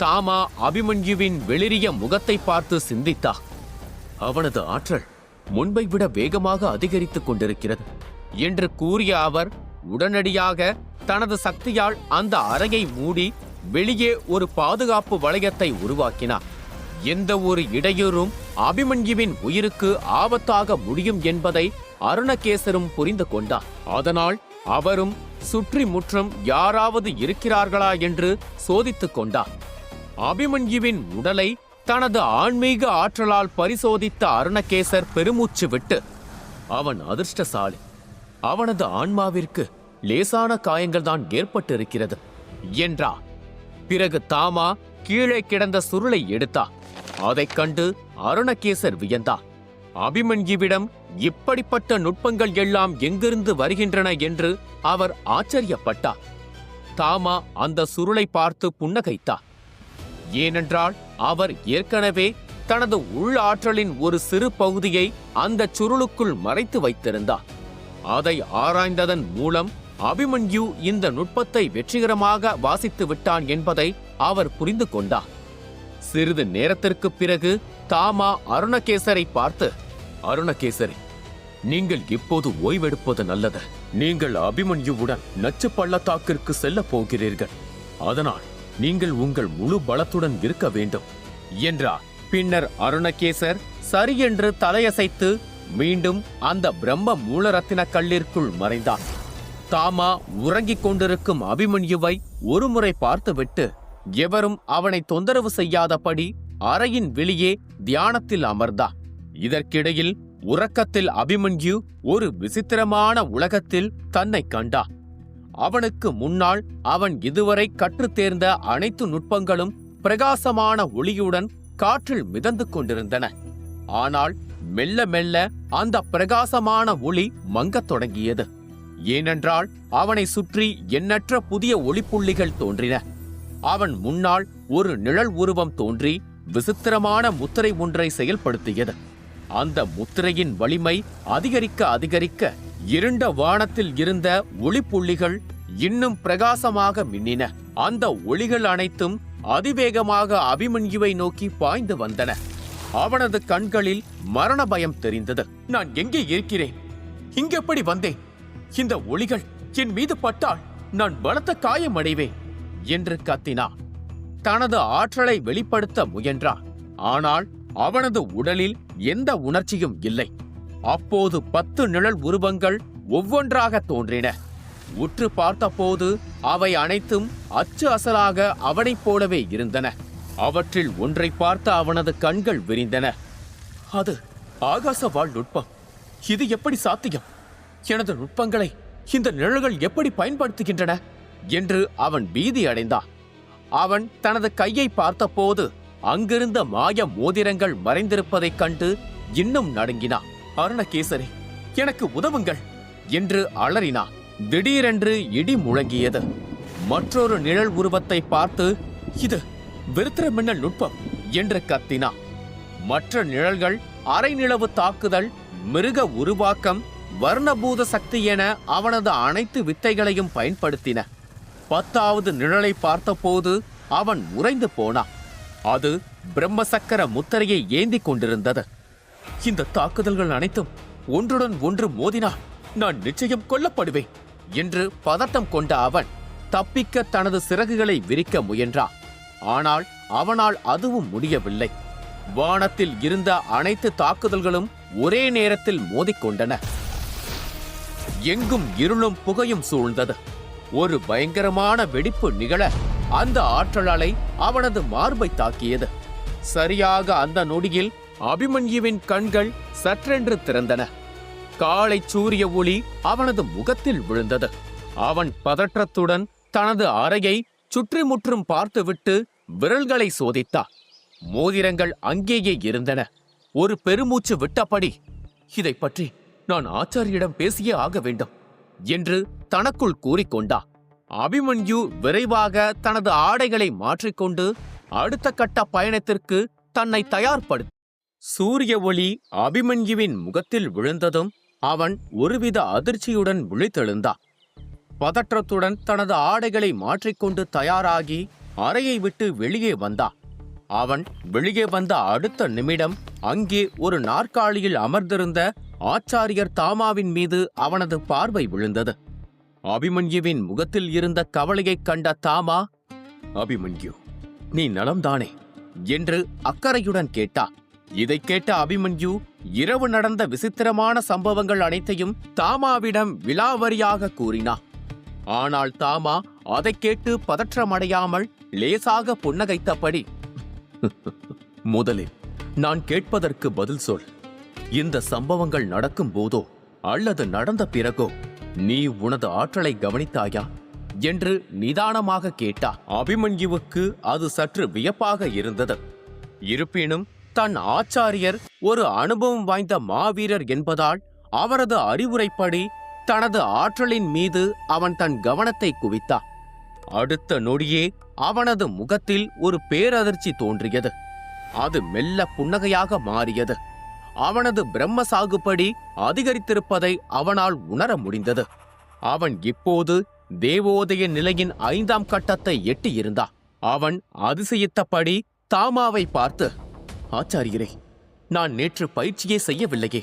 தாமா அபிமன்யுவின் வெளிரிய முகத்தை பார்த்து சிந்தித்தார். அவனது ஆற்றல் முன்பை விட வேகமாக அதிகரித்துக் கொண்டிருக்கிறது என்று கூறிய அவர் உடனடியாக தனது சக்தியால் அந்த அறையை மூடி வெளியே ஒரு பாதுகாப்பு வளையத்தை உருவாக்கினார். எந்த ஒரு இடையூறும் அபிமன்யுவின் உயிருக்கு ஆபத்தாக முடியும் என்பதை அருணகேசரும் புரிந்து கொண்டார். அதனால் அவரும் சுற்றி முற்றும் யாராவது இருக்கிறார்களா என்று சோதித்துக் கொண்டார். அபிமன்யுவின் உடலை தனது ஆன்மீக ஆற்றலால் பரிசோதித்த அருணகேசர் பெருமூச்சு விட்டு, அவன் அதிர்ஷ்டசாலி, அவனது ஆன்மாவிற்கு லேசான காயங்கள் தான் ஏற்பட்டிருக்கிறது என்றார். பிறகு தாமா கீழே கிடந்த சுருளை எடுத்தார். அதைக் கண்டு அருணகேசர் வியந்தார். அபிமன்யுவிடம் இப்படிப்பட்ட நுட்பங்கள் எல்லாம் எங்கிருந்து வருகின்றன என்று அவர் ஆச்சரியப்பட்டார். தாமா அந்த சுருளை பார்த்து புன்னகைத்தார். ஏனென்றால் அவர் ஏற்கனவே தனது உள் ஆற்றலின் ஒரு சிறு பகுதியை அந்த சுருளுக்குள் மறைத்து வைத்திருந்தார். அதை ஆராய்ந்ததன் மூலம் அபிமன்யு இந்த நுட்பத்தை வெற்றிகரமாக வாசித்து விட்டான் என்பதை அவர் புரிந்து கொண்டார். சிறிது நேரத்திற்கு பிறகு தாமா அருணகேசரை பார்த்து, அருணகேசரி, நீங்கள் இப்போது ஓய்வெடுப்பது நல்லது. நீங்கள் அபிமன்யுவுடன் நச்சு பள்ளத்தாக்கிற்கு செல்ல போகிறீர்கள். அதனால் நீங்கள் உங்கள் முழு பலத்துடன் இருக்க வேண்டும் என்றார். பின்னர் அருணகேசர் சரியென்று தலையசைத்து மீண்டும் அந்த பிரம்ம மூலரத்தின கல்லிற்குள் மறைந்தார். தாமா உறங்கிக் கொண்டிருக்கும் அபிமன்யுவை ஒருமுறை பார்த்துவிட்டு எவரும் அவனை தொந்தரவு செய்யாதபடி அறையின் வெளியே தியானத்தில் அமர்ந்தார். இதற்கிடையில் உறக்கத்தில் அபிமன்யு ஒரு விசித்திரமான உலகத்தில் தன்னை கண்டார். அவனுக்கு முன்னால் அவன் இதுவரை கற்றுத் தேர்ந்த அனைத்து நுட்பங்களும் பிரகாசமான ஒளியுடன் காற்றில் மிதந்து கொண்டிருந்தன. ஆனால் மெல்ல மெல்ல அந்த பிரகாசமான ஒளி மங்கத் தொடங்கியது. ஏனென்றால் அவனை சுற்றி எண்ணற்ற புதிய ஒளிப்புள்ளிகள் தோன்றின. அவன் முன்னால் ஒரு நிழல் உருவம் தோன்றி விசித்திரமான முத்திரை ஒன்றை செயல்படுத்தியது. அந்த முத்திரையின் வலிமை அதிகரிக்க அதிகரிக்க இருண்ட வானத்தில் இருந்த ஒளிப்புள்ளிகள் இன்னும் பிரகாசமாக மின்னின. அந்த ஒளிகள் அனைத்தும் அதிவேகமாக அபிமன்யுவை நோக்கி பாய்ந்து வந்தன. அவனது கண்களில் மரண பயம் தெரிந்தது. நான் எங்கே இருக்கிறேன்? இங்கெப்படி வந்தேன்? இந்த ஒளிகள் என் மீது பட்டால் நான் பலத்த காயமடைவேன் என்று கத்தினான். தனது ஆற்றலை வெளிப்படுத்த முயன்றான். ஆனால் அவனது உடலில் எந்த உணர்ச்சியும் இல்லை. அப்போது 10 நிழல் உருவங்கள் ஒவ்வொன்றாக தோன்றின. உற்று பார்த்தபோது அவை அனைத்தும் அச்சு அசலாக அவனைப் போலவே இருந்தன. அவற்றில் ஒன்றை பார்த்த அவனது கண்கள் விரிந்தன. அது ஆகாச வாழ் நுட்பம். இது எப்படி சாத்தியம்? எனது நுட்பங்களை இந்த நிழல்கள் எப்படி பயன்படுத்துகின்றன என்று அவன் பீதி அடைந்தான். அவன் தனது கையை பார்த்தபோது அங்கிருந்த மாய மோதிரங்கள் மறைந்திருப்பதைக் கண்டு இன்னும் நடுங்கினான். அருணகேசரி, எனக்கு உதவுங்கள் என்று அலறினான். திடீரென்று இடி முழங்கியது. மற்றொரு நிழல் உருவத்தை பார்த்து, இது விருத்திர மின்னல் நுட்பம் என்று கத்தினான். மற்ற நிழல்கள் அரை நிலவு தாக்குதல், மிருக உருவாக்கம், வர்ணபூத சக்தி என அவனது அனைத்து வித்தைகளையும் பயன்படுத்தின. 10வது நிழலை பார்த்தபோது அவன் உறைந்து போனான். அது பிரம்மசக்கர முத்திரையை ஏந்தி கொண்டிருந்தது. இந்த தாக்குதல்கள் அனைத்தும் ஒன்றுடன் ஒன்று மோதினால் நான் நிச்சயம் கொல்லப்படுவேன் என்று பதட்டம் கொண்ட அவன் தப்பிக்க தனது சிறகுகளை விரிக்க முயன்றான். ஆனால் அவனால் அதுவும் முடியவில்லை. வானத்தில் இருந்த அனைத்து தாக்குதல்களும் ஒரே நேரத்தில் மோதிக்கொண்டன. எங்கும் இருளும் புகையும் சூழ்ந்தது. ஒரு பயங்கரமான வெடிப்பு நிகழ அந்த ஆற்றல் அலை அவனது மார்பை தாக்கியது. சரியாக அந்த நொடியில் அபிமன்யுவின் கண்கள் சற்றென்று திறந்தன. காலை சூரிய ஒளி அவனது முகத்தில் விழுந்தது. அவன் பதற்றத்துடன் தனது அறையை சுற்றிமுற்றும் பார்த்துவிட்டு விரல்களை சோதித்தான். மோதிரங்கள் அங்கேயே இருந்தன. ஒரு பெருமூச்சு விட்டபடி, இதை பற்றி நான் ஆச்சாரியிடம் பேசியே ஆக வேண்டும் என்று தனக்குள் கூறிக்கொண்டா. அபிமன்யு விரைவாக தனது ஆடைகளை மாற்றிக்கொண்டு அடுத்த கட்ட பயணத்திற்கு தன்னை தயார்படுத்த. சூரிய ஒளி அபிமன்யுவின் முகத்தில் விழுந்ததும் அவன் ஒருவித அதிர்ச்சியுடன் விழித்தெழுந்தான். பதற்றத்துடன் தனது ஆடைகளை மாற்றிக்கொண்டு தயாராகி அறையை விட்டு வெளியே வந்தான். அவன் வெளியே வந்த அடுத்த நிமிடம் அங்கே ஒரு நாற்காலியில் அமர்ந்திருந்த ஆச்சாரியர் தாமாவின் மீது அவனது பார்வை விழுந்தது. அபிமன்யுவின் முகத்தில் இருந்த கவலையைக் கண்ட தாமா, அபிமன்யு, நீ நலம்தானே என்று அக்கறையுடன் கேட்டா. இதை கேட்ட அபிமன்யு இரவு நடந்த விசித்திரமான சம்பவங்கள் அனைத்தையும் தாமாவிடம் விலாவரியாக கூறினான். ஆனால் தாமா அதை கேட்டு பதற்றமடையாமல் லேசாக புன்னகைத்தபடி, முதலில் நான் கேட்பதற்கு பதில் சொல். இந்த சம்பவங்கள் நடக்கும் போதோ அல்லது நடந்த பிறகோ நீ உனது ஆற்றலை கவனித்தாயா என்று நிதானமாக கேட்டா. அபிமன்யுவுக்கு அது சற்று வியப்பாக இருந்தது. இருப்பினும் தன் ஆச்சாரியர் ஒரு அனுபவம் வாய்ந்த மாவீரர் என்பதால் அவரது அறிவுரைப்படி தனது ஆற்றலின் மீது அவன் தன் கவனத்தை குவித்தான். அடுத்த நொடியே அவனது முகத்தில் ஒரு பேரதிர்ச்சி தோன்றியது. அது மெல்ல புன்னகையாக மாறியது. அவனது பிரம்ம சாகுபடி அதிகரித்திருப்பதை அவனால் உணர முடிந்தது. அவன் இப்போது தேவோதய நிலையின் 5ஆம் கட்டத்தை எட்டியிருந்தான். அவன் அதிசயித்தபடி தாமாவை பார்த்து, ஆச்சாரியரே, நான் நேற்று பயிற்சியே செய்யவில்லையே,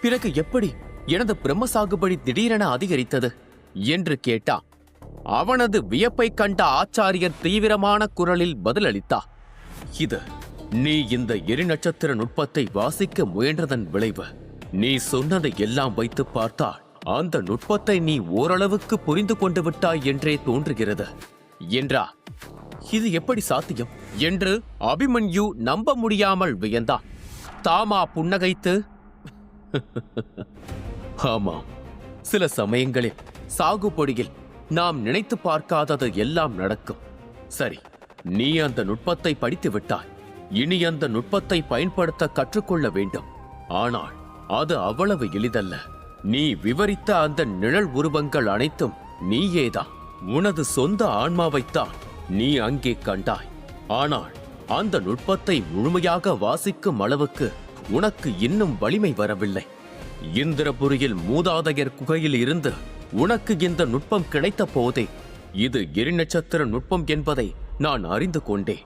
பிறகு எப்படி எனது பிரம்ம சாகுபடி திடீரென அதிகரித்தது என்று கேட்டான். அவனது வியப்பை கண்ட ஆச்சாரியர் தீவிரமான குரலில் பதிலளித்தார். இது நீ இந்த எரிநட்சத்திர நுட்பத்தை வாசிக்க முயன்றதன் விளைவு. நீ சொன்னதை எல்லாம் வைத்து பார்த்தால் அந்த நுட்பத்தை நீ ஓரளவுக்கு புரிந்து கொண்டு விட்டாய் என்றே தோன்றுகிறது என்றார். இது எப்படி சாத்தியம் என்று அபிமன்யு நம்ப முடியாமல் வியந்தான். தாமா புன்னகைத்து, ஆமாம், சில சமயங்களில் சாகுபடியில் நாம் நினைத்து பார்க்காதது எல்லாம் நடக்கும். சரி, நீ அந்த நுட்பத்தை படித்து விட்டாய். இனி அந்த நுட்பத்தை பயன்படுத்த கற்றுக்கொள்ள வேண்டும். ஆனால் அது அவ்வளவு எளிதல்ல. நீ விவரித்த அந்த நிழல் உருவங்கள் அனைத்தும் நீயேதான். உனது சொந்த ஆன்மாவைத்தான் நீ அங்கே கண்டாய். ஆனால் அந்த நுட்பத்தை முழுமையாக வாசிக்கும் அளவுக்கு உனக்கு இன்னும் வலிமை வரவில்லை. இந்திரபுரியில் மூதாதையர் குகையில் இருந்து உனக்கு இந்த நுட்பம் கிடைத்த போதே இது எரிநட்சத்திர நுட்பம் என்பதை நான் அறிந்து கொண்டேன்.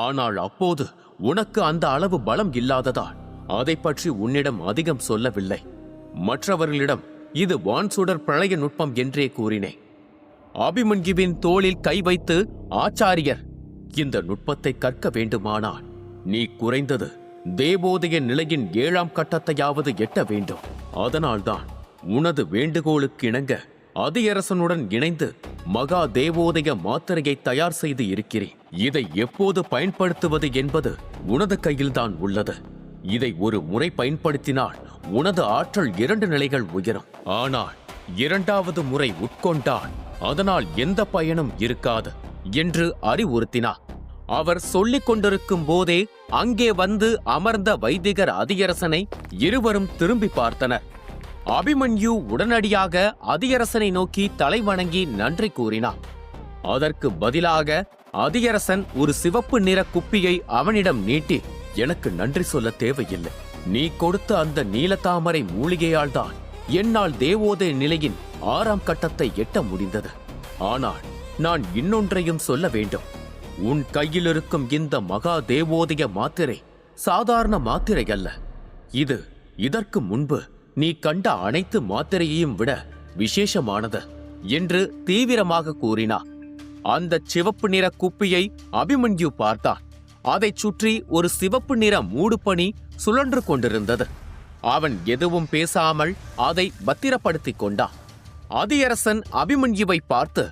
ஆனால் அப்போது உனக்கு அந்த அளவு பலம் இல்லாததால் அதை பற்றி உன்னிடம் அதிகம் சொல்லவில்லை. மற்றவர்களிடம் இது வான்சுடர் பிரளய நுட்பம் என்றே கூறினேன். அபிமன்யுவின் தோளில் கை வைத்து ஆச்சாரியர், இந்த நுட்பத்தை கற்க வேண்டுமானால் நீ குறைந்தது தேவோதய நிலையின் 7ஆம் கட்டத்தையாவது எட்ட வேண்டும். அதனால்தான் உனது வேண்டுகோளுக்கு இணங்க அதியரசனுடன் இணைந்து மகா தேவோதய மாத்திரையை தயார் செய்து இருக்கிறேன். இதை எப்போது பயன்படுத்துவது என்பது உனது கையில்தான் உள்ளது. இதை ஒரு முறை பயன்படுத்தினால் உனது ஆற்றல் 2 நிலைகள் உயரும். ஆனால் 2வது முறை உட்கொண்டால் அதனால் எந்த பயனும் இருக்காது என்று அறிவுறுத்தினார். அவர் சொல்லிக் கொண்டிருக்கும் போதே அங்கே வந்து அமர்ந்த வைதிகர் அதியரசனை இருவரும் திரும்பி பார்த்தனர். அபிமன்யு உடனடியாக அதியரசனை நோக்கி தலை வணங்கி நன்றி கூறினார். அதற்கு பதிலாக அதியரசன் ஒரு சிவப்பு நிற குப்பியை அவனிடம் நீட்டி, எனக்கு நன்றி சொல்ல தேவையில்லை. நீ கொடுத்த அந்த நீலத்தாமரை மூலிகையால் தான் என்னால் தேவோதய நிலையின் 6ஆம் கட்டத்தை எட்ட முடிந்தது. ஆனால் நான் இன்னொன்றையும் சொல்ல வேண்டும். உன் கையில் இருக்கும் இந்த மகா தேவோதய மாத்திரை சாதாரண மாத்திரை அல்ல. இது இதற்கு முன்பு நீ கண்ட அனைத்து மாத்திரையையும் விட விசேஷமானது என்று தீவிரமாக கூறினார். அந்த சிவப்பு நிற குப்பியை அபிமன்யு பார்த்தான். அதைச் சுற்றி ஒரு சிவப்பு நிற மூடுபனி சுழன்று கொண்டிருந்தது. அவன் எதுவும் பேசாமல் அதை பத்திரப்படுத்திக் கொண்டான். அதியரசன் அபிமன்யுவை பார்த்து,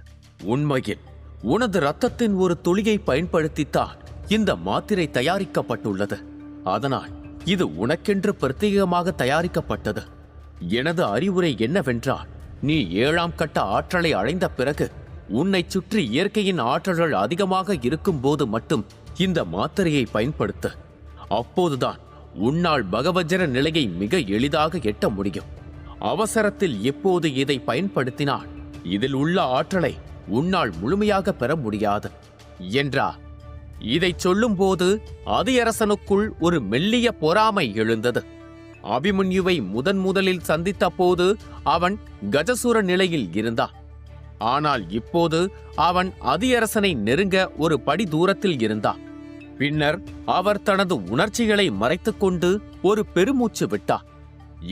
உண்மையில் உனது இரத்தத்தின் ஒரு துளியை பயன்படுத்தித்தான் இந்த மாத்திரை தயாரிக்கப்பட்டுள்ளது. அதனால் இது உனக்கென்று பிரத்யேகமாக தயாரிக்கப்பட்டது. எனது அறிவுரை என்னவென்றால், நீ 7ஆம் கட்ட ஆற்றலை அடைந்த பிறகு உன்னை சுற்றி இயற்கையின் ஆற்றல்கள் அதிகமாக இருக்கும்போது மட்டும் இந்த மாத்திரையை பயன்படுத்த. அப்போதுதான் உன்னால் பகவஜர நிலையை மிக எளிதாக எட்ட முடியும். அவசரத்தில் எப்போது இதை பயன்படுத்தினால் இதில் உள்ள ஆற்றலை உன்னால் முழுமையாக பெற முடியாது என்றார். இதைச் சொல்லும்போது அதியரசனுக்குள் ஒரு மெல்லிய பொறாமை எழுந்தது. அபிமன்யுவை முதலில் சந்தித்த போது அவன் கஜசூர நிலையில் இருந்தான். ஆனால் இப்போது அவன் அதியரசனை நெருங்க ஒரு படி தூரத்தில் இருந்தான். பின்னர் அவர் தனது உணர்ச்சிகளை மறைத்துக்கொண்டு ஒரு பெருமூச்சு விட்டார்.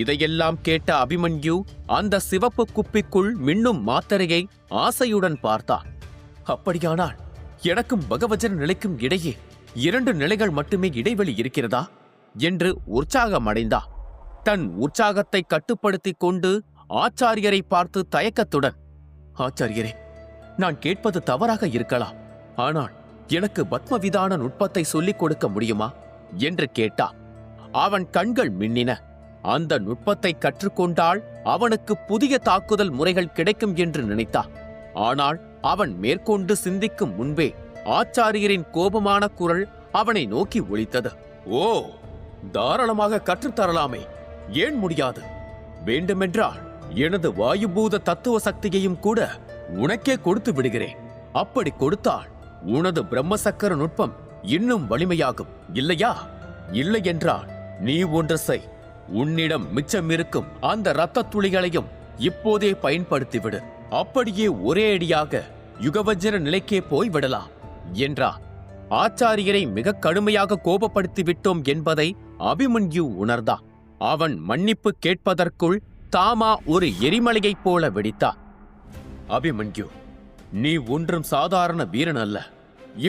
இதையெல்லாம் கேட்ட அபிமன்யு அந்த சிவப்பு குப்பிக்குள் மின்னும் மாத்திரையை ஆசையுடன் பார்த்தான். அப்படியானால் எனக்கும் பகவஜர் நிலைக்கும் இடையே 2 நிலைகள் மட்டுமே இடைவெளி இருக்கிறதா என்று உற்சாகமடைந்தான். தன் உற்சாகத்தை கட்டுப்படுத்திக் கொண்டு ஆச்சாரியரை பார்த்து தயக்கத்துடன், ஆச்சாரியரே, நான் கேட்பது தவறாக இருக்கலாம், ஆனால் எனக்கு பத்மவிதான நுட்பத்தை சொல்லிக் கொடுக்க முடியுமா என்று கேட்டான். அவன் கண்கள் மின்னின. அந்த நுட்பத்தை கற்றுக்கொண்டால் அவனுக்கு புதிய தாக்குதல் முறைகள் கிடைக்கும் என்று நினைத்தான். ஆனால் அவன் மேற்கொண்டு சிந்திக்கும் முன்பே ஆச்சாரியரின் கோபமான குரல் அவனை நோக்கி ஒலித்தது. ஓ, தாராளமாக கற்றுத்தரலாமே, ஏன் முடியாது? வேண்டுமென்றால் எனது வாயுபூத தத்துவ சக்தியையும் கூட உனக்கே கொடுத்து விடுகிறேன். அப்படி கொடுத்தால் உனது பிரம்மசக்கர நுட்பம் இன்னும் வலிமையாகும், இல்லையா? இல்லை என்றால் நீ ஒன்று செய். உன்னிடம் மிச்சமிருக்கும் அந்த இரத்த துளிகளையும் இப்போதே பயன்படுத்திவிடு. அப்படியே ஒரே அடியாக யுகவஜ்ர நிலைக்கே போய்விடலாம் என்றார். ஆச்சாரியரை மிக கடுமையாக கோபப்படுத்தி விட்டோம் என்பதை அபிமன்யு உணர்ந்தான். அவன் மன்னிப்பு கேட்பதற்குள் தாமா ஒரு எரிமலையைப் போல வெடித்தார். அபிமன்யு, நீ ஒன்றும் சாதாரண வீரன் அல்ல.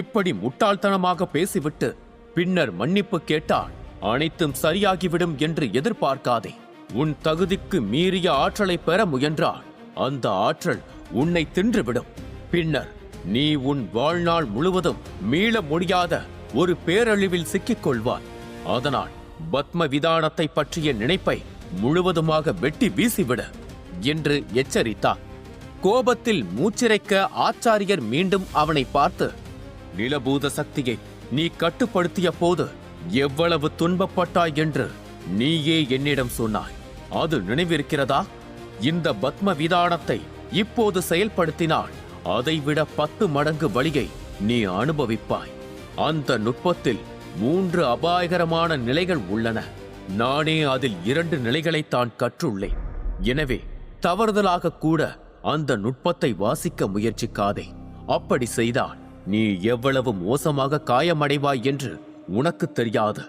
இப்படி முட்டாள்தனமாக பேசிவிட்டு பின்னர் மன்னிப்பு கேட்டால் அனைத்தும் சரியாகிவிடும் என்று எதிர்பார்க்காதே. உன் தகுதிக்கு மீறிய ஆற்றலை பெற முயன்றால் அந்த ஆற்றல் உன்னை தின்றுவிடும். பின்னர் நீ உன் வாழ்நாள் முழுவதும் மீள முடியாத ஒரு பேரழிவில் சிக்கிக் கொள்வாய். அதனால் பத்ம விதானத்தை பற்றிய நினைப்பை முழுவதுமாக வெட்டி வீசிவிட என்று எச்சரித்தார். கோபத்தில் மூச்சிறைக்க ஆச்சாரியர் மீண்டும் அவனை பார்த்து, நிலபூத சக்தியை நீ கட்டுப்படுத்திய போது எவ்வளவு துன்பப்பட்டாய் என்று நீயே என்னிடம் சொன்னாய். அது நினைவிருக்கிறதா? இந்த பத்ம விதானத்தை இப்போது செயல்படுத்தினால் அதைவிட 10 மடங்கு வலியை நீ அனுபவிப்பாய். அந்த நுட்பத்தில் 3 அபாயகரமான நிலைகள் உள்ளன. நானே அதில் 2 நிலைகளைத்தான் கற்றுள்ளேன். எனவே தவறுதலாக கூட அந்த நுட்பத்தை வாசிக்க முயற்சிக்காதே. அப்படி செய்தால் நீ எவ்வளவு மோசமாக காயமடைவாய் என்று உனக்கு தெரியாது.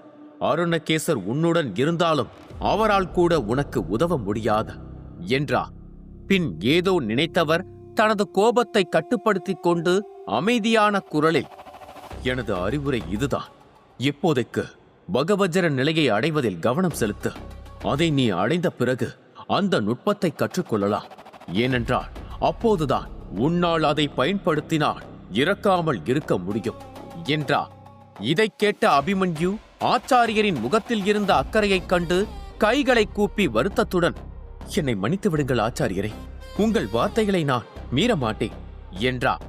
அருணகேசர் உன்னுடன் இருந்தாலும் அவரால் கூட உனக்கு உதவ முடியாது என்றார். பின் ஏதோ நினைத்தவர் தனது கோபத்தை கட்டுப்படுத்திக் கொண்டு அமைதியான குரலில், எனது அறிவுரை இதுதான். இப்போதைக்கு பகவஜர நிலையை அடைவதில் கவனம் செலுத்து. அதை நீ அடைந்த பிறகு அந்த நுட்பத்தை கற்றுக்கொள்ளலாம். ஏனென்றால் அப்போதுதான் உன்னால் அதை பயன்படுத்தினால் இறக்காமல் இருக்க முடியும் என்றார். இதைக் கேட்ட அபிமன்யு ஆச்சாரியரின் முகத்தில் இருந்த அக்கறையைக் கண்டு கைகளை கூப்பி வருத்தத்துடன், என்னை மன்னித்து விடுங்கள் ஆச்சாரியரே, உங்கள் வார்த்தைகளை நான் மீற மாட்டேன் என்றார்.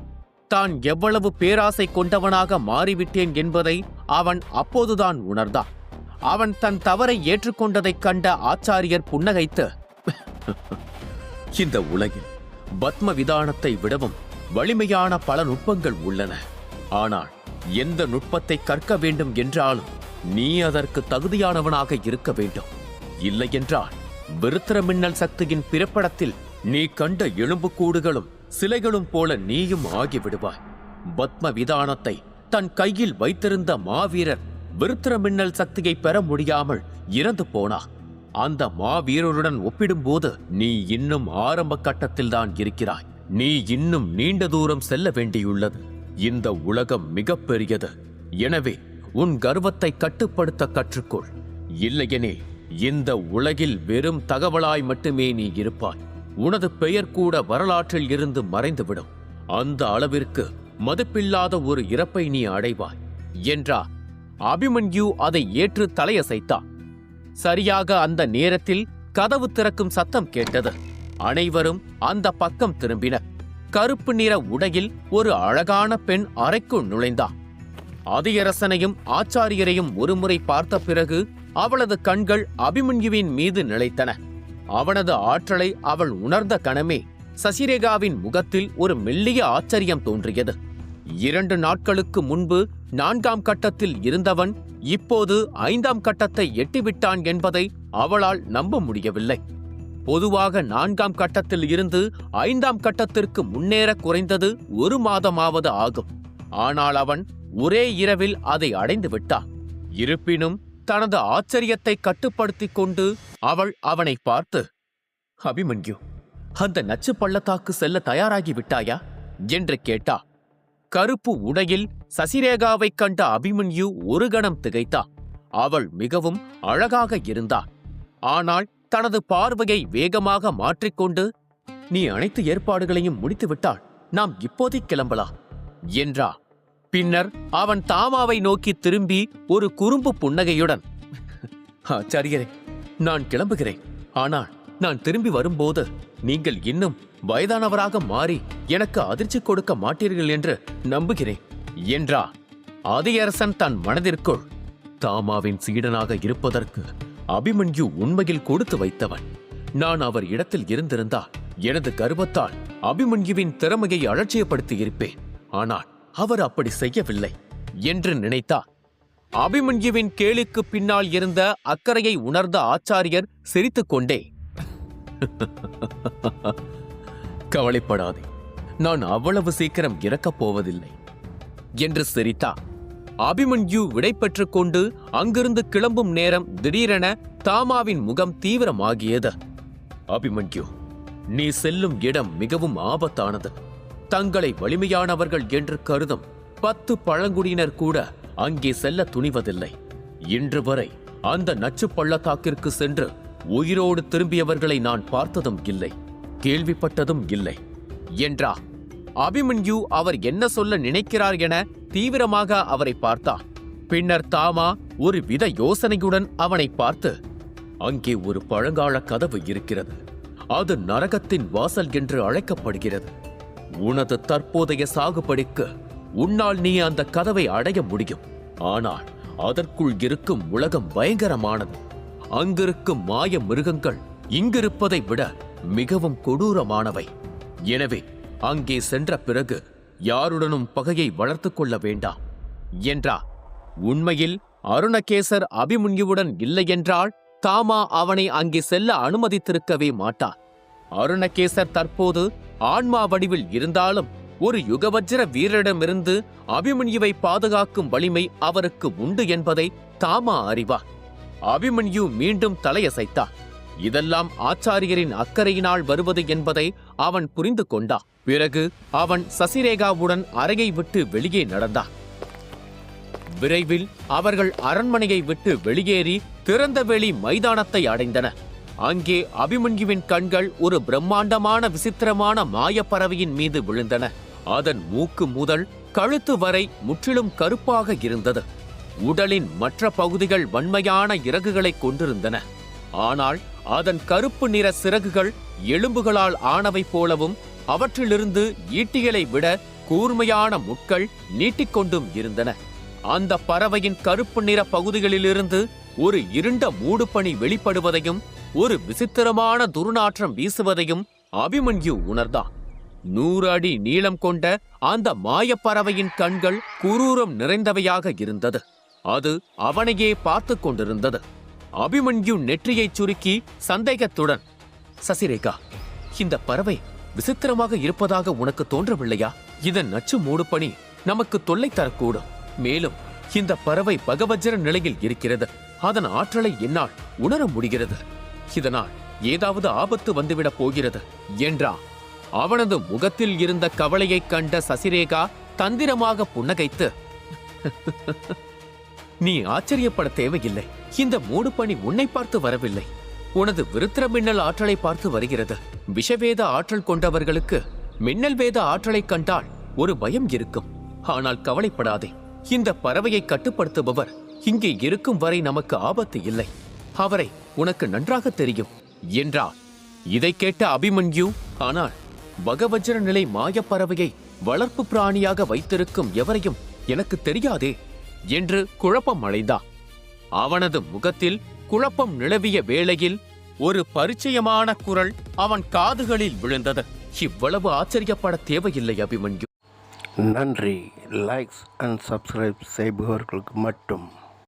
தான் எவ்வளவு பேராசை கொண்டவனாக மாறிவிட்டேன் என்பதை அவன் அப்போதுதான் உணர்ந்தான். அவன் தன் தவறை ஏற்றுக்கொண்டதைக் கண்ட ஆச்சாரியர் புன்னகைத்து, இந்த உலகில் பத்ம விதானத்தை விடவும் வலிமையான பல நுட்பங்கள் உள்ளன. ஆனால் எந்த நுட்பத்தை கற்க வேண்டும் என்றாலும் நீ அதற்கு தகுதியானவனாக இருக்க வேண்டும். இல்லையென்றால் விருத்திர மின்னல் சக்தியின் பிறப்படத்தில் நீ கண்ட எலும்புக்கூடுகளும் சிலைகளும் போல நீயும் ஆகிவிடுவாய். பத்ம விதானத்தை தன் கையில் வைத்திருந்த மாவீரர் விருத்திர மின்னல் சக்தியை பெற முடியாமல் இறந்து போனார். அந்த மாவீரருடன் ஒப்பிடும்போது நீ இன்னும் ஆரம்ப கட்டத்தில் தான் இருக்கிறாய் நீ இன்னும் நீண்ட தூரம் செல்ல வேண்டியுள்ளது. இந்த உலகம் மிகப்பெரியது. எனவே உன் கர்வத்தை கட்டுப்படுத்த கற்றுக்கொள். இல்லையெனில் இந்த உலகில் வெறும் தகவலாய் மட்டுமே நீ இருப்பாய். உனது பெயர் கூட வரலாற்றில் இருந்து மறைந்துவிடும். அந்த அளவிற்கு மதிப்பில்லாத ஒரு இறப்பை நீ அடைவாய் என்றார். அபிமன்யு அதை ஏற்று தலையசைத்தான். சரியாக அந்த நேரத்தில் கதவு திறக்கும் சத்தம் கேட்டது. அனைவரும் அந்த பக்கம் திரும்பினர். கருப்பு நிற உடையில் ஒரு அழகான பெண் அறைக்குள் நுழைந்தார். அதியரசனையும் ஆச்சாரியரையும் ஒருமுறை பார்த்த பிறகு அவளது கண்கள் அபிமன்யுவின் மீது நிலைத்தன. அவனது ஆற்றலை அவள் உணர்ந்த கணமே சசிரேகாவின் முகத்தில் ஒரு மெல்லிய ஆச்சரியம் தோன்றியது. 2 நாட்களுக்கு முன்பு 4ஆம் கட்டத்தில் இருந்தவன் இப்போது 5ஆம் கட்டத்தை எட்டிவிட்டான் என்பதை அவளால் நம்ப முடியவில்லை. பொதுவாக 4ஆம் கட்டத்தில் இருந்து 5ஆம் கட்டத்திற்கு முன்னேற குறைந்தது 1 மாதமாவது ஆகும். ஆனால் அவன் ஒரே இரவில் அதை அடைந்து விட்டான். இருப்பினும் தனது ஆச்சரியத்தை கட்டுப்படுத்திக் கொண்டு அவள் அவனை பார்த்து, அபிமன்யு, அந்த நச்சு பள்ளத்தாக்கு செல்ல தயாராகி விட்டாயா என்று கேட்டா. கருப்பு உடையில் சசிரேகாவை கண்ட அபிமன்யு ஒரு கணம் திகைத்தார். அவள் மிகவும் அழகாக இருந்தாள். ஆனால் தனது பார்வையை வேகமாக மாற்றிக்கொண்டு, நீ அனைத்து ஏற்பாடுகளையும் முடித்துவிட்டால் நாம் இப்போதைக்கு கிளம்பலாம் என்றா. பின்னர் அவன் தாமாவை நோக்கி திரும்பி ஒரு குறும்பு புன்னகையுடன், ஆச்சாரியரே, நான் கிளம்புகிறேன். ஆனால் நான் திரும்பி வரும்போது நீங்கள் இன்னும் வயதானவராக மாறி எனக்கு அதிர்ச்சி கொடுக்க மாட்டீர்கள் என்று நம்புகிறேன் என்றா. ஆதியரசன் தன் மனதிற்குள், தாமாவின் சீடனாக இருப்பதற்கு அபிமன்யு உண்மையில் கொடுத்து வைத்தவன். நான் அவர் இடத்தில் இருந்திருந்தால் எனது கர்வத்தால் அபிமன்யுவின் திறமையை அலட்சியப்படுத்தி இருப்பேன். ஆனால் அவர் அப்படி செய்யவில்லை என்று நினைத்தார். அபிமன்யுவின் கேலிக்கு பின்னால் இருந்த அக்கறையை உணர்ந்த ஆச்சாரியர் சிரித்துக்கொண்டே, கவலைப்படாதே, நான் அவ்வளவு சீக்கிரம் இறக்கப் போவதில்லை என்று சிரித்தார். அபிமன்யு விடை பெற்றுக் கொண்டு அங்கிருந்து கிளம்பும் நேரம் திடீரென தாமாவின் முகம் தீவிரமாகியது. அபிமன்யு, நீ செல்லும் இடம் மிகவும் ஆபத்தானது. தங்களை வலிமையானவர்கள் என்று கருதும் 10 பழங்குடியினர் கூட அங்கே செல்ல துணிவதில்லை. இன்று வரை அந்த நச்சு பள்ளத்தாக்கிற்கு சென்று உயிரோடு திரும்பியவர்களை நான் பார்த்ததும் இல்லை, கேள்விப்பட்டதும் இல்லை என்றார். அபிமன்யு அவர் என்ன சொல்ல நினைக்கிறார் என தீவிரமாக அவரை பார்த்தார். பின்னர் தாமா ஒரு வித யோசனையுடன் அவனை பார்த்து, அங்கே ஒரு பழங்கால கதவு இருக்கிறது. அது நரகத்தின் வாசல் என்று அழைக்கப்படுகிறது. உனது தற்போதைய சாகுபடிக்கு உன்னால் நீ அந்த கதவை அடைய முடியும். ஆனால் அதற்குள் இருக்கும் உலகம் பயங்கரமானது. அங்கிருக்கும் மாய மிருகங்கள் இங்கிருப்பதை விட மிகவும் கொடூரமானவை. எனவே அங்கே சென்ற பிறகு யாருடனும் பகையை வளர்த்துக் கொள்ள வேண்டாம் என்றார். உண்மையில் அருணகேசர் அபிமன்யுவுடன் இல்லையென்றால் தாமா அவனை அங்கே செல்ல அனுமதித்திருக்கவே மாட்டார். அருணகேசர் தற்போது ஆன்மா வடிவில் இருந்தாலும் ஒரு யுகவஜ்ர வீரரிடமிருந்து அபிமன்யுவை பாதுகாக்கும் வலிமை அவருக்கு உண்டு என்பதை தாமா அறிவார். அபிமன்யு மீண்டும் தலையசைத்தார். இதெல்லாம் ஆச்சாரியரின் அக்கறையினால் வருவது என்பதை அவன் புரிந்து கொண்டான். பிறகு அவன் சசிரேகாவுடன் அறையை விட்டு வெளியே நடந்தான். விரைவில் அவர்கள் அரண்மனையை விட்டு வெளியேறி திறந்தவெளி மைதானத்தை அடைந்தனர். அங்கே அபிமன்யுவின் கண்கள் ஒரு பிரம்மாண்டமான விசித்திரமான மாயப்பறவையின் மீது விழுந்தன. அதன் மூக்கு முதல் கழுத்து வரை முற்றிலும் கருப்பாக இருந்தது. உடலின் மற்ற பகுதிகள் வன்மையான இறகுகளை கொண்டிருந்தன. ஆனால் அதன் கருப்பு நிற சிறகுகள் எலும்புகளால் ஆனவை போலவும் அவற்றிலிருந்து ஈட்டிகளை விட கூர்மையான முட்கள் நீட்டிக்கொண்டும் இருந்தன. அந்த பறவையின் கருப்பு நிற பகுதிகளிலிருந்து ஒரு இருண்ட மூடுபனி வெளிப்படுவதையும் ஒரு விசித்திரமான துர்நாற்றம் வீசுவதையும் அபிமன்யு உணர்ந்தான். 100 அடி நீளம் கொண்ட அந்த மாயப்பறவையின் கண்கள் குரூரம் நிறைந்தவையாக இருந்தது. அது அவனையே பார்த்து கொண்டிருந்தது. அபிமன்யு நெற்றியைச் சுருக்கி சந்தேகத்துடன், சசிரேகா, இந்த பறவை விசித்திரமாக இருப்பதாக உனக்கு தோன்றவில்லையா? இதன் நச்சு மூடுபனி நமக்கு தொல்லை தரக்கூடும். மேலும் இந்த பறவை பகவஜ்ர நிலையில் இருக்கிறது. அதன் ஆற்றலை என்னால் உணர முடிகிறது. இதனால் ஏதாவது ஆபத்து வந்துவிடப் போகிறது என்றான். அவனது முகத்தில் இருந்த கவலையைக் கண்ட சசிரேகா தந்திரமாக புன்னகைத்து, நீ ஆச்சரியப்பட தேவையில்லை. இந்த மூடுபனி உன்னை பார்த்து வரவில்லை, உனது விருத்திர மின்னல் ஆற்றலை பார்த்து வருகிறது. விஷவேத ஆற்றல் கொண்டவர்களுக்கு மின்னல் வேத ஆற்றலை கண்டால் ஒரு பயம் இருக்கும். ஆனால் கவலைப்படாதே, இந்த பறவையை கட்டுப்படுத்துபவர் இங்கே இருக்கும் வரை நமக்கு ஆபத்து இல்லை. அவரை உனக்கு நன்றாக தெரியும் என்றார். இதை கேட்ட அபிமன்யு, ஆனால் பகவஜ்ர நிலை மாயப்பறவையை வளர்ப்பு பிராணியாக வைத்திருக்கும் எவரையும் எனக்கு தெரியாதே என்று குழப்பம் அடைந்தான். அவனது முகத்தில் குழப்பம் நிலவிய வேளையில் ஒரு பரிச்சயமான குரல் அவன் காதுகளில் விழுந்தது. இவ்வளவு ஆச்சரியப்பட தேவையில்லை அபிமன்யு. நன்றி. லைக்ஸ் அண்ட் சப்ஸ்கிரைப் செய்பவர்களுக்கு மட்டும்.